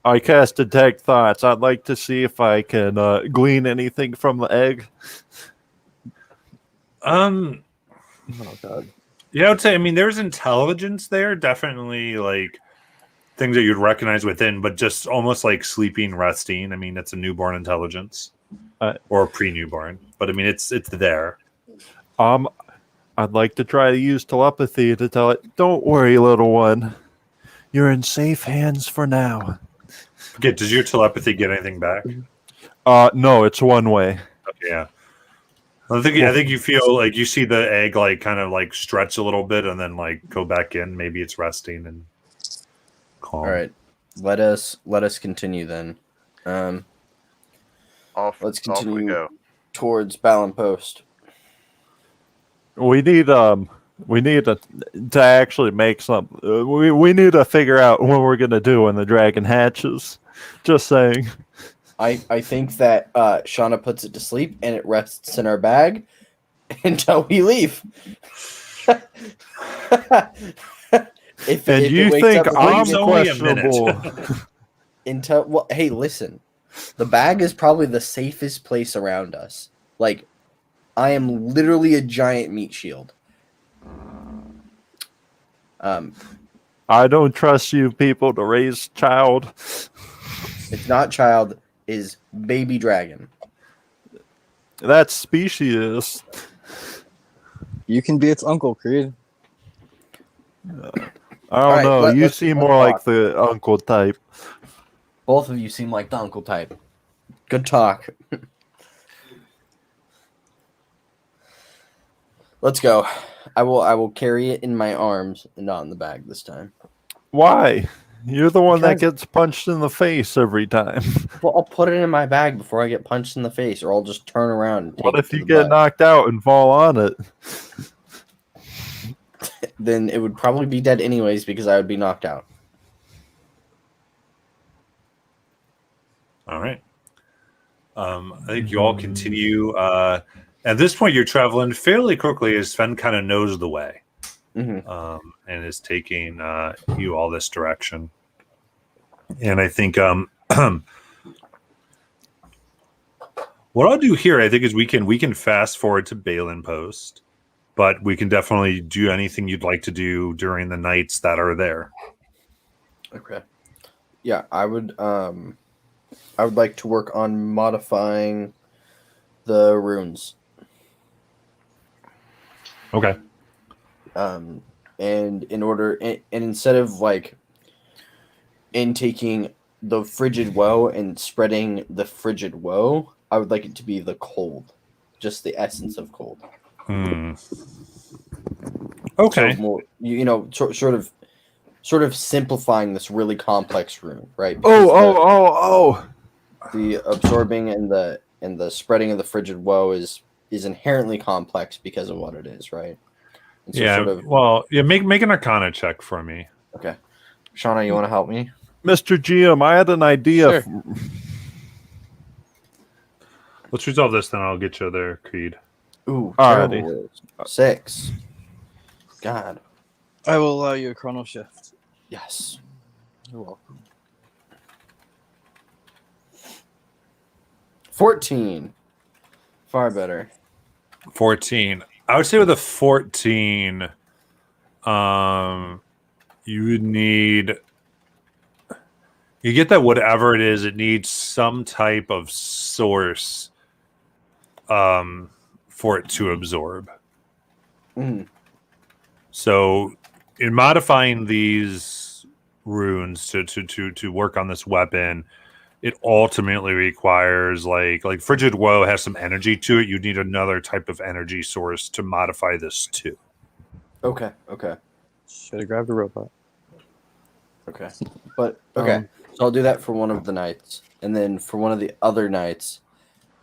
I cast Detect Thoughts. I'd like to see if I can glean anything from the egg. Oh God. Yeah, I would say. I mean, there's intelligence there. Definitely, like things that you'd recognize within, but just almost like sleeping, resting. I mean, it's a newborn intelligence or pre-newborn, but I mean, it's there. I'd like to try to use telepathy to tell it, "Don't worry, little one. You're in safe hands for now." Okay, does your telepathy get anything back? No, it's one way. Okay, yeah. I think you feel like you see the egg like kind of like stretch a little bit and then like go back in. Maybe it's resting and calm. All right, let us continue then. Off Let's we continue go. towards Ballon Post. We need to actually make something. We need to figure out what we're gonna do when the dragon hatches. Just saying. I think that Shauna puts it to sleep and it rests in our bag until we leave. if You it wakes think up before I'm It's only a minute. questionable? well, hey, listen. The bag is probably the safest place around us. Like, I am literally a giant meat shield. I don't trust you people to raise child. It's not child, is baby dragon. That's specious. You can be its uncle, Creed. I don't Alright, know. You let's seem more talk. like the uncle type. Both of you seem like the uncle type. Good talk. Let's go. I will carry it in my arms and not in the bag this time. Why? You're the one that Because- gets punched in the face every time. Well, I'll put it in my bag before I get punched in the face, or I'll just turn around and take What it if to you the get butt. knocked out and fall on it? Then it would probably be dead anyways because I would be knocked out. All right. I think you all continue. At this point, you're traveling fairly quickly as Sven kind of knows the way Mm-hmm. and is taking you all this direction. And I think what I'll do here, I think, is we can fast forward to Balin Post, but we can definitely do anything you'd like to do during the nights that are there. Okay. Yeah, I would like to work on modifying the runes. Okay. And instead of like intaking the frigid woe and spreading the frigid woe, I would like it to be the cold, just the essence of cold. Okay. So more, sort of simplifying this really complex rune, right? Oh. The absorbing and the spreading of the frigid woe is inherently complex because of what it is, right? And so Yeah. sort of, Well, yeah. Make an Arcana check for me. okay. Shauna, you want to help me? Mr. GM, I had an idea. Sure. Let's resolve this, then I'll get you there, Creed. Ooh, Alrighty. terrible rolls. 6. God. I will allow you a chrono shift. Yes. You're welcome. 14. Far better. 14. I would say with a 14, you would need. You get that whatever it is, it needs some type of source for it to absorb. Mm. So, in modifying these runes to work on this weapon, it ultimately requires like Frigid Woe has some energy to it. You need another type of energy source to modify this too. Okay. Should have grabbed a robot. Okay. But, okay. So I'll do that for one of the knights. And then for one of the other knights,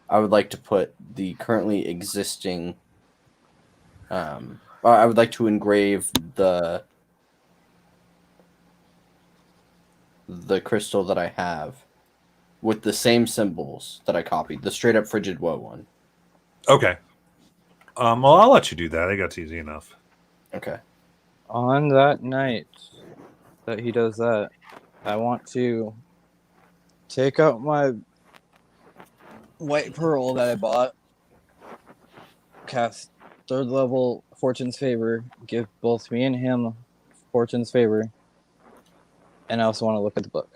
I would like to put the currently existing. I would like to engrave the crystal that I have with the same symbols that I copied, the straight up Frigid Woe one. Okay. Well, I'll let you do that. I think that's easy enough. Okay. On that night that he does that, I want to take out my white pearl that I bought, cast 3rd level Fortune's Favor, give both me and him Fortune's Favor, and I also want to look at the book.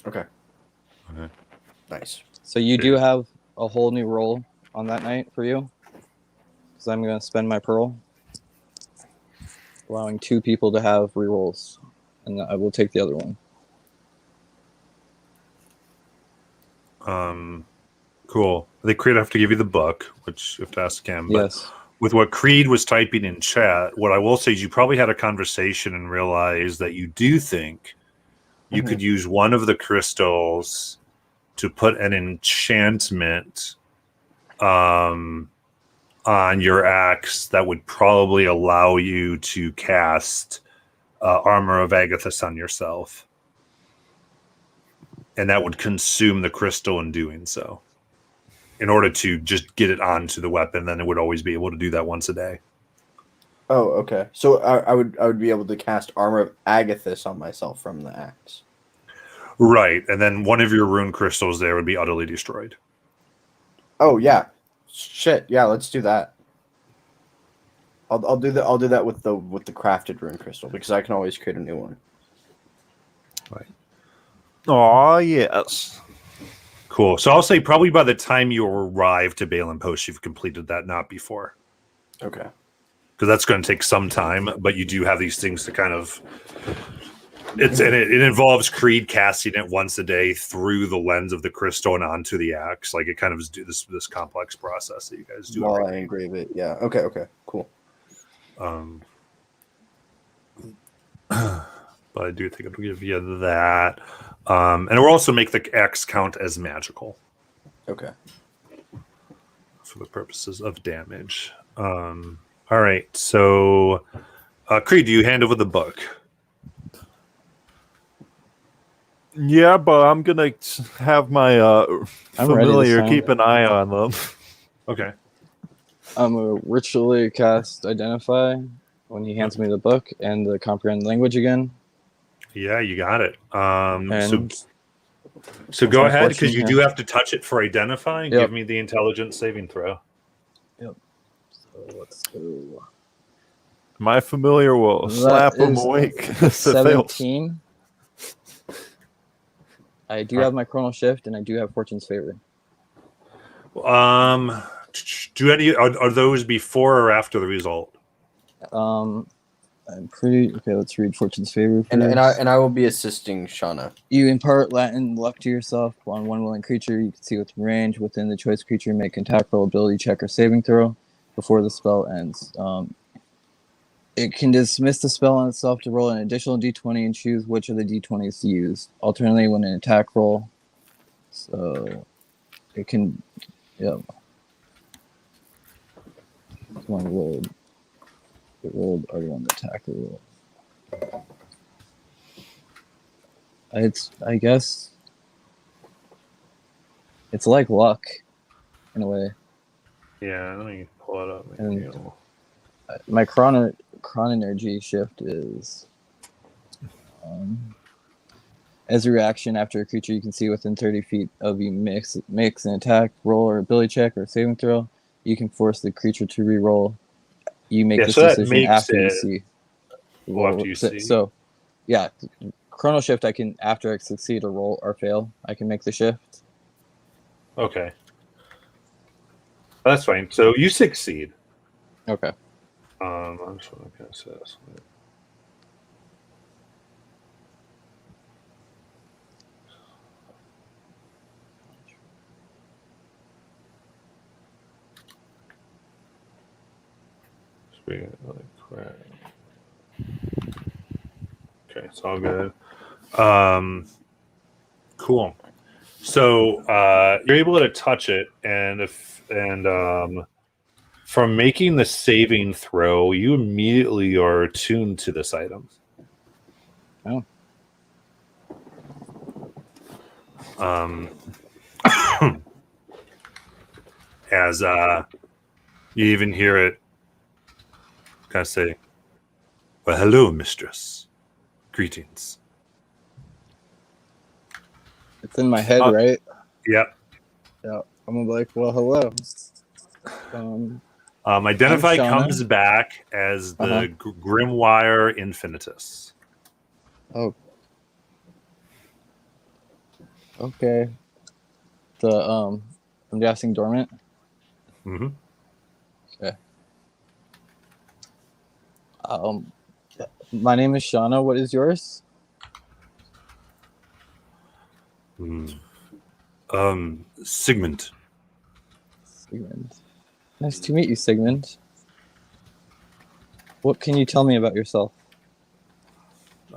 Okay. Okay. Nice. So you do have a whole new roll on that night for you, because I'm going to spend my pearl, allowing 2 people to have rerolls, and I will take the other one. Cool. I think Creed have to give you the book, which you have to ask him. But Yes. with what Creed was typing in chat, what I will say is you probably had a conversation and realized that you do think you could use one of the crystals to put an enchantment on your axe that would probably allow you to cast Armor of Agathis on yourself. And that would consume the crystal in doing so. In order to just get it onto the weapon, then it would always be able to do that once a day. Oh, okay. So I would be able to cast Armor of Agathis on myself from the axe. Right, and then one of your rune crystals there would be utterly destroyed. Oh yeah. Shit. Yeah, let's do that. I'll do that. I'll do that with the crafted rune crystal because I can always create a new one. Right. Oh yes. Cool. So I'll say probably by the time you arrive to Balin Post, you've completed that, not before. Okay. Because that's going to take some time, but you do have these things to kind of. It involves Creed casting it once a day through the lens of the crystal and onto the axe. Like it kind of is this complex process that you guys do. While I engrave it, yeah. Okay. Cool. But I do think it'll give you that. And it will also make the X count as magical. Okay. For the purposes of damage. All right. So, Creed, do you hand over the book? Yeah, but I'm gonna have my I'm ready this familiar time. keep an eye on them. Okay. I'm a ritually cast Identify when he hands me the book and the Comprehend Language again. Yeah, you got it. And So go ahead, because you unfortunate, do have to touch it for identify. Yep. Give me the intelligence saving throw. So let's go. My familiar will That slap him is awake if it fails. 17. I do have my Chronal Shift and I do have Fortune's Favor. Do any are those before or after the result? I'm pretty okay. Let's read Fortune's Favor first. And I will be assisting Shauna. You impart Latin luck to yourself on one willing creature you can see within range. Within the choice creature, make an attack roll, ability check, or saving throw before the spell ends. It can dismiss the spell on itself to roll an additional d20 and choose which of the d20s to use. Alternately, when an attack roll, so it can, It rolled already on the attacker roll. I guess it's like luck in a way. Yeah, let me pull it up. And my chron energy shift is as a reaction after a creature you can see within 30 feet of you makes an attack, roll, or ability check or saving throw, you can force the creature to re-roll. You make this so that decision makes after you it- see. after you see. So, yeah, chrono shift. I can after I succeed a roll or fail, I can make the shift. Okay. That's fine. So you succeed. Okay. I'm just going to assess. Okay, it's all good. Cool. So you're able to touch it, and from making the saving throw, you immediately are attuned to this item. Oh. As you even hear it kind of say, "Well, hello, mistress. Greetings." It's in my head, right? Yep. Yeah. I'm gonna be like, well, hello. Identify I'm Shauna. comes back as the Grimwire Infinitus. Oh. Okay. The I'm guessing dormant. Mm-hmm. Okay. My name is Shauna. What is yours? Sigmund. Sigmund. Nice to meet you, Sigmund. What can you tell me about yourself?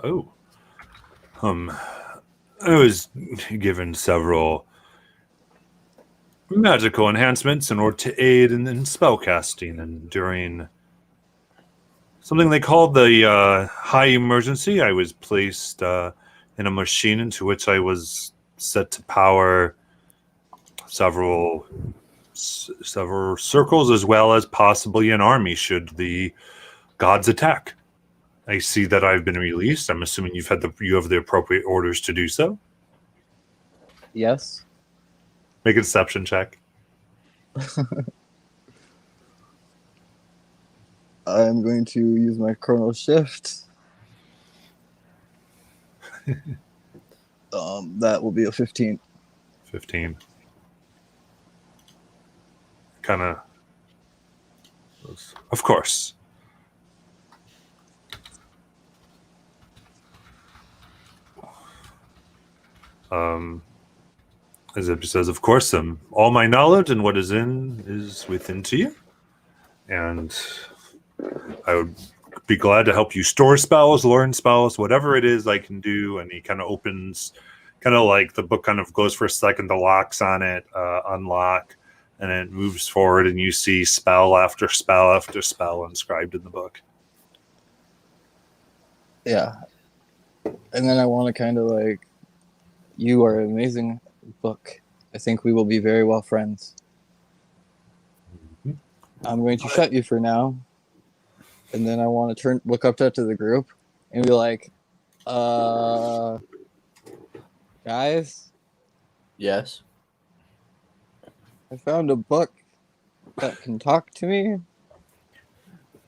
Oh. I was given several magical enhancements in order to aid in spellcasting, and during something they called the high emergency, I was placed in a machine into which I was set to power several circles, as well as possibly an army should the gods attack. I see that I've been released. I'm assuming you have the appropriate orders to do so. Yes. Make a deception check. I'm going to use my chrono shift. That will be a 15. 15. Kind of. Of course. As it says, of course, all my knowledge and what is within to you. And I would be glad to help you store spells, learn spells, whatever it is I can do. And he kind of opens, kind of like the book kind of goes for a second, the locks on it unlock, and it moves forward, and you see spell after spell after spell inscribed in the book. Yeah. And then I want to kind of like, you are an amazing book. I think we will be very well friends. I'm going to shut you for now. And then I want to look up to the group and be like, guys, Yes. I found a book that can talk to me.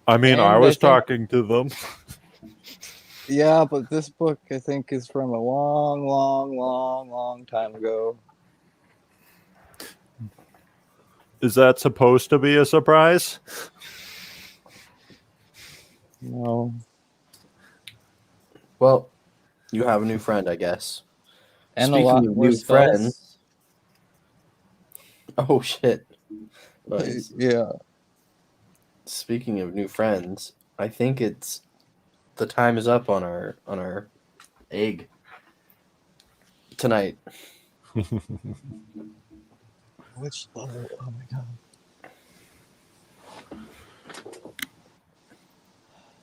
I mean, I And was think- talking to them. Yeah, but this book I think is from a long, long, long, long time ago. Is that supposed to be a surprise? No. Well, you have a new friend, I guess. And Speaking a lot of more new spells. friends. Oh shit. Nice. Yeah. Speaking of new friends, I think the time is up on our egg tonight. Which level? Oh my god.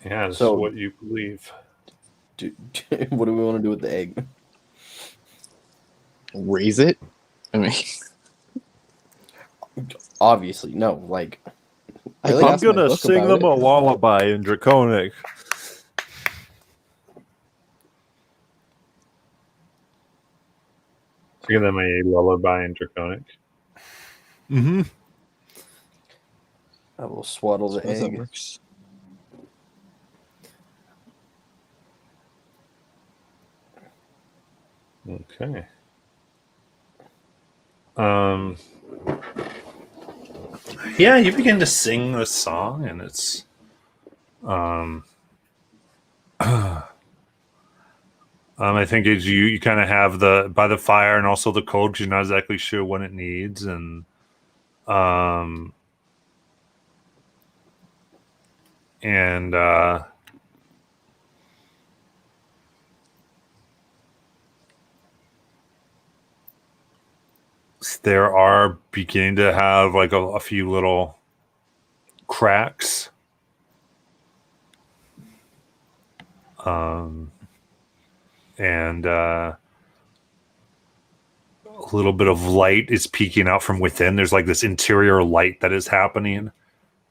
Yeah, that's So- what you believe. What do we want to do with the egg? raise it? I mean, Obviously, no. Like, I really? I'm passed my gonna book sing about them a it. lullaby in Draconic. Give them a lullaby in Draconic. Mm-hmm. I will swaddle the Suppose that egg. works. Okay. Um. Yeah, you begin to sing this song, and it's I think as you kind of have the by the fire and also the cold because you're not exactly sure when it needs, and um, and there are beginning to have like a few little cracks. And a little bit of light is peeking out from within. There's like this interior light that is happening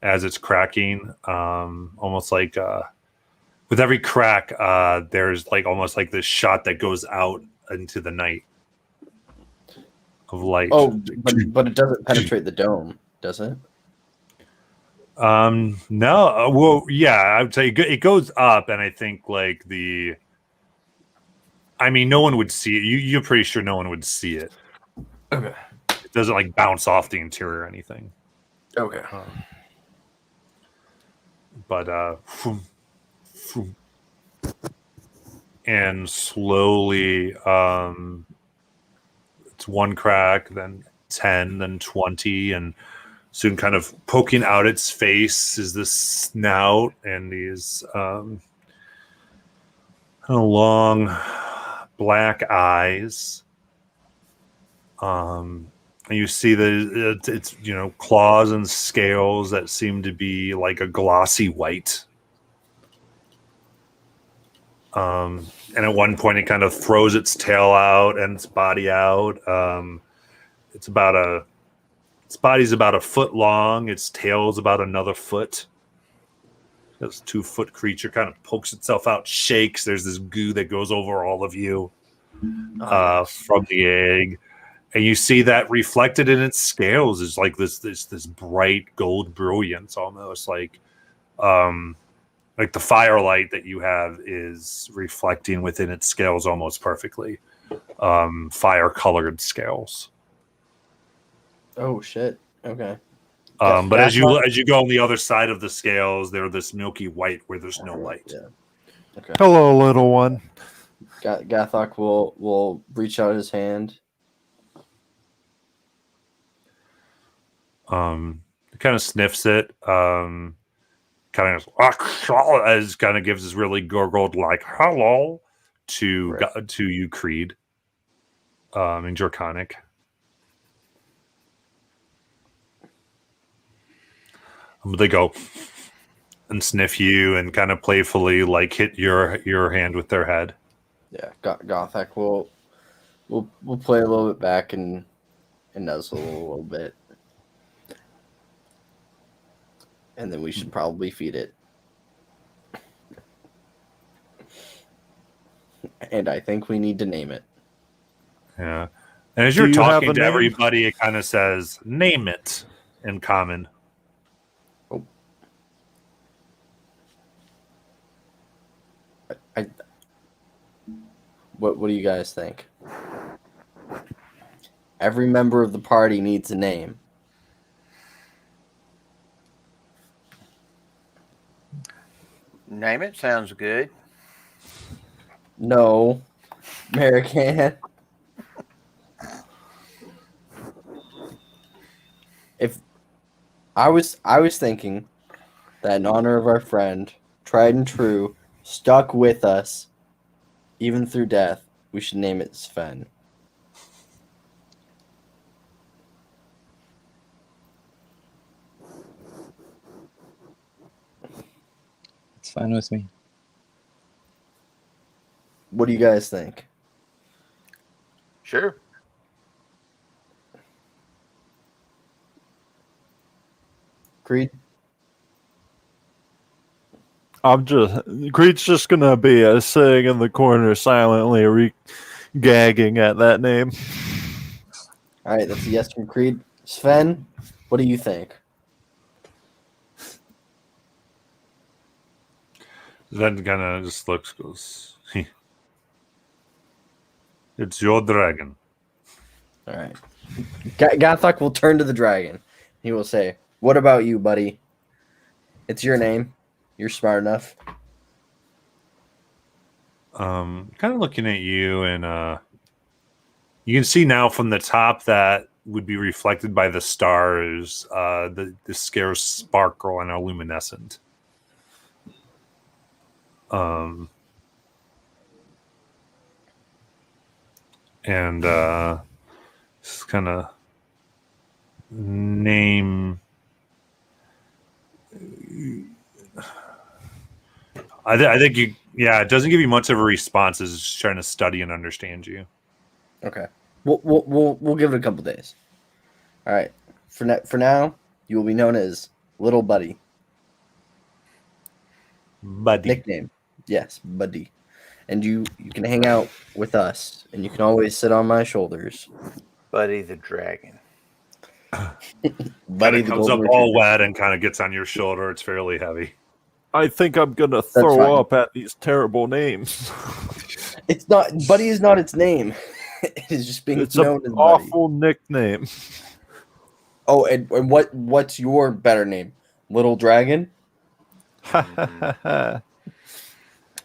as it's cracking. Almost like with every crack, there's like almost like this shot that goes out into the night of light. Oh, but it doesn't penetrate the dome, does it? No. Well, yeah, I would say it goes up, and I think like I mean, no one would see it. You're pretty sure no one would see it. Okay. It doesn't like bounce off the interior or anything. Okay. But phoom, phoom. And slowly, it's one crack, then 10, then 20, and soon kind of poking out its face is this snout and these kind of long black eyes. And you see it's claws and scales that seem to be like a glossy white. And at one point it kind of throws its tail out and its body out. Its body's about a foot long. Its tail's about another foot. This 2-foot creature kind of pokes itself out, shakes. There's this goo that goes over all of you from the egg. And you see that reflected in its scales is like this bright gold brilliance, almost like the firelight that you have is reflecting within its scales almost perfectly. Fire colored scales. Oh shit. Okay. But as you go on the other side of the scales, they're this milky white where there's no light. Yeah. Okay. Hello, little one. Gathok will reach out his hand. It kind of sniffs it. Kind of as kind of gives this really gurgled like hello to you, Creed. In Draconic. They go and sniff you and kind of playfully like hit your hand with their head. Yeah, Gothak will play a little bit back and nuzzle a little bit, and then we should probably feed it. And I think we need to name it. Yeah, and as you're talking to everybody, it kind of says "name it" in common. What do you guys think? Every member of the party needs a name. Name it sounds good. No, American. If I was thinking that in honor of our friend, tried and true, stuck with us, even through death, we should name it Sven. It's fine with me. What do you guys think? Sure. Creed? Creed's just gonna be sitting in the corner silently gagging at that name. All right, that's a yes from Creed. Sven, what do you think? Then kind of just looks, goes, it's your dragon. All right. Gathok will turn to the dragon. He will say, "What about you, buddy? It's your name. You're smart enough." Kind of looking at you, and you can see now from the top that would be reflected by the stars. The scales sparkle and are luminescent. And just kind of name. I think you. Yeah, it doesn't give you much of a response. It's just trying to study and understand you. Okay. We'll give it a couple days. All right. For now, you will be known as Little Buddy. Buddy. Nickname. Yes, Buddy. And you can hang out with us, and you can always sit on my shoulders. Buddy the dragon. Buddy Kind the of comes golden up all retriever. wet and kind of gets on your shoulder. It's fairly heavy. I think I'm gonna fine. throw up at these terrible names. It's not Buddy is not its name. It is just being It's known an as Buddy. awful nickname. Oh, and what's your better name? Little Dragon? Well,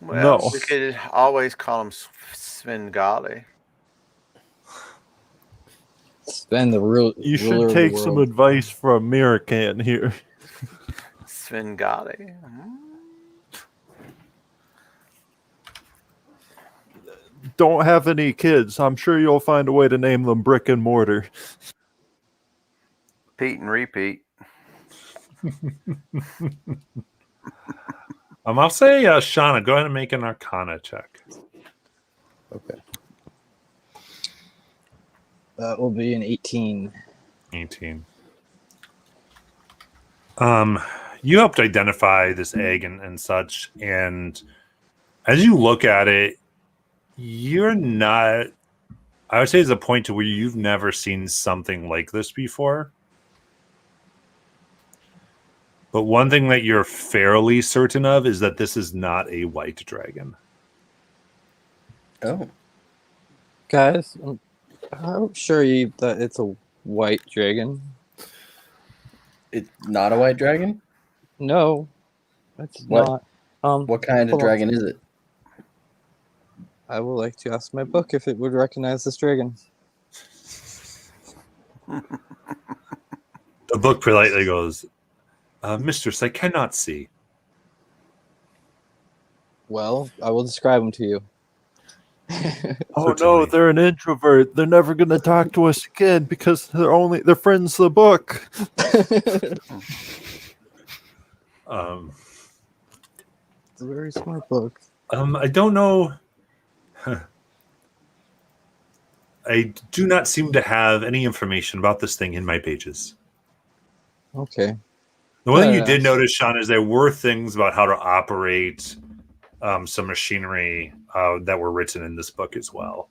No. we could always call him Svengali. Sven, the real. You ruler should of the take some world. advice from Miracan here. Svengali. Don't have any kids. I'm sure you'll find a way to name them Brick and Mortar. Pete and repeat. I'll say, Shauna, go ahead and make an Arcana check. Okay. That will be an 18. 18. You helped identify this egg and such, and as you look at it, you're not. I would say it's a point to where you've never seen something like this before. But one thing that you're fairly certain of is that this is not a white dragon. Oh. Guys, I'm sure that it's a white dragon. It's not a white dragon? No, it's What? not. What kind of hold on. dragon is it? I would like to ask my book if it would recognize this dragon. The book politely goes, Mistress, I cannot see. Well, I will describe him to you. Oh no, Certainly. they're an introvert. They're never gonna talk to us again because they're friends of the book. It's a very smart book. I don't know. I do not seem to have any information about this thing in my pages. Okay. The one thing you Yeah. did notice, Sean, is there were things about how to operate some machinery that were written in this book as well,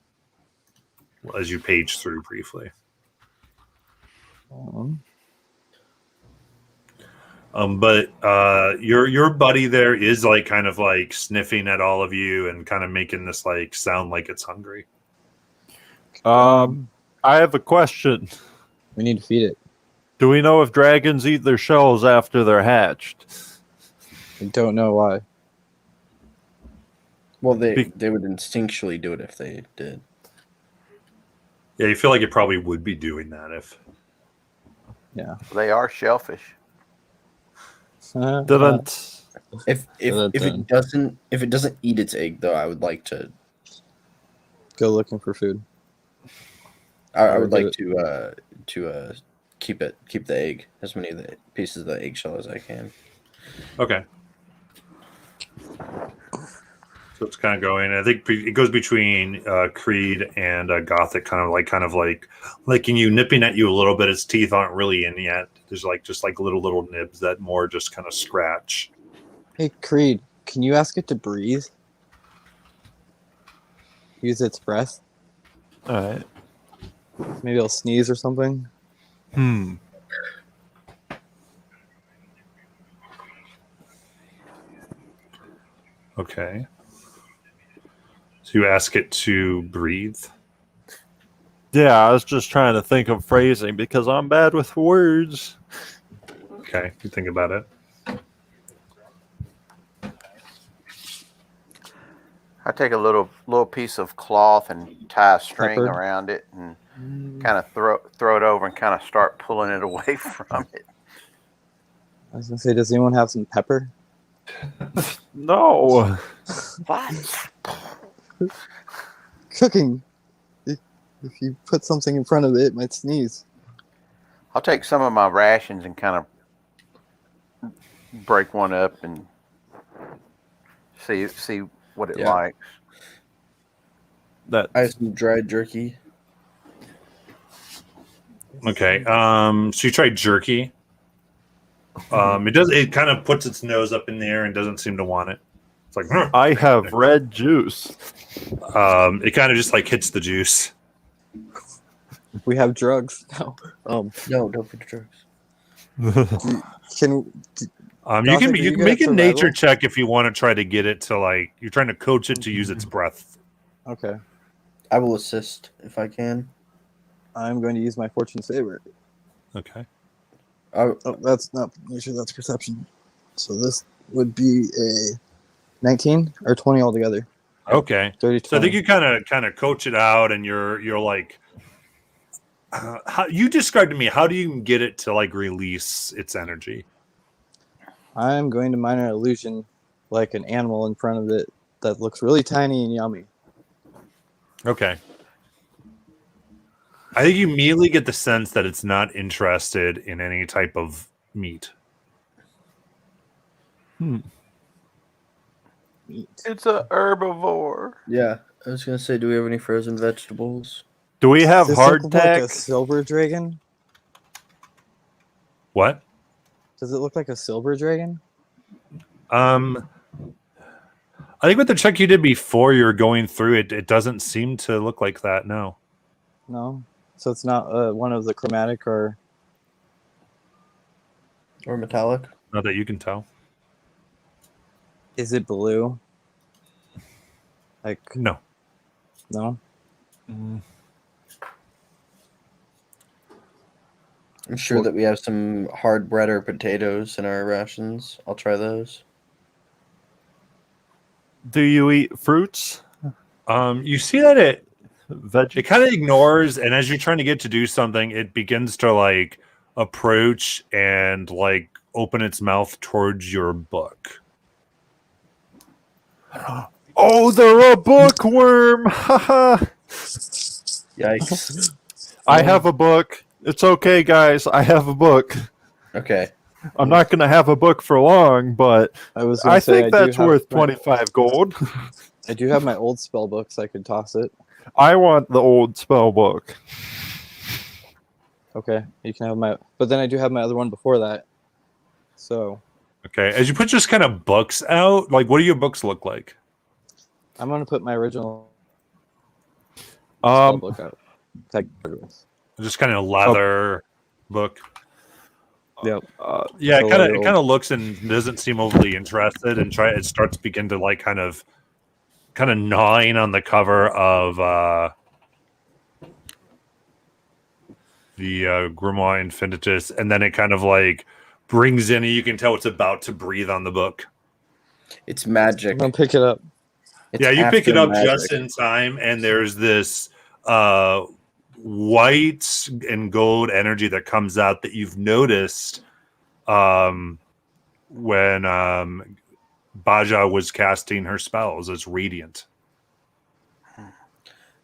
as you page through briefly. But your buddy there is like kind of like sniffing at all of you and kind of making this like sound like it's hungry. I have a question. We need to feed it. Do we know if dragons eat their shells after they're hatched? I don't know why. Well, they would instinctually do it if they did. Yeah, you feel like it probably would be doing that if. Yeah. They are shellfish. Didn't If it doesn't eat its egg though, I would like to. Go looking for food. I would do like to keep the egg, as many of the pieces of the eggshell as I can. Okay. So it's kind of going. I think it goes between Creed and Gothic, kind of like licking you, nipping at you a little bit. Its teeth aren't really in yet. There's just like little nibs that more just kind of scratch. Hey, Creed, can you ask it to breathe? Use its breath. All right. Maybe it'll sneeze or something. Okay. So you ask it to breathe. Yeah, I was just trying to think of phrasing because I'm bad with words. Okay, you think about it. I take a little piece of cloth and tie a string Pepper. around it and kind of throw it over and kind of start pulling it away from it. I was gonna say, does anyone have some pepper? No. What? Cooking. If you put something in front of it, it might sneeze. I'll take some of my rations and kind of break one up and see what it Yeah. likes. That I have some dried jerky. Okay. So you try jerky. It kind of puts its nose up in the air and doesn't seem to want it. It's like I have red juice. it kind of just like hits the juice. We have drugs. No. No, don't put the drugs. Can You can Gothic, are you can good make at a nature survival? check if you want to try to get it to like you're trying to coach it to use its breath. Okay. I will assist if I can. I'm going to use my fortune saver. Okay. Oh, that's not nature. That's perception. So this would be a 19 or 20 altogether. Okay. 30, So I 20. think you kind of coach it out, and you're like, how you described to me. How do you get it to like release its energy? I'm going to minor illusion like an animal in front of it that looks really tiny and yummy. Okay. I think you immediately get the sense that it's not interested in any type of meat. It's a herbivore. Yeah, I was gonna say, do we have any frozen vegetables? Do we have Does this look like hardtack? a silver dragon? What? Does it look like a silver dragon? I think with the check you did before you're going through it, it doesn't seem to look like that. No. No. So it's not one of the chromatic or Metallic? Not that you can tell. is it blue? Like No. no. I'm sure that we have some hard bread or potatoes in our rations. I'll try those. Do you eat fruits? You see that it Veggies? kind of ignores, and as you're trying to get to do something, it begins to like approach and like open its mouth towards your book. Oh, they're a bookworm! Haha. Yikes. I have a book. It's okay, guys. I have a book. Okay. I'm not going to have a book for long, but I was gonna I say think I do that's have worth my- 25 gold. I do have my old spell books. I could toss it. I want the old spell book. Okay, you can have my. But then I do have my other one before that. So Okay. As you put just kind of books out, like what do your books look like? I'm gonna put my original spell book out. Just kind of leather book. Yep. Yeah, The it kind leather of looks and doesn't seem overly interested, and it starts begin to like kind of gnawing on the cover of the Grimoire Infinitus, and then it kind of like brings in, and you can tell it's about to breathe on the book. It's magic. I'm gonna pick it up. It's Yeah, you pick it after up just magic. in time, and there's this white and gold energy that comes out that you've noticed when Baja was casting her spells as radiant.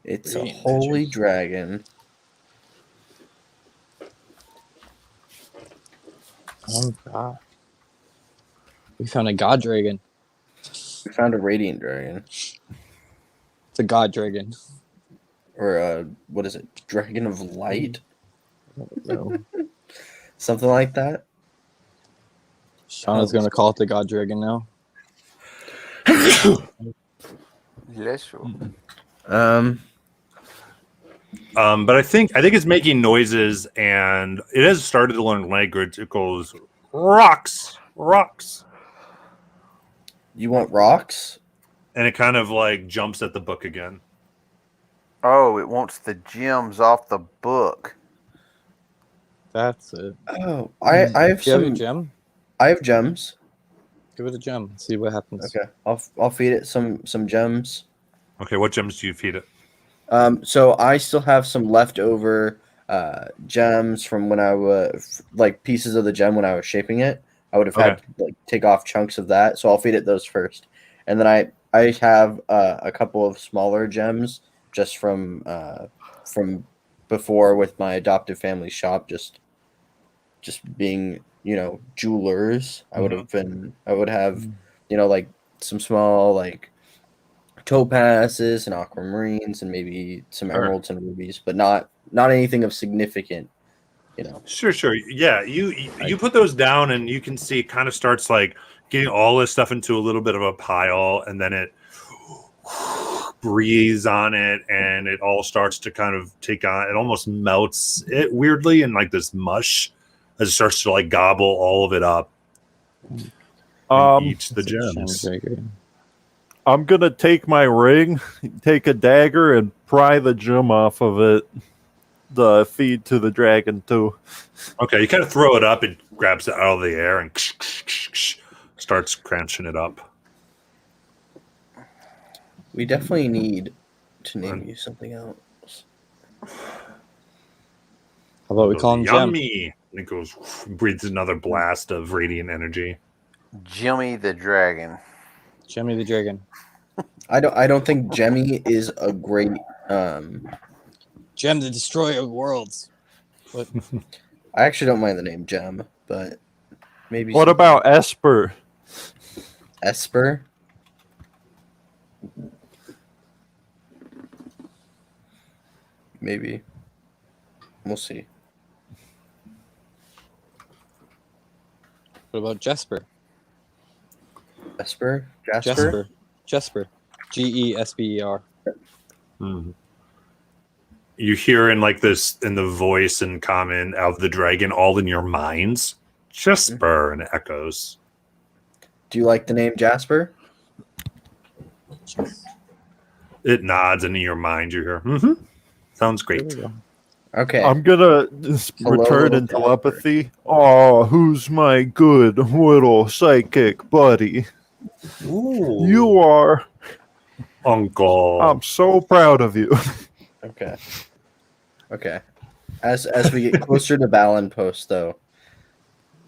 It's a holy dragon. Oh god. We found a god dragon. We found a radiant dragon. It's a god dragon. Or what is it? Dragon of light? No. Something like that. Shauna's gonna call it the god dragon now. Yes, sure. But I think it's making noises, and it has started to learn language. It goes rocks, rocks, You want rocks? and it kind of like jumps at the book again. Oh, it wants the gems off the book. That's it. Oh, I have Do you have a some. gem? I have gems. Give it a gem. See what happens. Okay, I'll feed it some gems. Okay, what gems do you feed it? So I still have some leftover gems from when I was like pieces of the gem when I was shaping it. I would have had to like take off chunks of that, so I'll feed it those first, and then I have a couple of smaller gems just from before with my adoptive family shop, just being jewelers. I would have like some small like topazes and aquamarines and maybe some Sure. emeralds and rubies, but not anything of significant. Sure. Yeah, you put those down, and you can see it kind of starts like getting all this stuff into a little bit of a pile, and then it breathes on it, and it all starts to kind of take on. It almost melts it weirdly in like this mush as it starts to like gobble all of it up and eats the gems. I'm gonna take my ring, take a dagger, and pry the gem off of it. The feed to the dragon too. Okay, you kind of throw it up, it grabs it out of the air and starts crunching it up. We definitely need to name you something else. How about we call him Gem? Yummy. And it goes, breathes another blast of radiant energy. Jimmy the Dragon. Jemmy the dragon. I don't think Jemmy is a great. Gem the destroyer of worlds. What? I actually don't mind the name Gem, but maybe. What about Esper? Esper? Maybe. We'll see. What about Jesper? Esper? Jasper? Jesper. Gesper. Mm-hmm. You hear in like this in the voice and comment of the dragon all in your minds. Jasper, and it echoes. Do you like the name Jasper? It nods, and in your mind you hear, mm-hmm. Sounds great. Okay. I'm gonna return in telepathy. Oh, who's my good little psychic buddy? Ooh. You are. Uncle. I'm so proud of you. Okay. As we get closer to Balan Post, though,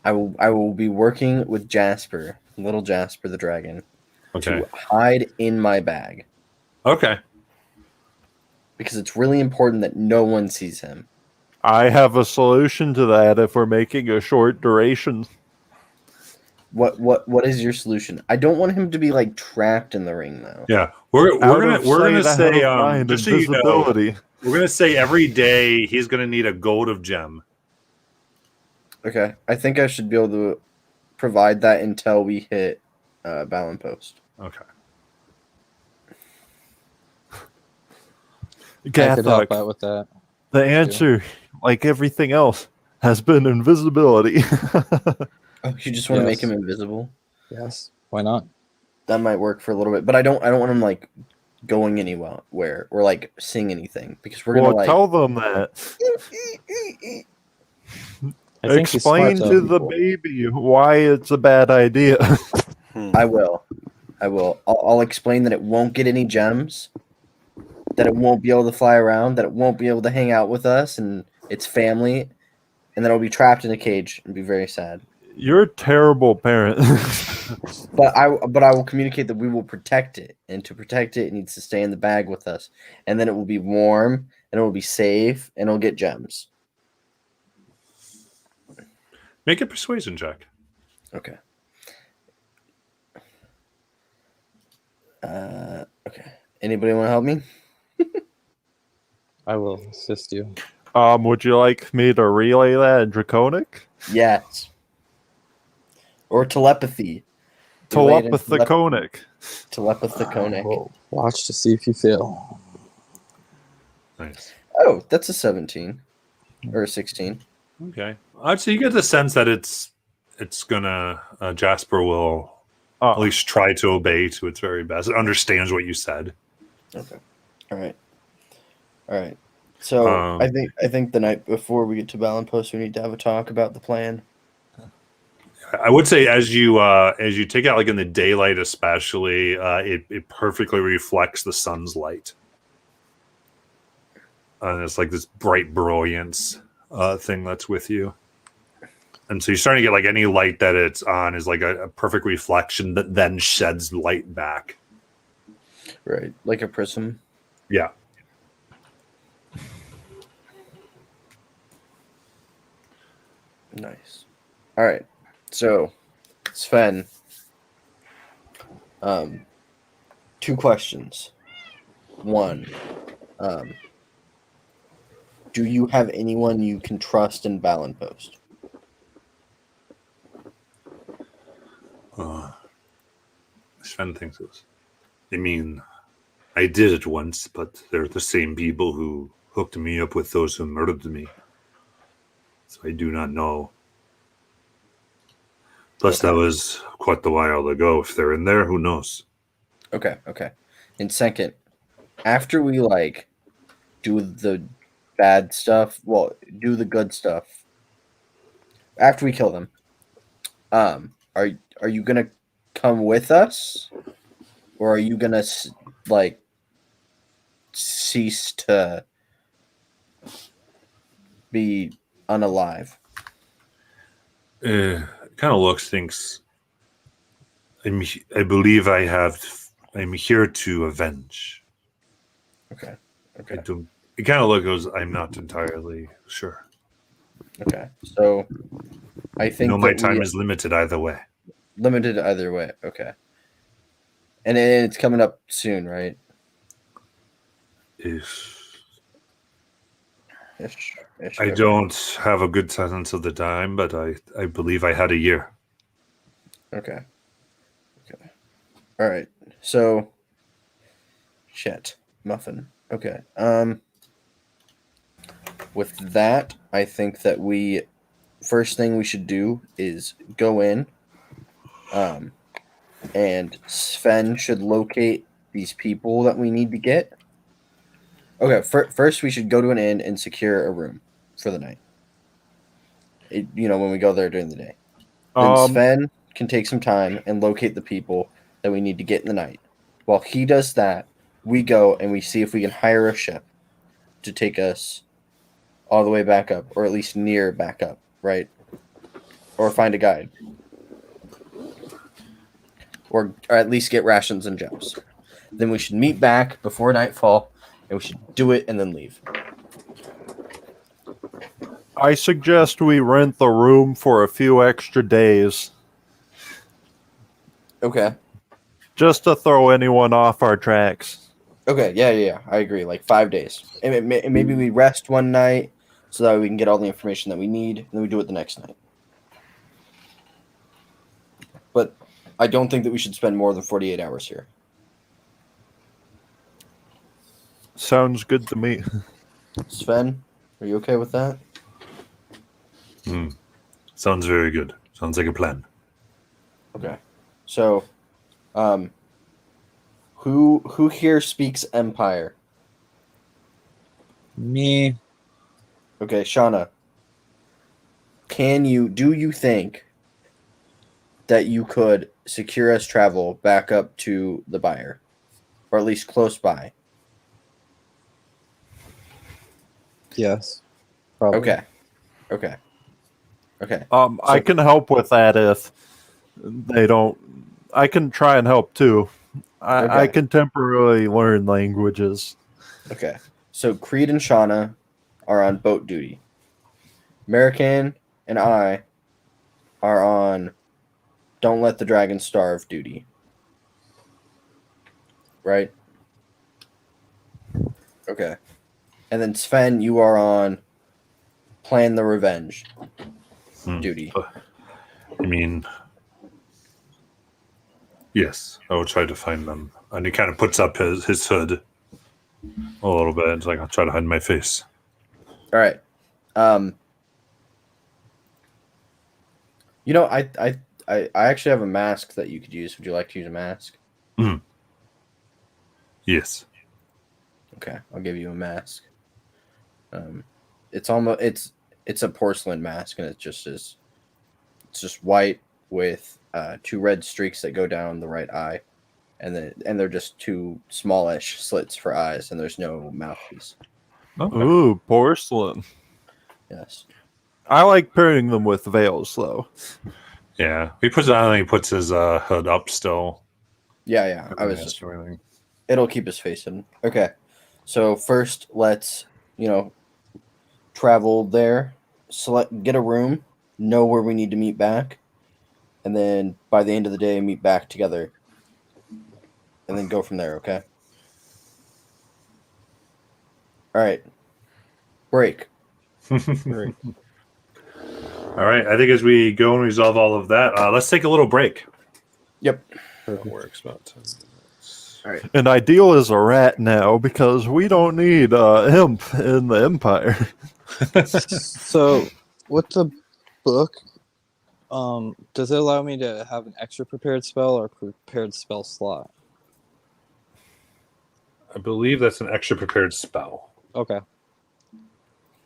I will be working with Jasper, little Jasper the dragon, to hide in my bag. Okay. Because it's really important that no one sees him. I have a solution to that if we're making a short duration. What is your solution? I don't want him to be like trapped in the ring though. Yeah. We're gonna say just so you know, invisibility. we're gonna say every day he's gonna need a gold of gem. Okay. I think I should be able to provide that until we hit Balan Post. Okay. I could help Gathok, out with that. the answer, like everything else, has been invisibility. Oh, you just want to make Yes. him invisible? Yes. Why not? That might work for a little bit, but I don't want him like going anywhere or like seeing anything because we're gonna Well, like tell them that. I think he's Explain smart, to though. the baby why it's a bad idea. I will. I'll explain that it won't get any gems, that it won't be able to fly around, that it won't be able to hang out with us and its family, and that it'll be trapped in a cage and be very sad. You're a terrible parent. But I will communicate that we will protect it, and to protect it, it needs to stay in the bag with us, and then it will be warm, and it will be safe, and it'll get gems. Make a persuasion check. Okay. Okay. Anybody want to help me? I will assist you. Would you like me to relay that in Draconic? Yes. Or telepathy. Relay it in Telepathiconic. Telepathiconic. We'll watch to see if you fail. Nice. Oh, that's a 17 or a 16. Okay. So you get the sense that it's gonna Jasper will at least try to obey to its very best. It understands what you said. Okay. All right. So I think the night before we get to Ballanpost, we need to have a talk about the plan. I would say as you take out, like in the daylight especially, it perfectly reflects the sun's light. And it's like this bright brilliance thing that's with you. And so you're starting to get like any light that it's on is like a perfect reflection that then sheds light back. Right. Like a prism. Yeah. Nice. All right. So, Sven, 2 questions. 1, do you have anyone you can trust in Ballanpost? Sven thinks this. I mean, I did it once, but they're the same people who hooked me up with those who murdered me. So I do not know. Plus, that was quite a while ago. If they're in there, who knows? Okay. And second, after we do the bad stuff, do the good stuff. After we kill them, are you gonna come with us, or are you gonna cease to be unalive? Kind of looks, thinks. I believe I'm here to avenge. Okay. I don't. It kind of looks. I'm not entirely sure. Okay. So, I think my time is limited either way. Limited either way. Okay. And it's coming up soon, right? Ish, I don't have a good sense of the time, but I believe I had a year. Okay. All right. So, shit, muffin. Okay. With that, I think that first thing we should do is go in. And Sven should locate these people that we need to get. Okay, first we should go to an inn and secure a room for the night. When we go there during the day. Then Sven can take some time and locate the people that we need to get in the night. While he does that, we go and we see if we can hire a ship to take us all the way back up, or at least near back up, right? Or find a guide. Or at least get rations and gems. Then we should meet back before nightfall, and we should do it and then leave. I suggest we rent the room for a few extra days. Okay. Just to throw anyone off our tracks. Okay, yeah. I agree. Like 5 days. And maybe we rest one night so that we can get all the information that we need, and then we do it the next night. But I don't think that we should spend more than 48 hours here. Sounds good to me. Sven, are you okay with that? Sounds very good. Sounds like a plan. Okay. So, who here speaks Empire? Me. Okay, Shauna. Do you think that you could secure us travel back up to the buyer? Or at least close by? Yes. Probably. Okay. I can help with that if they don't. I can try and help too. I can temporarily learn languages. Okay. So Creed and Shauna are on boat duty. American and I are on Don't Let the Dragon Starve duty. right? Okay. And then Sven, you are on plan the revenge duty. I mean, yes, I will try to find them. And he kind of puts up his hood a little bit. It's like, I'll try to hide my face. All right. You know, I actually have a mask that you could use. Would you like to use a mask? Yes. Okay, I'll give you a mask. It's almost it's a porcelain mask, and it's just white with 2 red streaks that go down the right eye, and they're just 2 smallish slits for eyes, and there's no mouthpiece. Okay. Ooh, porcelain. Yes. I like pairing them with veils, though. Yeah. He puts it on and he puts his hood up still. Yeah. I was just. Everything. It'll keep his face hidden. Okay. So first, let's travel there, get a room, know where we need to meet back, and then by the end of the day, meet back together, and then go from there. Okay. All right. Break. Great. All right. I think as we go and resolve all of that, let's take a little break. Yep. That works about 10 minutes. All right. And Ideal is a rat now because we don't need imp in the Empire. So with the book, does it allow me to have an extra prepared spell or prepared spell slot? I believe that's an extra prepared spell. Okay.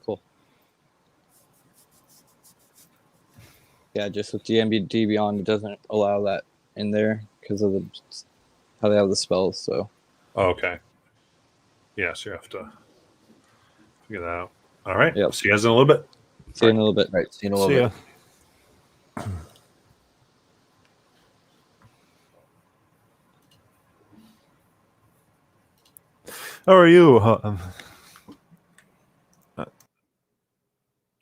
Cool. Yeah, just with D&D Beyond, it doesn't allow that in there because of how they have the spells. So Okay. Yes, you have to figure that out. All right. Yep. See you guys in a little bit. see you in a little bit. All right. See you in a little See bit. ya. How are you?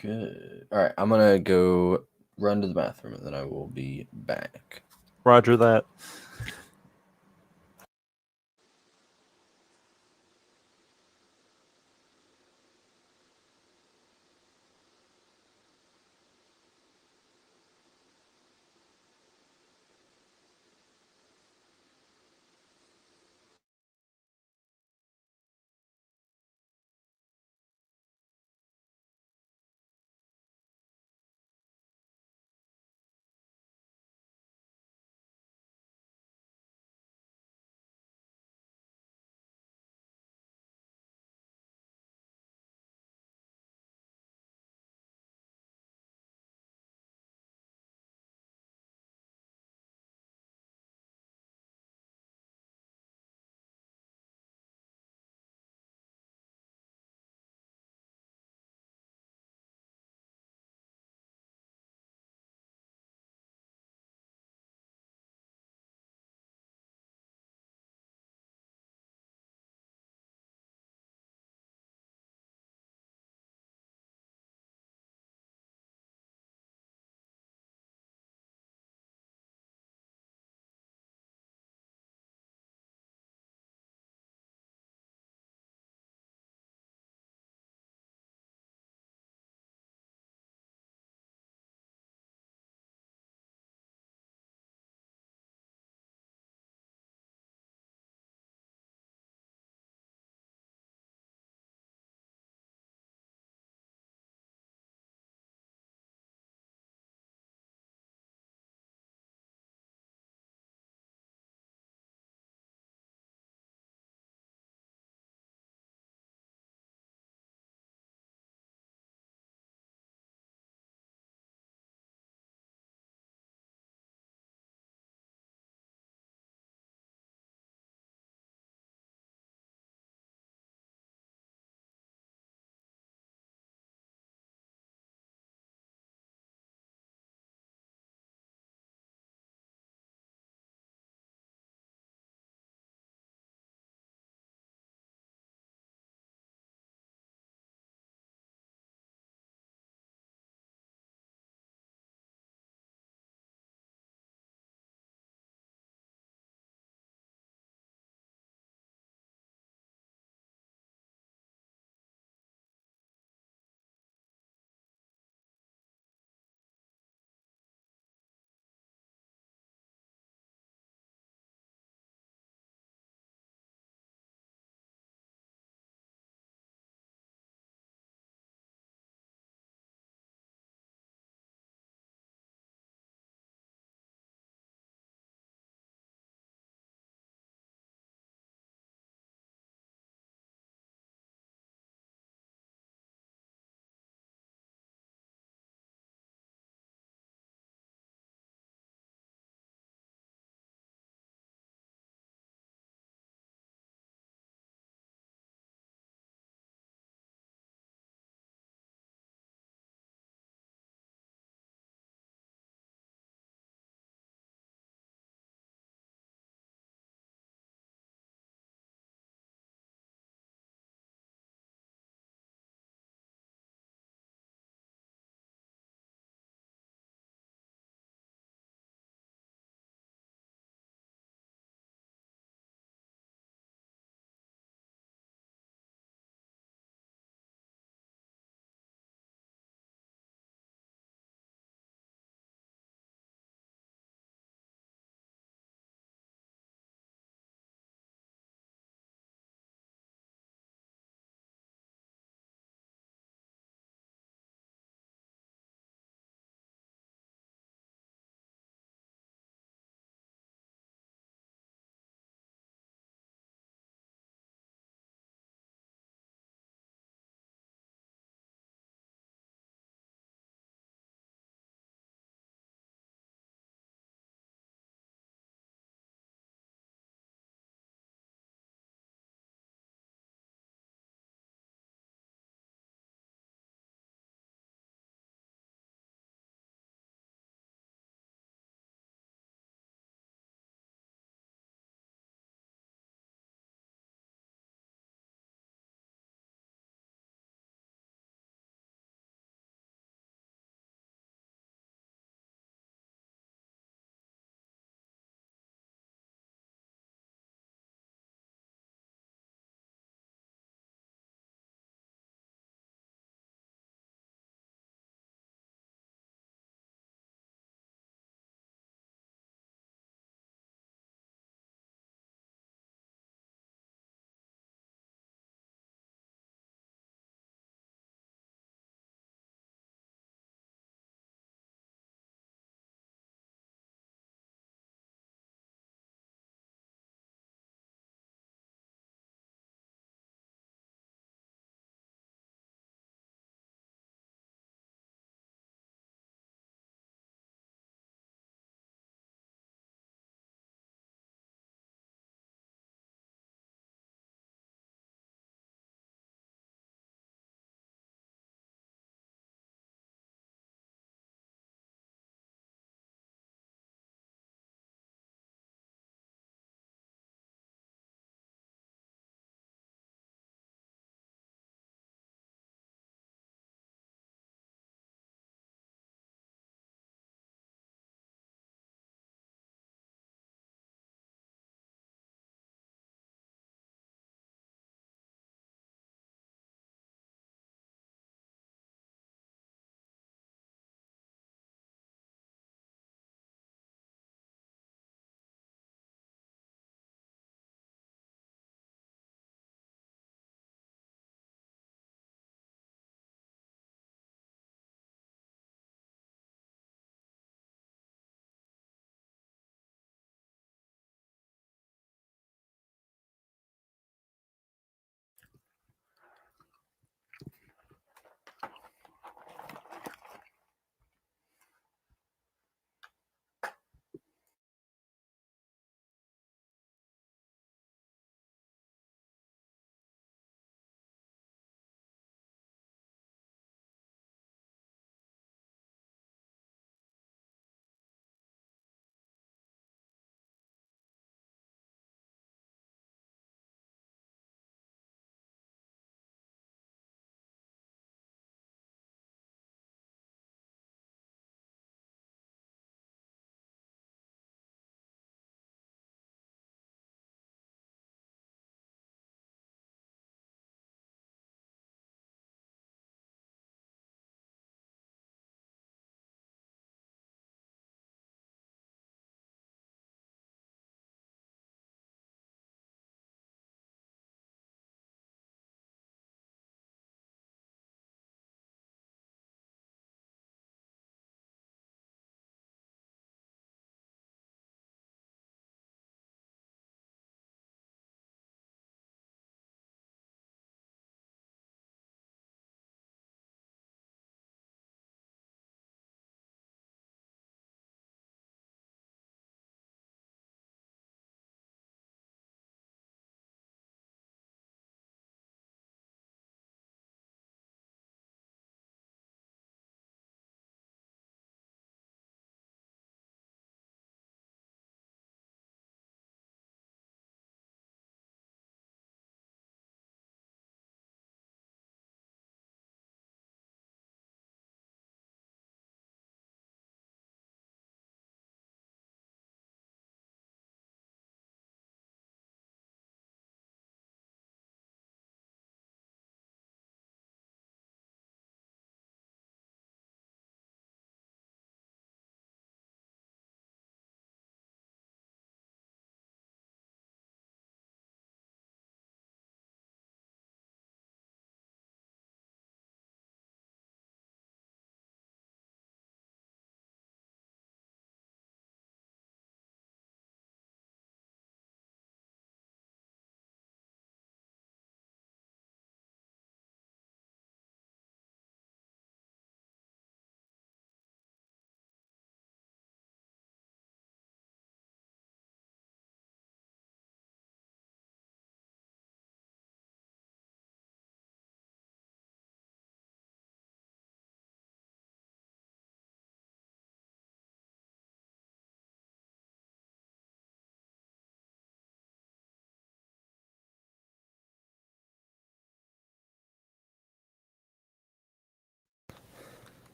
Good. All right. I'm gonna go run to the bathroom, and then I will be back. Roger that.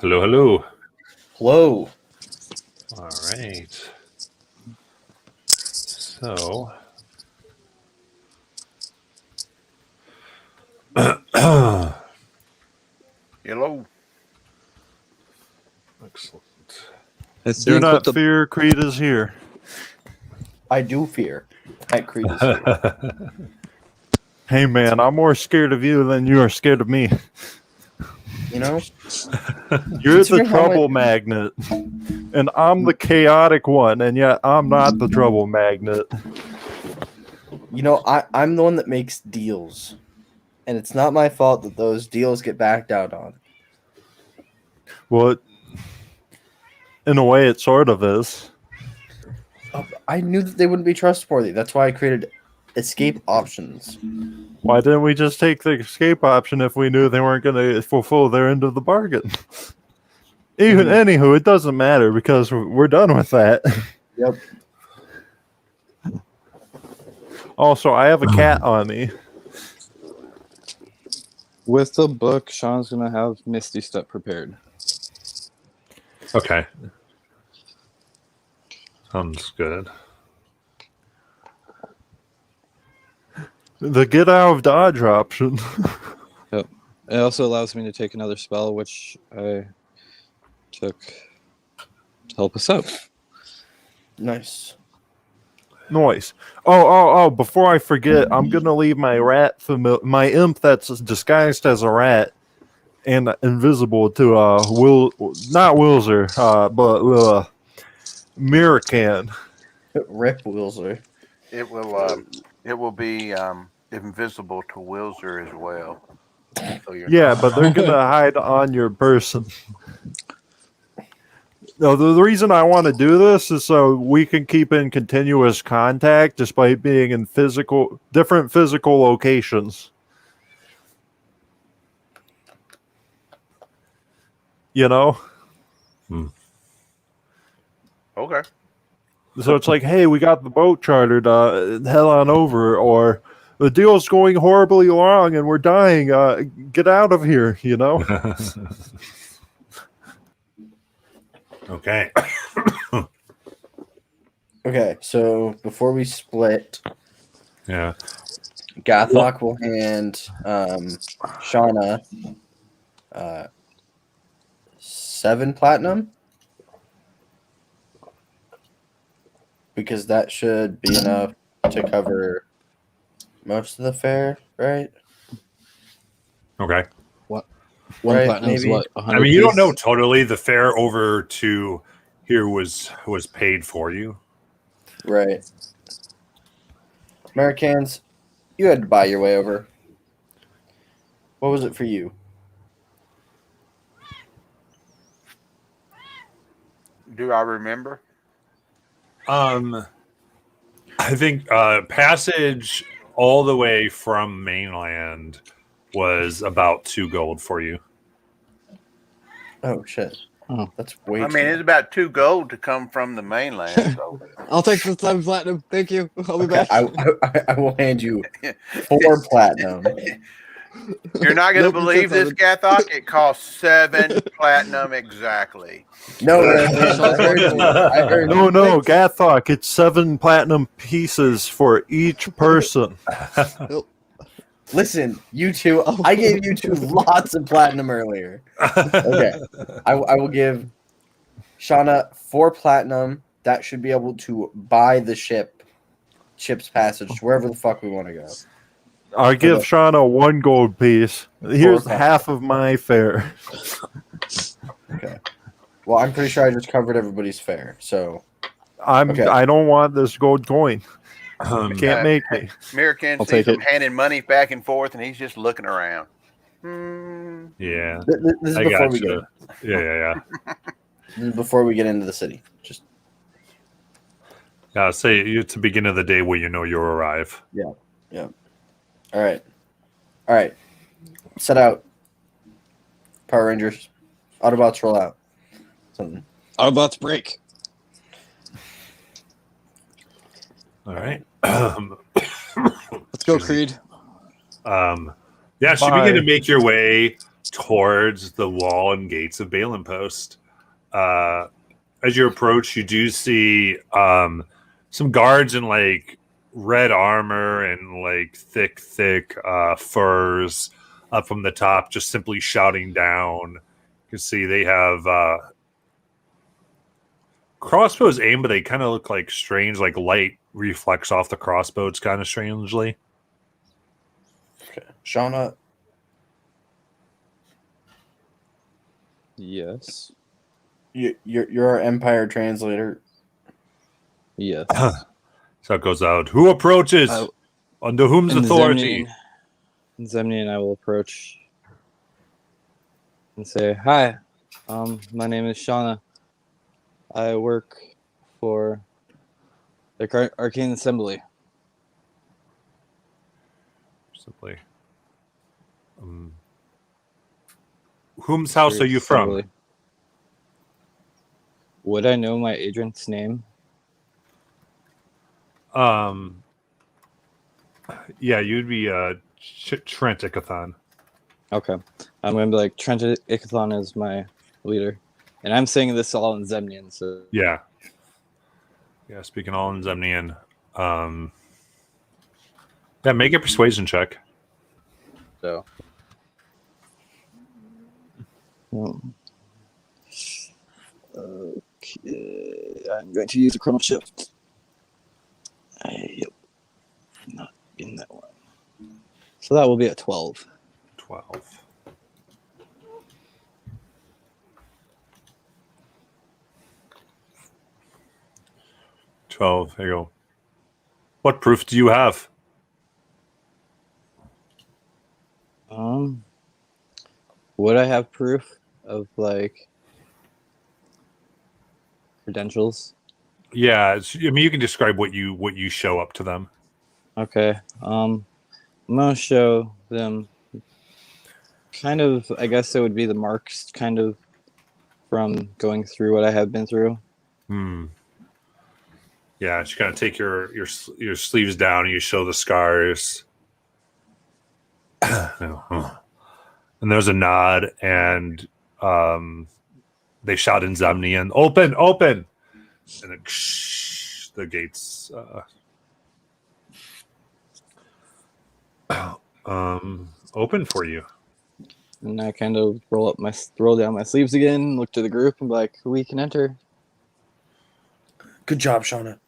Hello, hello. Hello. All right. So, Hello. excellent. I Do think not with the fear, Creed is here. I do fear that Creed is here. Hey man, I'm more scared of you than you are scared of me. You know? You're the Considering how trouble much- magnet, and I'm the chaotic one, and yet I'm not the trouble magnet. You know, I'm the one that makes deals. And it's not my fault that those deals get backed out on. Well, in a way, it sort of is. Oh, I knew that they wouldn't be trustworthy. That's why I created escape options. Why didn't we just take the escape option if we knew they weren't going to fulfill their end of the bargain? Even anywho, it doesn't matter because we're done with that. Yep. Also, I have a cat on me. with the book, Sean's gonna have Misty Step prepared. Okay. Sounds good. The get out of dodge option. Yep. It also allows me to take another spell, which I took to help us out. Nice. Noise. Oh! Before I forget, I'm gonna leave my my imp that's disguised as a rat and invisible to not Wilzer, but Miracan. Rip Wilser. It will be invisible to Wilzer as well. So you're Yeah, but they're gonna hide on your person. No, the reason I want to do this is so we can keep in continuous contact despite being in different physical locations. You know? okay. So it's like, hey, we got the boat chartered, head on over, or the deal's going horribly wrong and we're dying, get out of here, you know? Okay. Okay, so before we split, Yeah. Gathok will hand Shauna 7 platinum. Because that should be enough to cover most of the fare, right? Okay. One Right, platinum is maybe. what? I 100 mean, you don't piece? know totally. The fare over to here was paid for you. Right. Americans, you had to buy your way over. What was it for you? Do I remember? I think passage all the way from mainland was about 2 gold for you. Oh shit. Oh. That's way I too mean, much. it's about 2 gold to come from the mainland. So I'll take the 7 platinum. Thank you. I'll be Okay, back. I will hand you 4 platinum. you're not going to Nope, you believe said this, Gathok. It costs 7 platinum exactly. No, Americans, I heard you. I heard you. No, Gathok, it's 7 platinum pieces for each person. Listen, you two, I gave you two lots of platinum earlier. Okay. I will give Shauna 4 platinum. That should be able to buy the ship's passage to wherever the fuck we want to go. I'll give Shauna 1 gold piece. Here's platinum. half of my fare. Okay. Well, I'm pretty sure I just covered everybody's fare. So Okay. I don't want this gold coin. Can't make me. Miracan I'll sees take him it. handing money back and forth, and he's just looking around. Hmm. Yeah. this is I before got we get you. Yeah. this is before we get into the city. Just Yeah, say it's the beginning of the day where you know you'll arrive. all right. Set out. Power Rangers. Autobots roll out. Something. Autobots break. All right. Let's go, Creed. Yeah, so you Bye. begin to make your way towards the wall and gates of Balin Post. As you approach, you do see some guards in like red armor and like thick furs up from the top, just simply shouting down. You can see they have crossbows aimed, but they kind of look like strange, like light reflects off the crossbows kind of strangely. Okay. Shauna, Yes. you're our Empire translator. Yes. So it goes out. Who approaches? Under whom's And authority? Zemni and I will approach and say, "Hi, my name is Shauna. I work for the Arcane Assembly." Simply. Whom's house are you from? Assembly. Would I know my agent's name? Yeah, you'd be Trent Ickathon. Okay. I'm going to be like, Trent Ickathon is my leader. And I'm saying this all in Zemnian, so... Yeah. Yeah, speaking all in Zemnian. Yeah, make a persuasion check. So... Okay, I'm going to use a chrono shift. Yep. Not in that one. So that will be a 12. 12. There you go. What proof do you have? Would I have proof of like credentials? Yeah, I mean, you can describe what you show up to them. Okay. I'm gonna show them kind of, I guess it would be the marks kind of from going through what I have been through. Yeah, you kind of take your sleeves down and you show the scars. And there's a nod, and they shout in Zemnian, "Open, open!" And then the gates open for you. And I kind of roll down my sleeves again, look to the group, and be like, "We can enter." Good job, Shauna.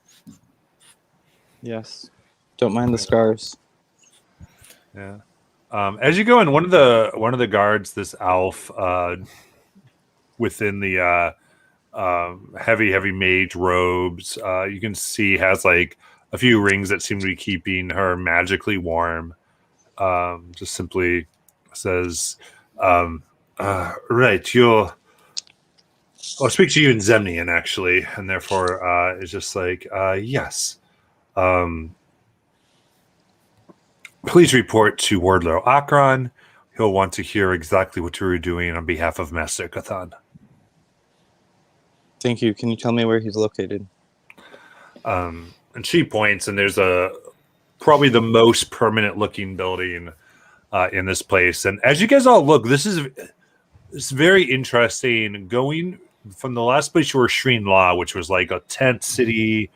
Yes. Don't mind the scars. Yeah. As you go in, one of the guards, this Alf, within the heavy mage robes, you can see has like a few rings that seem to be keeping her magically warm. Just simply says, "Right, you'll." I'll speak to you in Zemnian, actually, and therefore it's just like, yes. Please report to Wardlow Akron. He'll want to hear exactly what you were doing on behalf of Master Cathan. Thank you. Can you tell me where he's located? And she points, and there's probably the most permanent looking building in this place. And as you guys all look, it's very interesting. Going from the last place you were, Shreen Law, which was like a tent city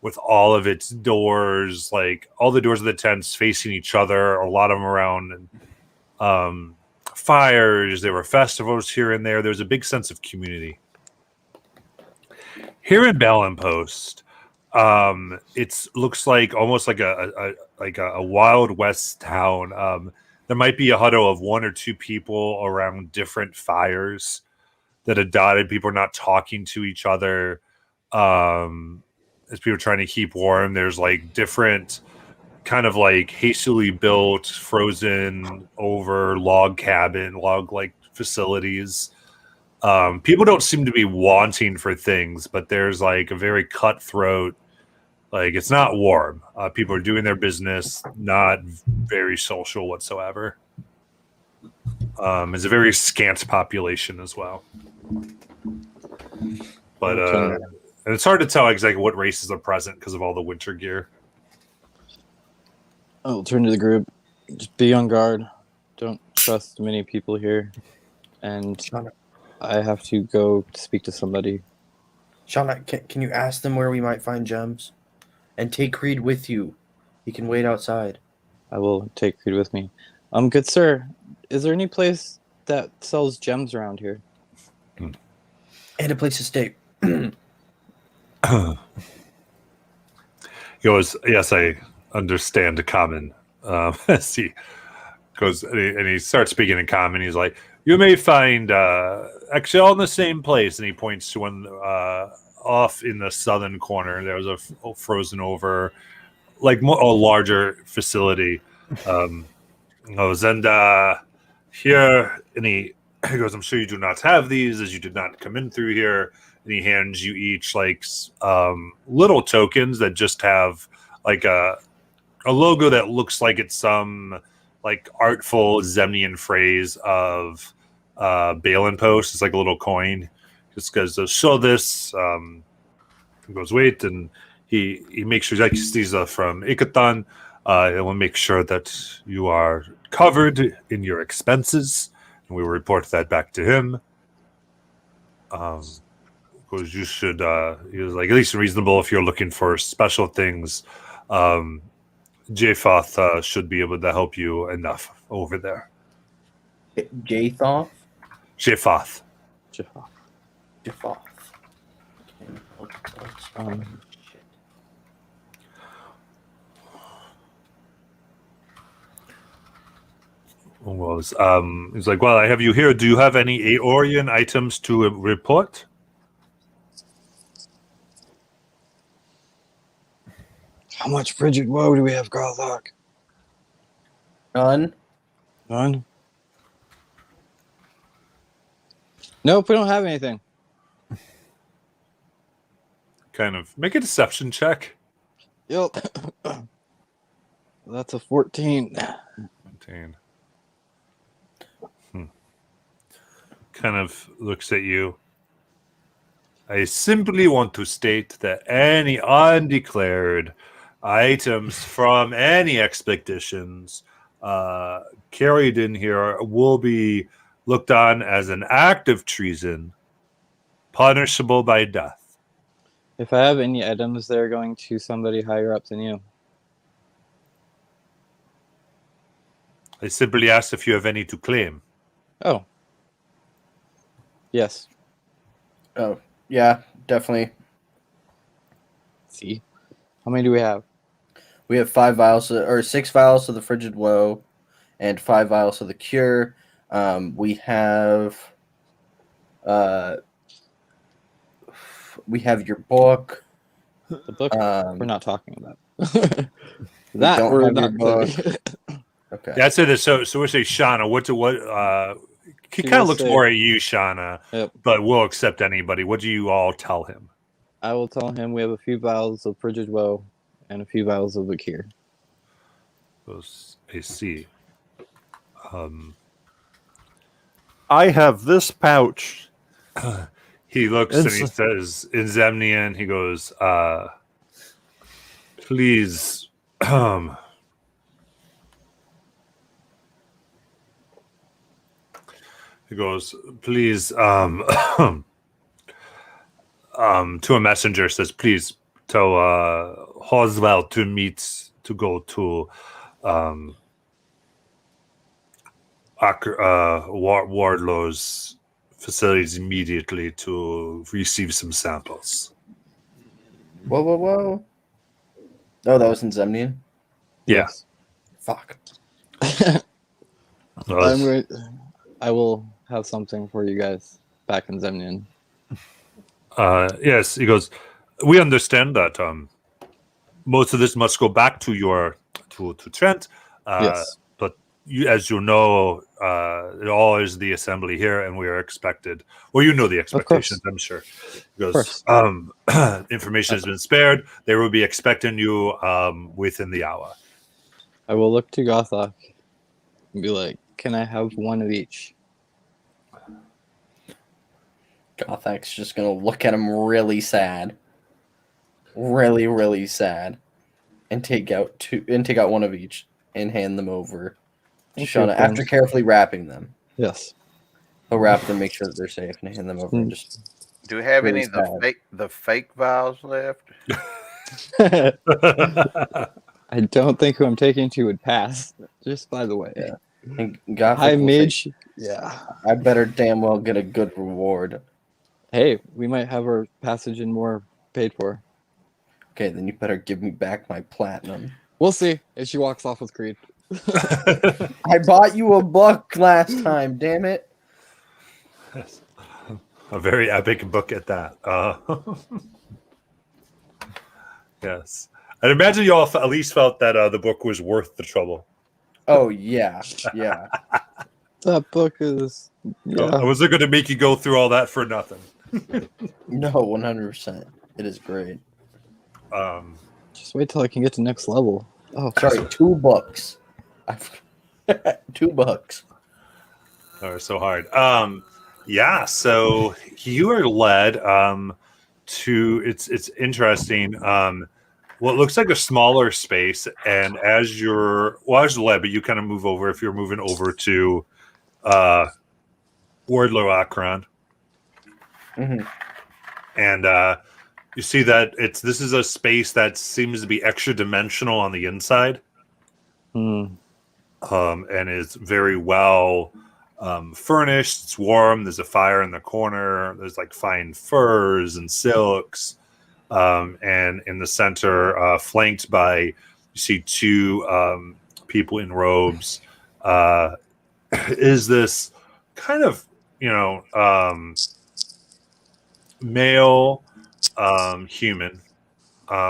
with all of its doors, like all the doors of the tents facing each other, a lot of them around fires. There were festivals here and there. There was a big sense of community. Here in Balin Post, it looks like almost like a Wild West town. There might be a huddle of one or two people around different fires that are dotted. People are not talking to each other. As people are trying to keep warm, there's like different kind of like hastily built, frozen over log like facilities. People don't seem to be wanting for things, but there's like a very cutthroat, like it's not warm. People are doing their business, not very social whatsoever. It's a very scant population as well. But and it's hard to tell exactly what races are present because of all the winter gear. I'll turn to the group. Just be on guard. Don't trust many people here, and Shauna, I have to go speak to somebody. Shauna, can you ask them where we might find gems? And take Creed with you. He can wait outside. I will take Creed with me. Good sir, is there any place that sells gems around here? And a place to stay. He goes, yes, I understand common. As he goes, and he starts speaking in common. He's like, you may find, actually all in the same place. And he points to one off in the southern corner. There was a frozen over, like a larger facility. Goes, and here, and he goes, I'm sure you do not have these as you did not come in through here. And he hands you each like little tokens that just have like a logo that looks like it's some like artful Zemnian phrase of Balin post. It's like a little coin. Just because show this. He goes, wait, and he makes sure that these are from Ikathon. It will make sure that you are covered in your expenses, and we will report that back to him. Because you should, he was like, at least reasonable if you're looking for special things. Jathoth should be able to help you enough over there. Jathoth? Jathoth. Jathoth. Well, he's like, well, I have you here. Do you have any Aeorian items to report? How much frigid woe do we have, Garlock? None? None? Nope, we don't have anything. Kind of make a deception check. Yep. That's a 14. 14. Kind of looks at you. I simply want to state that any undeclared items from any expeditions carried in here will be looked on as an act of treason, punishable by death. If I have any items, they're going to somebody higher up than you. I simply asked if you have any to claim. Oh. Yes. Oh, yeah, definitely. See? How many do we have? We have 6 vials of the frigid woe and 5 vials of the cure. We have your book. The book we're not talking about. That that we're we're not not. Okay. That's it. So we'll say Shauna. He kind of looks more at you, Shauna, Yep. but we'll accept anybody. What do you all tell him? I will tell him we have a few vials of frigid woe and a few vials of the cure. I see. I have this pouch. He looks and he says in Zemnian, he goes, please, he goes, please, to a messenger says, please tell Hoswell to go to Wardlow's facilities immediately to receive some samples. Whoa. Oh, that was in Zemnian? Yes. Fuck. I will have something for you guys back in Zemnian. Yes, he goes, we understand that most of this must go back to to Trent. Yes. But as you know, it all is the assembly here, and we are expected. Well, you know the expectations, I'm sure. He goes, information has been spared. They will be expecting you within the hour. I will look to Gothok and be like, can I have one of each? Gothak's just gonna look at him really sad. Really, really sad. And take out one of each and hand them over Thank Shauna, you, after friend. carefully wrapping them, Yes. he'll wrap them, make sure that they're safe, and hand them over. And just Do we have really any of the sad. fake vials left? I don't think who I'm taking to would pass. Just by the way. Yeah. And Gothic High will say, mage. Yeah. I better damn well get a good reward. Hey, we might have our passage and more paid for. Okay, then you better give me back my platinum. We'll see if she walks off with Creed. I bought you a book last time, damn it. A very epic book at that. Yes. I'd imagine you all at least felt that the book was worth the trouble. Oh, yeah. Yeah. That book is. Yeah. I wasn't going to make you go through all that for nothing. No, 100%. It is great. Just wait till I can get to next level. Oh, Sorry, 2 books. 2 books. Oh, so hard. Yeah, so you are led to it's interesting. What looks like a smaller space, and as you're led, but you kind of move over if you're moving over to Wardlow Akron. Mhm. And you see that this is a space that seems to be extra dimensional on the inside. Hmm. And is very well furnished. It's warm. There's a fire in the corner. There's like fine furs and silks. And in the center, flanked by, you see 2 people in robes, is this kind of, male human,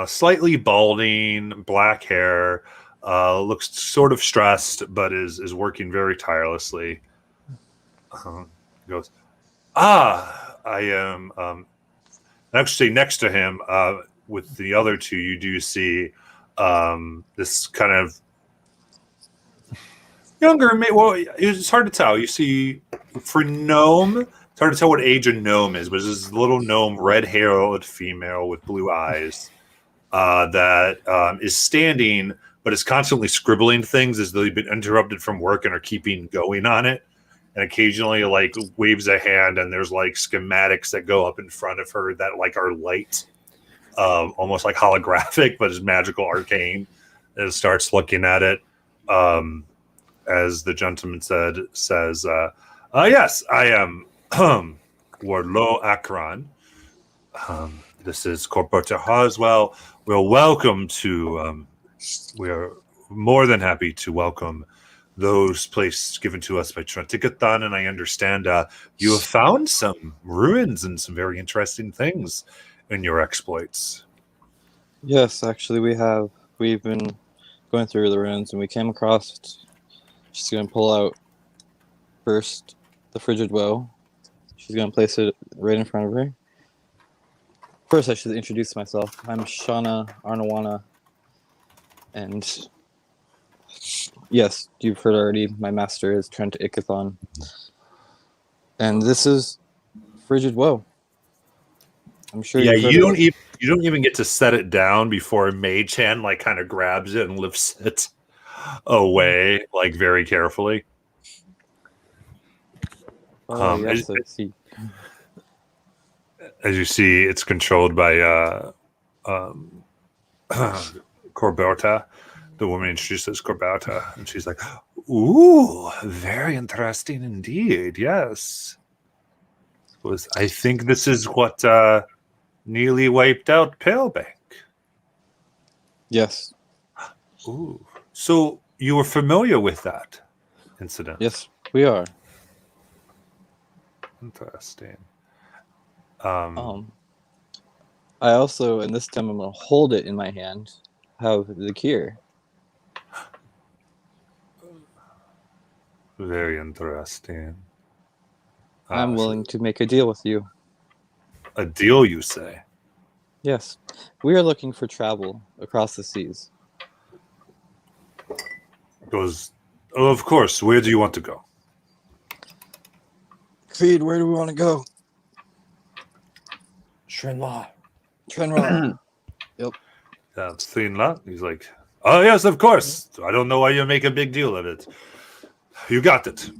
slightly balding, black hair, looks sort of stressed, but is working very tirelessly. Goes, I am. Actually, next to him, with the other 2, you do see this kind of younger. Well, it's hard to tell. You see, for gnome, it's hard to tell what age a gnome is, but it's this little gnome, red-haired female with blue eyes that is standing, but is constantly scribbling things as though they've been interrupted from work and are keeping going on it. And occasionally, like, waves a hand, and there's like schematics that go up in front of her that like are light, almost like holographic, but is magical arcane. And starts looking at it, as the gentleman says, "Yes, I am Wardlow Akron. This is Corporate Haswell. We're welcome to. We're more than happy to welcome those places given to us by Trentigathon, and I understand you have found some ruins and some very interesting things in your exploits." Yes, actually, we have. We've been going through the ruins, and we came across. She's going to pull out first the frigid woe. She's going to place it right in front of her. First, I should introduce myself. I'm Shauna Arnawana, and yes, you've heard already. My master is Trent Ikathon, and this is frigid woe. I'm sure. Yeah, you've heard of it. you don't even get to set it down before Mage Hand like kind of grabs it and lifts it away, like very carefully. Yes, I see. As you see, it's controlled by Corberta. The woman introduces Corberta, and she's like, "Ooh, very interesting indeed. Yes, I think this is what nearly wiped out Palebank." Yes. Ooh, so you were familiar with that incident? Yes, we are. Interesting. I also, and this time I'm going to hold it in my hand, have the cure. Very interesting. I'm willing to make a deal with you. A deal, you say? Yes. We are looking for travel across the seas. Goes, oh, of course. Where do you want to go? Creed, where do we want to go? Shenla. Trenra. Yep. That's Thinla. He's like, oh, yes, of course. I don't know why you make a big deal of it. You got it.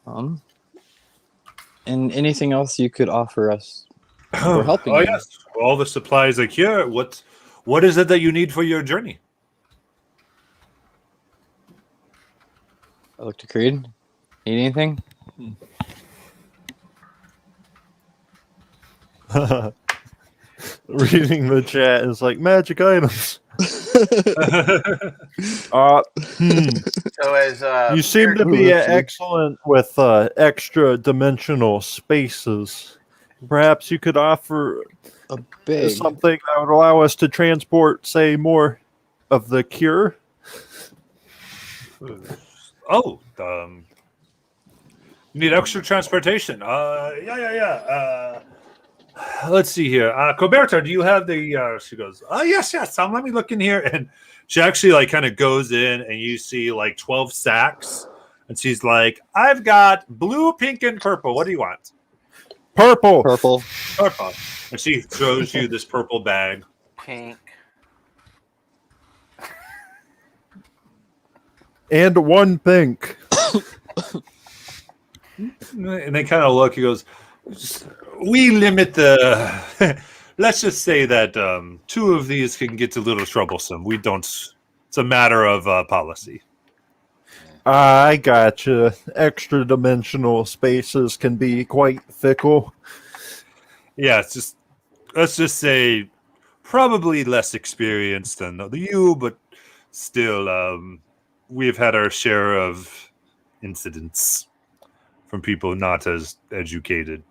And anything else you could offer us for helping Oh you? yes, all the supplies are here. What is it that you need for your journey? I look to Creed. Need anything? Reading the chat is like magic items. So as You seem to be excellent with extra dimensional spaces. Perhaps you could offer A big. something that would allow us to transport, say, more of the cure. Oh, you need extra transportation. Yeah. Let's see here. Coberta, do you have the? She goes, yes. Let me look in here, and she actually like kind of goes in, and you see like 12 sacks, and she's like, I've got blue, pink, and purple. What do you want? Purple. Purple. Purple. And she throws you this purple bag. pink. And one pink. And they kind of look. He goes, we limit the. Let's just say that 2 of these can get a little troublesome. We don't. It's a matter of policy. I gotcha. Extra dimensional spaces can be quite fickle. Yeah, it's just. Let's just say, probably less experienced than you, but still, we've had our share of incidents from people not as educated.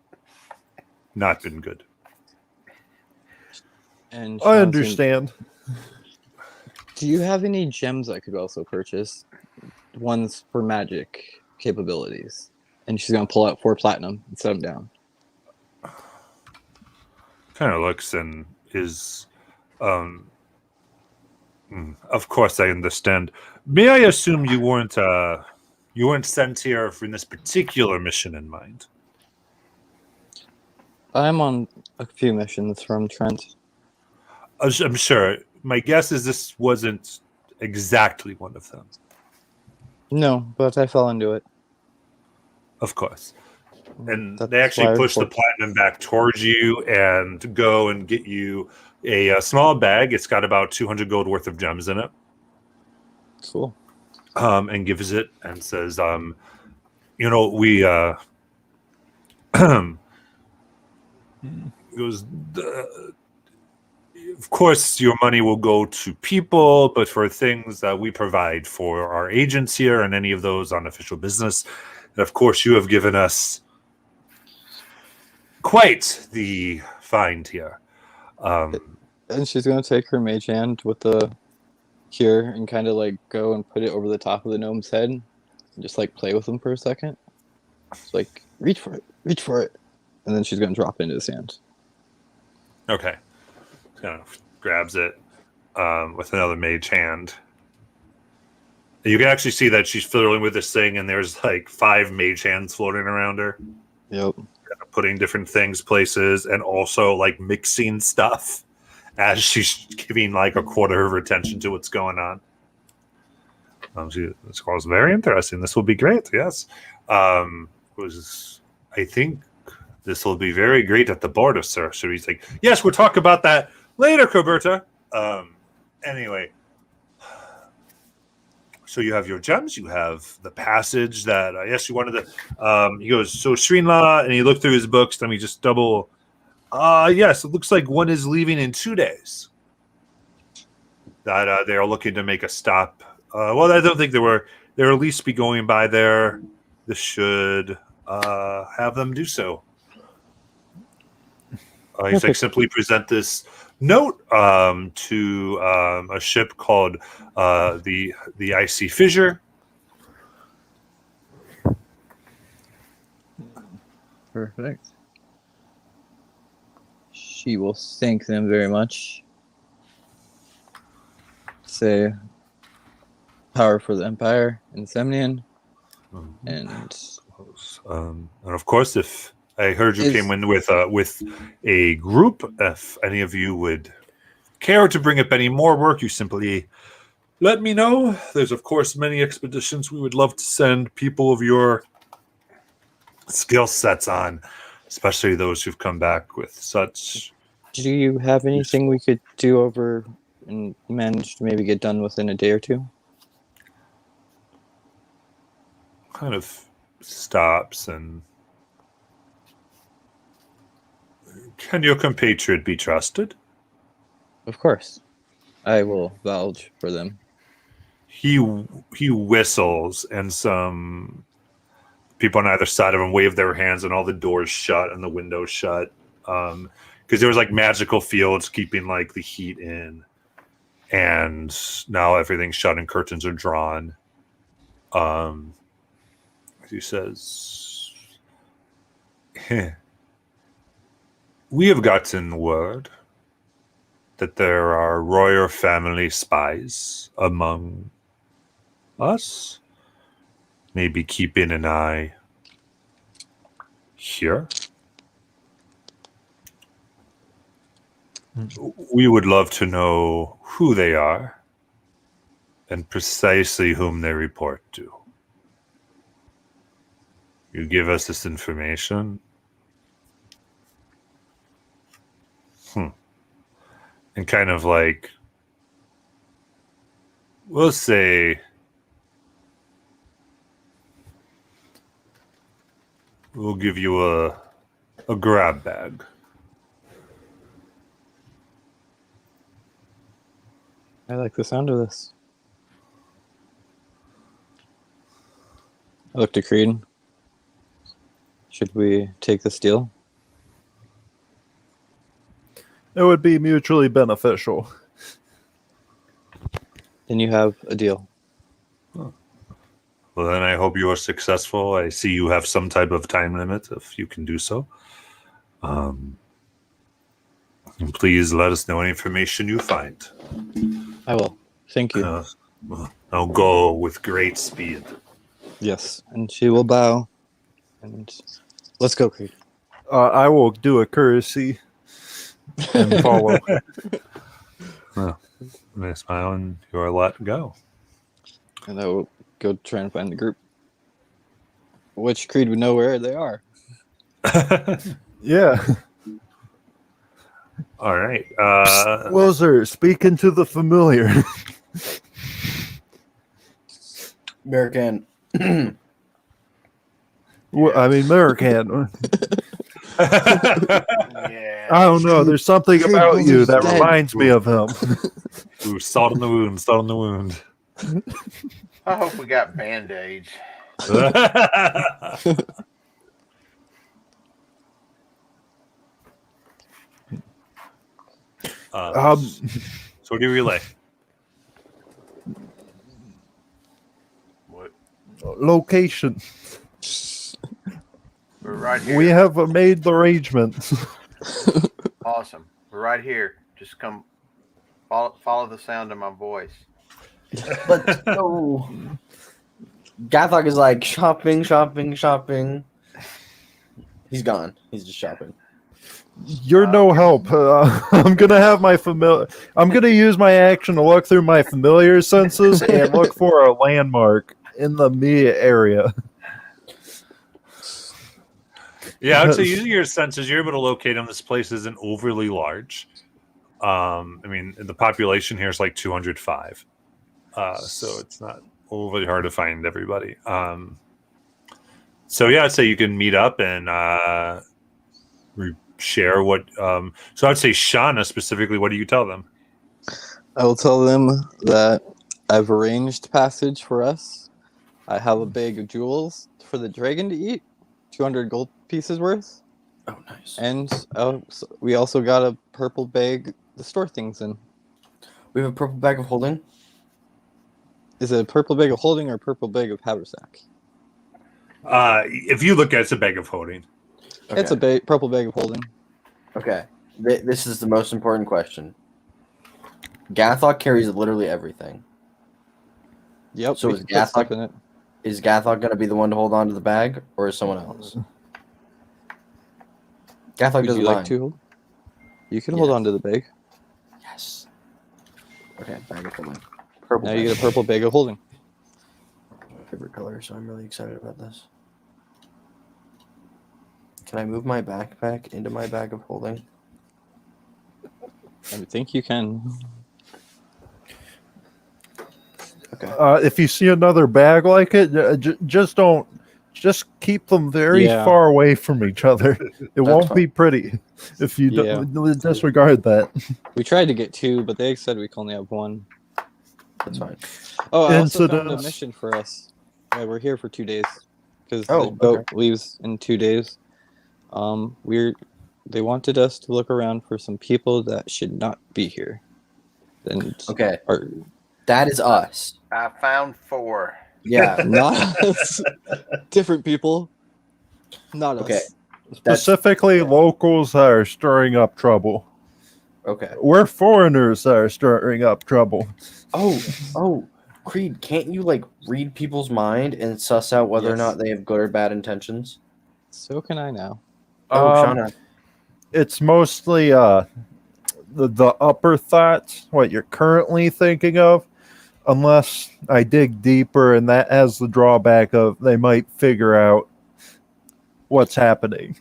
Not been good. And I Sean understand. Do you have any gems I could also purchase? Ones for magic capabilities. And she's going to pull out 4 platinum and set them down. Kind of looks and is, of course I understand. May I assume you weren't sent here for this particular mission in mind? I'm on a few missions from Trent. I'm sure. My guess is this wasn't exactly one of them. No, but I fell into it. Of course. And That's they actually why I push the report- platinum back towards you and go and get you a small bag. It's got about 200 gold worth of gems in it. Cool. And gives it and says, we goes, of course, your money will go to people, but for things that we provide for our agents here and any of those on official business, and of course, you have given us quite the find here. And she's going to take her mage hand with the cure and kind of like go and put it over the top of the gnome's head and just like play with him for a second. It's like, reach for it. And then she's going to drop it into his hand. Okay. Kind of grabs it with another mage hand. You can actually see that she's fiddling with this thing, and there's like 5 mage hands floating around her. Yep. Kind of putting different things places and also like mixing stuff as she's giving like a quarter of her attention to what's going on. This was very interesting. This will be great. Yes. I think this will be very great at the border, sir. So he's like, yes, we'll talk about that later, Coberta. Anyway, so you have your gems. You have the passage that, yes, you wanted to. He goes, so Srinla, and he looked through his books. Let me just double. Yes, it looks like one is leaving in 2 days. That they're looking to make a stop. Well, I don't think they were. They'll at least be going by there. This should have them do so. He's like, simply present this note to a ship called the Icy Fissure. Perfect. She will thank them very much. Say, power for the Empire in Semnian. And of course, if I heard you came in with a group, if any of you would care to bring up any more work, you simply let me know. There's, of course, many expeditions we would love to send people of your skill sets on, especially those who've come back with such Do you have anything we could do over and manage to maybe get done within a day or two? kind of stops and can your compatriot be trusted? Of course. I will vouch for them. He whistles and some people on either side of him wave their hands and all the doors shut and the windows shut. Because there was like magical fields keeping like the heat in, and now everything's shut and curtains are drawn. He says, "We have gotten word that there are royal family spies among us. Maybe keeping an eye here. We would love to know who they are and precisely whom they report to. You give us this information. And kind of like, we'll say, we'll give you a grab bag. I like the sound of this. I looked at Creed. Should we take this deal? It would be mutually beneficial. Then you have a deal. Well, then I hope you are successful. I see you have some type of time limit if you can do so. And please let us know any information you find. I will. Thank you. I'll go with great speed. Yes. And she will bow. And let's go, Creed. I will do a courtesy and follow. Well, I smile and you're let go. And I will go try and find the group. Which Creed would know where they are. Yeah. All right. Wilzer, speaking to the familiar. American. Well, I mean, American. Yeah. I don't know. There's something Creed about you was that dead. reminds me of him. Ooh, salt in the wound, salt in the wound. I hope we got band-aids. So what do you relay? What? Location. We're right here. We have made the arrangements. Awesome. We're right here. Just come follow the sound of my voice. Let's go. Gathog is like shopping. He's gone. He's just shopping. You're no help. I'm gonna have my familiar. I'm gonna use my action to look through my familiar senses and look for a landmark in the immediate area. Yeah, I would say using your senses, you're able to locate them. This place isn't overly large. I mean, the population here is like 205, so it's not overly hard to find everybody. So yeah, I'd say you can meet up and share what. So I'd say Shauna specifically. What do you tell them? I will tell them that I've arranged passage for us. I have a bag of jewels for the dragon to eat, 200 gold pieces worth. Oh, nice. And we also got a purple bag to store things in. We have a purple bag of holding. Is it a purple bag of holding or a purple bag of haversack? If you look at it, it's a bag of holding. Okay. It's a purple bag of holding. Okay. This is the most important question. Gathog carries literally everything. Yep. So we is can put stuff Gathog in it? Is Gathog going to be the one to hold on to the bag, or is someone else? Gathog Would doesn't you like mind. to hold? You can hold Yes. on to the bag. Yes. Okay, bag of holding. Purple. Now you get a purple bag of holding. Favorite color, so I'm really excited about this. Can I move my backpack into my bag of holding? I think you can. Okay. If you see another bag like it, just don't. Just keep them very Yeah. far away from each other. It won't fine. be pretty if you Yeah. disregard that. We tried to get 2, but they said we can only have 1. That's fine. Oh, I also found a Incidents. mission for us. Yeah, we're here for 2 days because Oh, the boat okay. leaves in 2 days. They wanted us to look around for some people that should not be here. And Okay. are That is us. I found 4. Yeah. not us. Different people. Not Okay. us. That's Specifically, locals that are stirring up trouble. okay. We're foreigners that are stirring up trouble. Oh, Creed, can't you like read people's mind and suss out whether or Yes. not they have good or bad intentions? So can I now. Oh, Um, Shauna. It's mostly the upper thoughts, what you're currently thinking of, unless I dig deeper, and that has the drawback of they might figure out what's happening.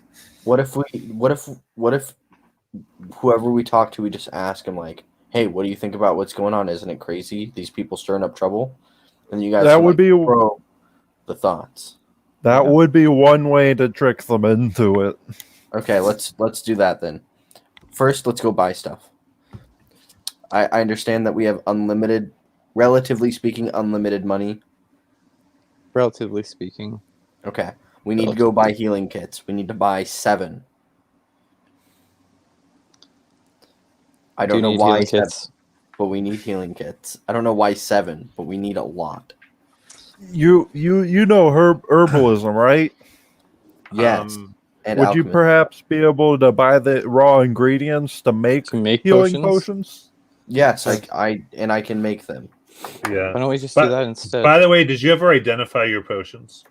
What if whoever we talk to, we just ask him like, "Hey, what do you think about what's going on? Isn't it crazy? These people stirring up trouble." And you guys That can, would like, be throw the thoughts. that Yeah. would be one way to trick them into it. Okay, let's do that then. First, let's go buy stuff. I understand that we have unlimited, relatively speaking, unlimited money. Relatively speaking. Okay. We need to go buy healing kits. We need to buy 7. I don't Do know need why healing 7, kits. but we need healing kits. I don't know why 7, but we need a lot. You know herbalism, right? Yes. And Would you alchemy. perhaps be able to buy the raw ingredients to make To make healing potions? potions? Yes, I can make them. Yeah. Why don't we just But- do that instead? By the way, did you ever identify your potions?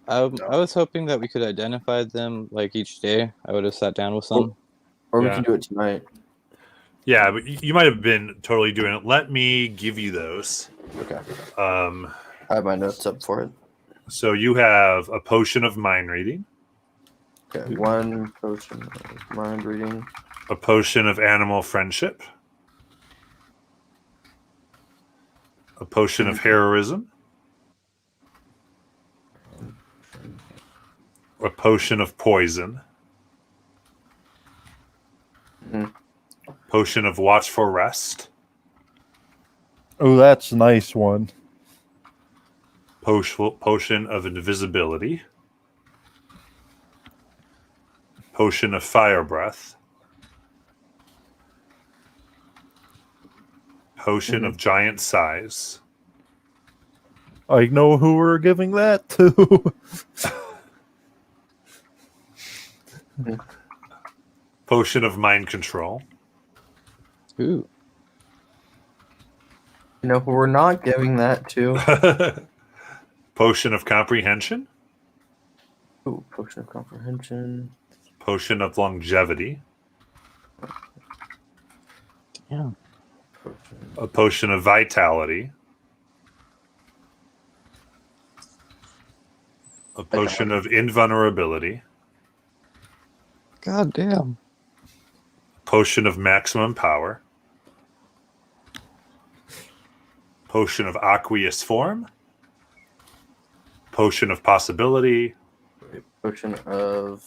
I was hoping that we could identify them like each day. I would have sat down with some. Or we Yeah. can do it tonight. Yeah, but you might have been totally doing it. Let me give you those. Okay. Um, I have my notes up for it. so you have a potion of mind reading, Okay. 1 potion of mind reading. a potion of animal friendship, a potion of heroism, a potion of poison, Mhm. potion of watchful rest, Oh, that's a nice one. potion of invisibility, potion of fire breath, potion of giant size, I know who we're giving that to. potion of mind control, Ooh. You know who we're not giving that to? potion of comprehension, Ooh, potion of comprehension. potion of longevity, Yeah. a potion of vitality, a potion of invulnerability, God damn. potion of maximum power, potion of aqueous form, potion of possibility, Potion of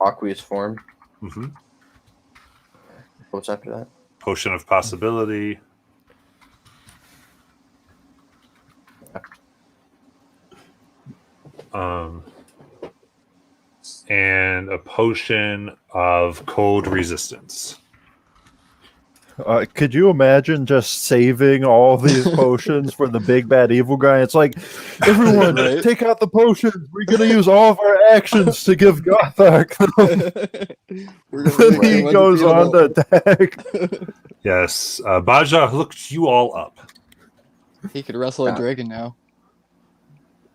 aqueous form. mhm, What's after that? potion of possibility, and a potion of cold resistance. Could you imagine just saving all these potions for the big bad evil guy? It's like, everyone, Right? take out the potions. We're gonna use all of our actions to give Gothak. We're Then he goes on to attack. Yes, Baja looked you all up. He could wrestle a dragon now.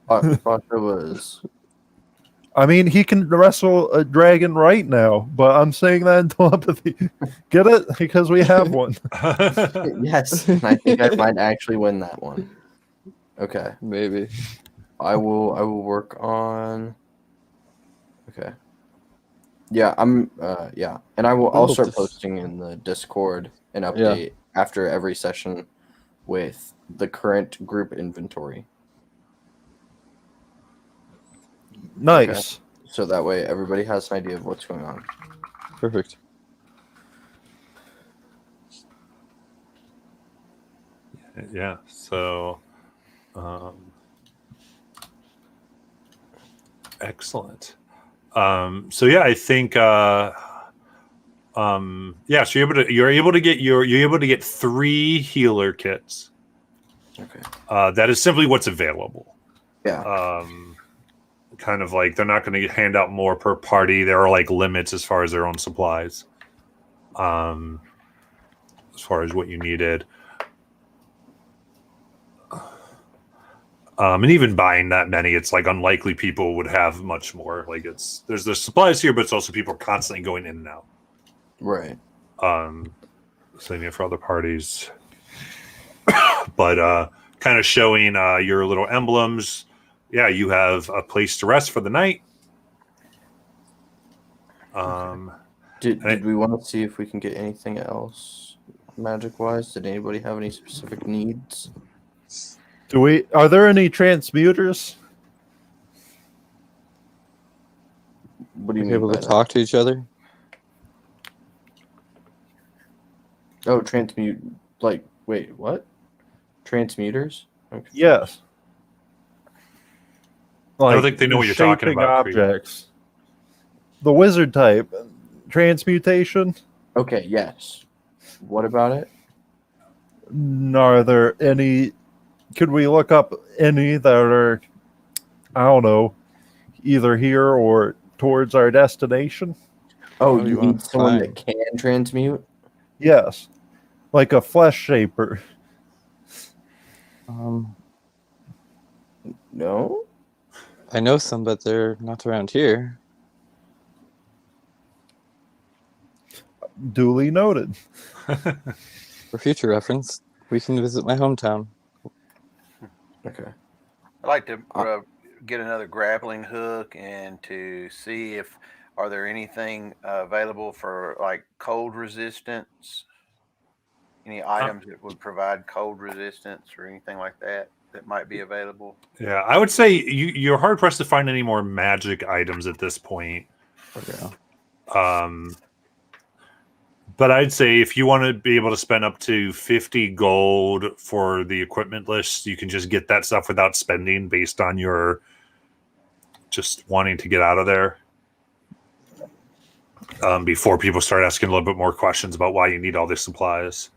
Pasha was I mean, he can wrestle a dragon right now, but I'm saying that in telepathy. Get it? Because we have one. Yes, and I think I might actually win that one. Okay, Maybe. I will work on. Okay. Yeah, yeah, and I'll start posting in the Discord an update after every session with the current group inventory. Nice. Okay. So that way everybody has an idea of what's going on. Perfect. Yeah. So, excellent. So yeah, I think yeah, so you're able to get 3 healer kits. Okay. That is simply what's available. Yeah. Kind of like they're not going to hand out more per party. There are like limits as far as their own supplies. As far as what you needed. And even buying that many, it's like unlikely people would have much more. Like there's supplies here, but it's also people constantly going in and out. Right. Same for other parties. But kind of showing your little emblems. Yeah, you have a place to rest for the night. Did we want to see if we can get anything else magic wise? Did anybody have any specific needs? Are there any transmuters? What do you Be mean able by to that? talk to each other? Oh, transmute. Like, wait, what? Transmuters? Okay. Yes. I don't think they know what you're talking shaping about. objects. The wizard type transmutation. Okay, yes. What about it? Are there any? Could we look up any that are, I don't know, either here or towards our destination? Oh, What do you you wanna need someone find? that can transmute? Yes, like a flesh shaper. No? I know some, but they're not around here. Duly noted. For future reference, we can visit my hometown. Okay. I'd like to get another grappling hook and to see if are there anything available for like cold resistance. Any items that would provide cold resistance or anything like that might be available. Yeah, I would say you're hard pressed to find any more magic items at this point. Okay. But I'd say if you want to be able to spend up to 50 gold for the equipment list, you can just get that stuff without spending based on your just wanting to get out of there. Before people start asking a little bit more questions about why you need all these supplies.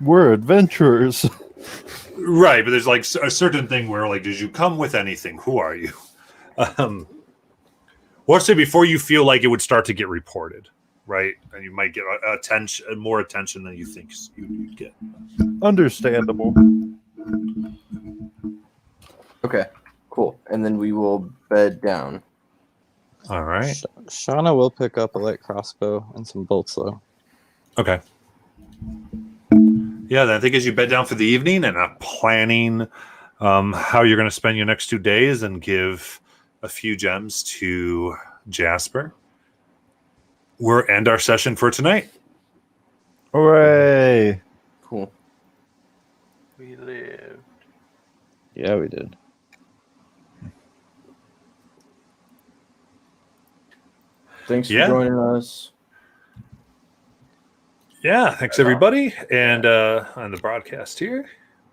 We're adventurers. Right, but there's like a certain thing where like, did you come with anything? Who are you? Or say before you feel like it would start to get reported, right? And you might get more attention than you think you'd get. Understandable. Okay, cool. And then we will bed down. All right. Shauna will pick up a light crossbow and some bolts, though. Okay. Yeah, then I think as you bed down for the evening and planning how you're going to spend your next 2 days and give a few gems to Jasper, we'll end our session for tonight. Hooray! Cool. We lived. Yeah, we did. Thanks for Yeah. joining us. Yeah, thanks everybody. And on the broadcast here.